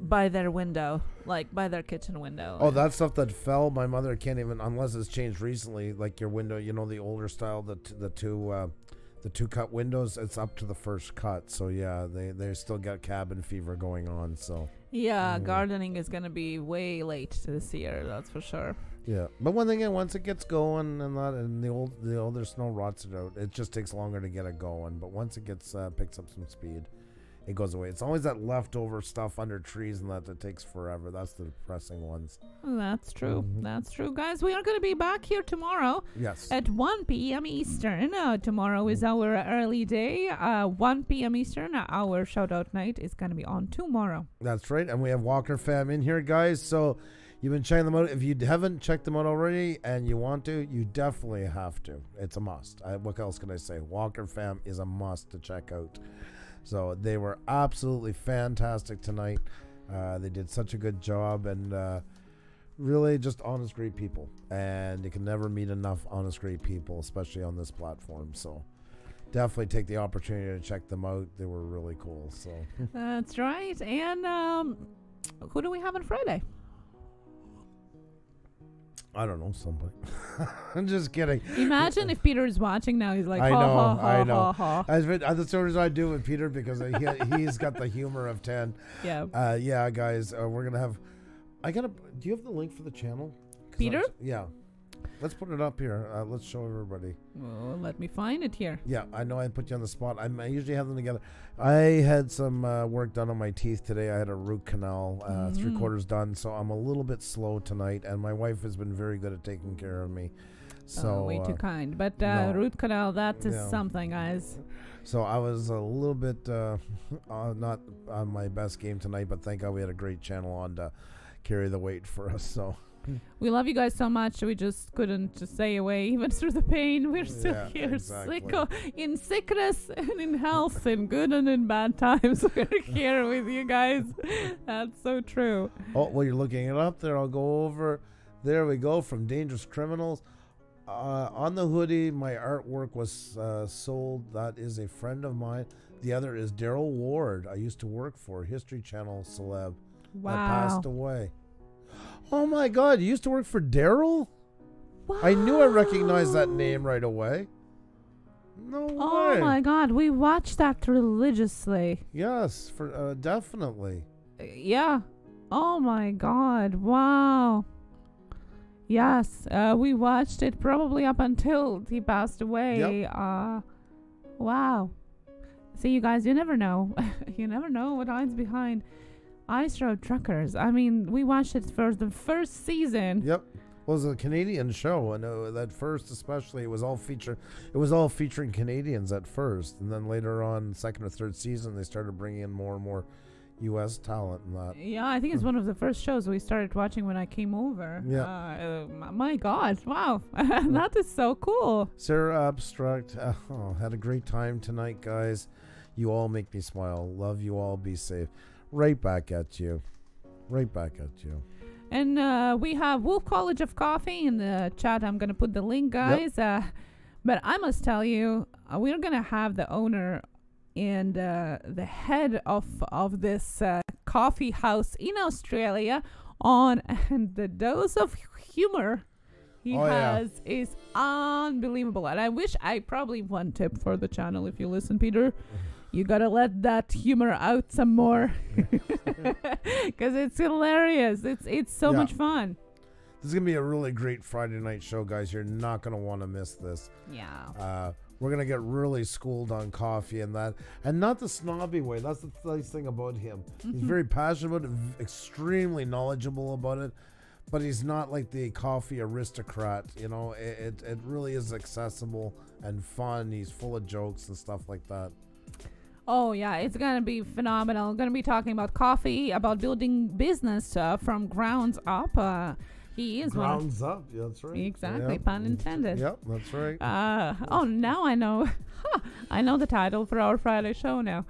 by their window, like by their kitchen window. Oh, that stuff that fell. My mother can't even, unless it's changed recently. Like your window, you know, the older style, the two cut windows. It's up to the first cut. So yeah, they still got cabin fever going on. So. Yeah, gardening is going to be way late this year, that's for sure. Yeah, but one thing, once it gets going and the older snow rots it out, it just takes longer to get it going. But once it gets picks up some speed, it goes away. It's always that leftover stuff under trees and that takes forever. That's the depressing ones. That's true. That's true, guys. We are going to be back here tomorrow. Yes. At 1 p.m. Eastern. Tomorrow is our early day. 1 p.m. Eastern. Our shout out night is going to be on tomorrow. That's right. And we have Walker Fam in here, guys. So you've been checking them out. If you haven't checked them out already and you want to, you definitely have to. It's a must. What else can I say? Walker Fam is a must to check out. So they were absolutely fantastic tonight. They did such a good job, and really just honest, great people. And you can never meet enough honest, great people, especially on this platform. So definitely take the opportunity to check them out. They were really cool. So that's right. And who do we have on Friday? I don't know, somebody. I'm just kidding. Imagine if Peter is watching now. He's like, I know. Ha. That's the reason I do with Peter, because he's got the humor of 10. Yeah. Yeah, guys, we're gonna have. Do you have the link for the channel? Peter? Yeah. Let's put it up here. Let's show everybody. Well, let me find it here. Yeah, I know I put you on the spot. I usually have them together. I had some work done on my teeth today. I had a root canal, 3/4 done, so I'm a little bit slow tonight. And my wife has been very good at taking care of me. So way too kind. But no. root canal, that is something, guys. So I was a little bit not on my best game tonight, but thank God we had a great channel on to carry the weight for us. So. We love you guys so much. We just couldn't just stay away, even through the pain. We're still here, exactly. In sickness and in health, in good and in bad times. We're here with you guys. That's so true. Oh, well, you're looking it up there. I'll go over. There we go. From Dangerous Criminals. On the hoodie, my artwork was sold. That is a friend of mine. The other is Daryl Ward. I used to work for History Channel celeb. Wow. That passed away. Oh my God, you used to work for Daryl? Wow. I knew I recognized that name right away. No way. Oh my God, we watched that religiously. Yes, for definitely. Yeah. Oh my God. Wow. Yes, we watched it probably up until he passed away. Yep. Wow. See, you guys, you never know. You never know what hides behind Ice Road Truckers. I mean, we watched it for the first season. Yep. Well, it was a Canadian show, and that first especially, it was all featuring Canadians at first, and then later on, second or third season, they started bringing in more and more U.S. talent and that. Yeah, I think it's one of the first shows we started watching when I came over. Yeah. My God, wow. That is so cool. Sarah Abstract, had a great time tonight, guys. You all make me smile. Love you all. Be safe. Right back at you. Right back at you. And we have Wolf College of Coffee in the chat. I'm going to put the link, guys. Yep. But I must tell you, we're going to have the owner and the head of this coffee house in Australia on, and the dose of humor he has is unbelievable. And I wish I probably one tip for the channel. If you listen, Peter, you gotta let that humor out some more, because it's hilarious. It's so much fun. This is gonna be a really great Friday night show, guys. You're not gonna want to miss this. Yeah. We're gonna get really schooled on coffee and that, and not the snobby way. That's the nice thing about him. He's very passionate about it, extremely knowledgeable about it, but he's not like the coffee aristocrat. You know, it really is accessible and fun. He's full of jokes and stuff like that. Oh, yeah, it's going to be phenomenal. I'm going to be talking about coffee, about building business from grounds up. He is grounds up, yeah, that's right. Exactly, pun intended. Yep, that's right. Now I know. I know the title for our Friday show now.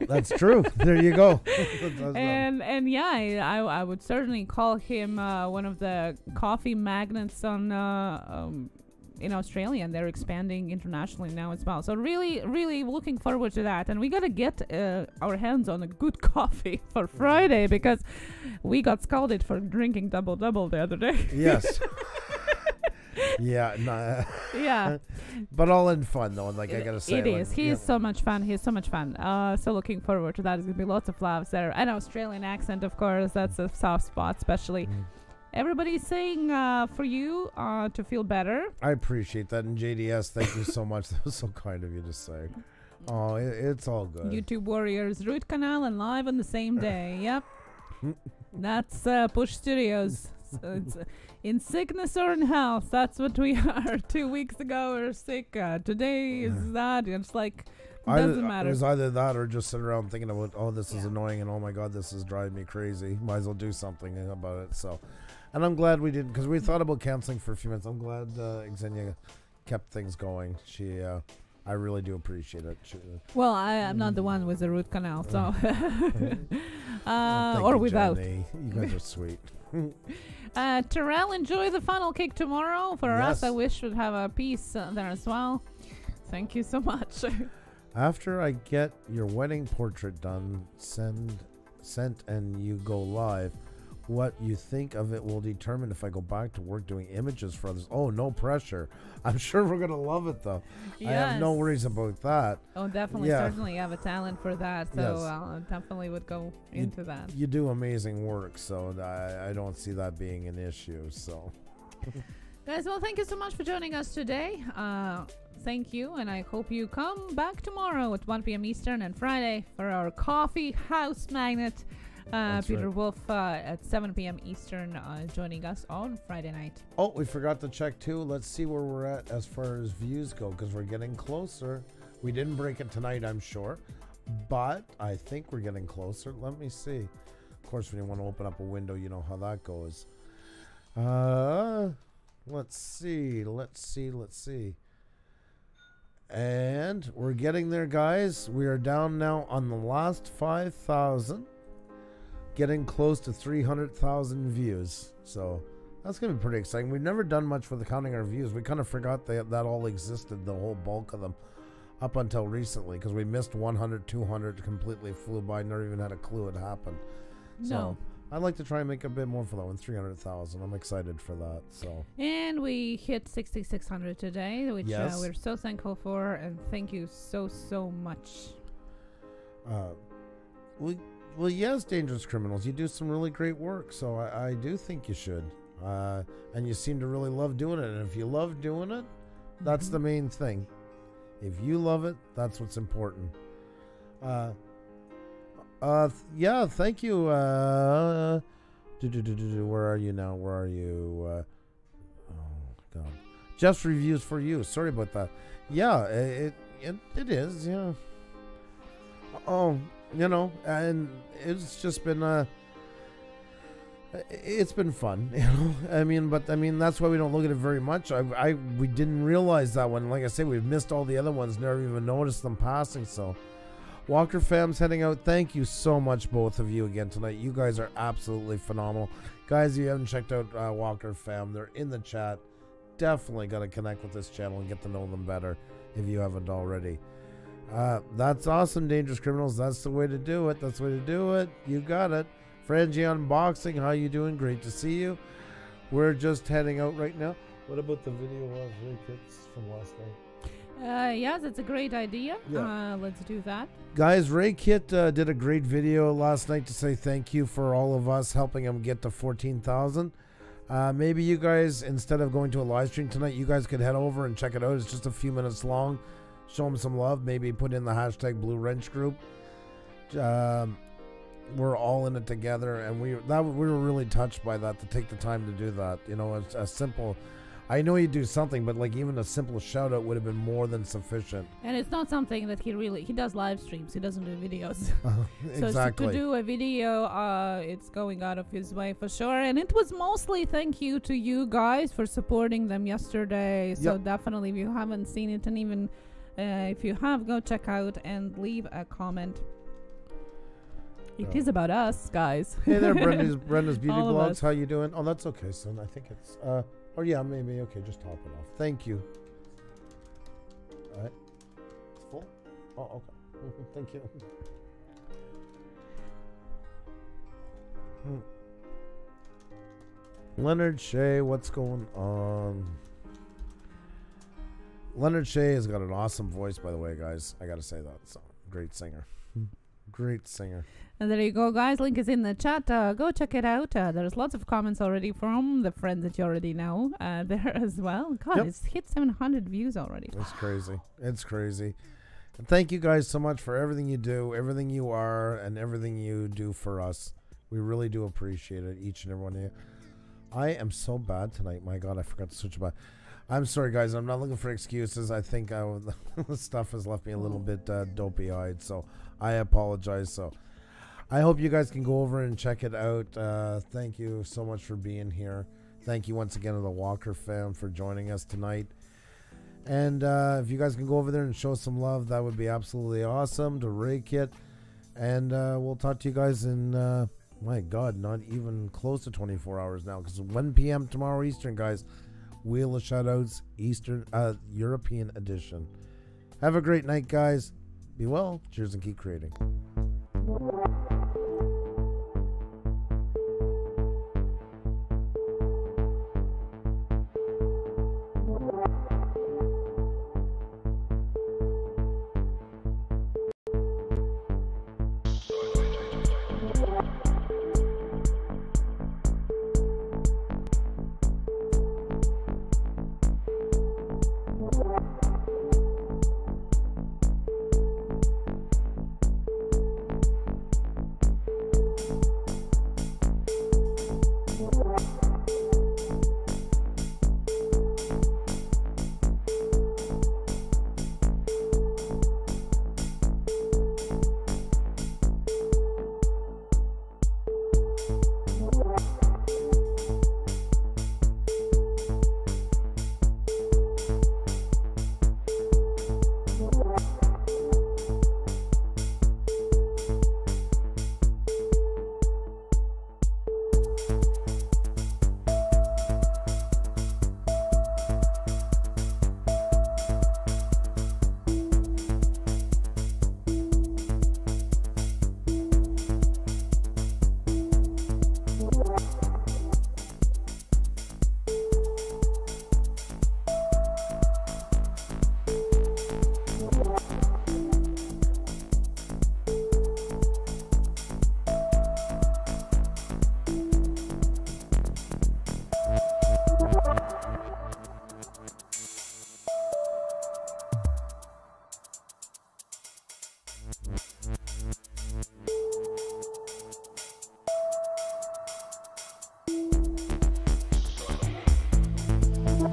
That's true. There you go. and yeah, I would certainly call him one of the coffee magnates on in Australia, and they're expanding internationally now as well. So really, really looking forward to that. And we got to get our hands on a good coffee for Friday, because we got scolded for drinking double the other day. Yes. Yeah. Yeah. But all in fun, though. Like, I got to say. It is. He is so much fun. He's so much fun. So looking forward to that. There's going to be lots of laughs there. An Australian accent, of course. That's a soft spot, especially. Everybody's saying for you to feel better. I appreciate that. And JDS, thank you so much. That was so kind of you to say. Oh, it's all good. YouTube Warriors, root canal and live on the same day. Yep. That's Push Studios. So it's in sickness or in health. That's what we are. 2 weeks ago we were sick. Today is that. It's like, doesn't matter. It was either that or just sit around thinking about, oh, this is annoying and oh my God, this is driving me crazy. Might as well do something about it. So, and I'm glad we didn't, because we thought about canceling for a few minutes. I'm glad Xenia kept things going. I really do appreciate it. Well, I am not the one with the root canal, so Thank or you, without. Jenny. You guys are sweet. Terrell, enjoy the funnel cake tomorrow. For Yes. us, I wish we'd have a piece there as well. Thank you so much. After I get your wedding portrait done, sent and you go live, what you think of it will determine if I go back to work doing images for others. Oh, no pressure. I'm sure we're going to love it, though. I have no worries about that. Oh, definitely. Yeah. Certainly have a talent for that. So I definitely would go into that. You do amazing work, so I don't see that being an issue. So, Guys, well, thank you so much for joining us today. Thank you, and I hope you come back tomorrow at 1 p.m. Eastern and Friday for our coffee house magnet. Peter right. Wolf at 7 p.m. Eastern joining us on Friday night. oh, we forgot to check, too. Let's see where we're at as far as views go, because we're getting closer. We didn't break it tonight, I'm sure, but I think we're getting closer. Let me see. Of course, when you want to open up a window, you know how that goes. Let's see. And we're getting there, guys. We are down now on the last 5,000. Getting close to 300,000 views. So that's going to be pretty exciting. We've never done much with counting our views. We kind of forgot that all existed, the whole bulk of them, up until recently, because we missed 100, 200, completely flew by, never even had a clue it happened. No. So I'd like to try and make a bit more for that one, 300,000. I'm excited for that. So. And we hit 6,600 today, which we're so thankful for, and thank you so much. Well, yes, Dangerous Criminals, you do some really great work, so I do think you should. And you seem to really love doing it, and if you love doing it, that's the main thing. If you love it, that's what's important. Yeah, thank you. Where are you now? Where are you? Oh, God. Just reviews for you. Sorry about that. Yeah, it is, yeah. Oh, you know, and it's just been it's been fun, you know. I mean, that's why we don't look at it very much. We didn't realize that one. Like I say, we've missed all the other ones, never even noticed them passing. So, Walker fam's heading out. Thank you so much, both of you, again tonight. You guys are absolutely phenomenal, guys. If you haven't checked out Walker fam, they're in the chat. Definitely got to connect with this channel and get to know them better if you haven't already. That's awesome, Dangerous Criminals. That's the way to do it. That's the way to do it. You got it. Frangie Unboxing, how you doing? Great to see you. We're just heading out right now. What about the video of Ray Kits from last night? Yeah, that's a great idea. Yeah. Let's do that. Guys, Ray Kit did a great video last night to say thank you for all of us helping him get to 14,000. Maybe you guys, instead of going to a live stream tonight, you guys could head over and check it out. It's just a few minutes long. Show him some love. Maybe put in the hashtag Blue Wrench Group. We're all in it together, and we were really touched by that, to take the time to do that. You know, it's a simple. I know you do something, but like even a simple shout out would have been more than sufficient. And it's not something that he does live streams. He doesn't do videos. Exactly. So to do a video, it's going out of his way for sure. And it was mostly thank you to you guys for supporting them yesterday. So definitely, if you haven't seen it, and even if you have, go check out and leave a comment. It is about us, guys. Hey there, Brenda's Beauty All of Blogs. us. How you doing? Oh, that's okay, son. I think it's oh yeah, maybe okay. Just top it off. Thank you. All right, it's full. Oh, okay. Thank you. Leonard Shea, what's going on? Leonard Shea has got an awesome voice, by the way, guys. I gotta say that. So great singer. Great singer. And there you go, guys. Link is in the chat. Go check it out. There's lots of comments already from the friends that you already know there as well. God, it's hit 700 views already. It's crazy. It's crazy. And thank you guys so much for everything you do, everything you are, and everything you do for us. We really do appreciate it, each and every one of you. I am so bad tonight. My God, I forgot to switch back. I'm sorry, guys. I'm not looking for excuses. I think the stuff has left me a little bit dopey-eyed, so I apologize. So I hope you guys can go over and check it out. Thank you so much for being here. Thank you once again to the Walker fam for joining us tonight. And if you guys can go over there and show some love, that would be absolutely awesome to Ray Kit. And we'll talk to you guys in, my God, not even close to 24 hours now, because 1 p.m. tomorrow Eastern, guys. Wheel of Shoutouts Eastern European edition. Have a great night, guys. Be well. Cheers and keep creating.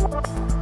Bye.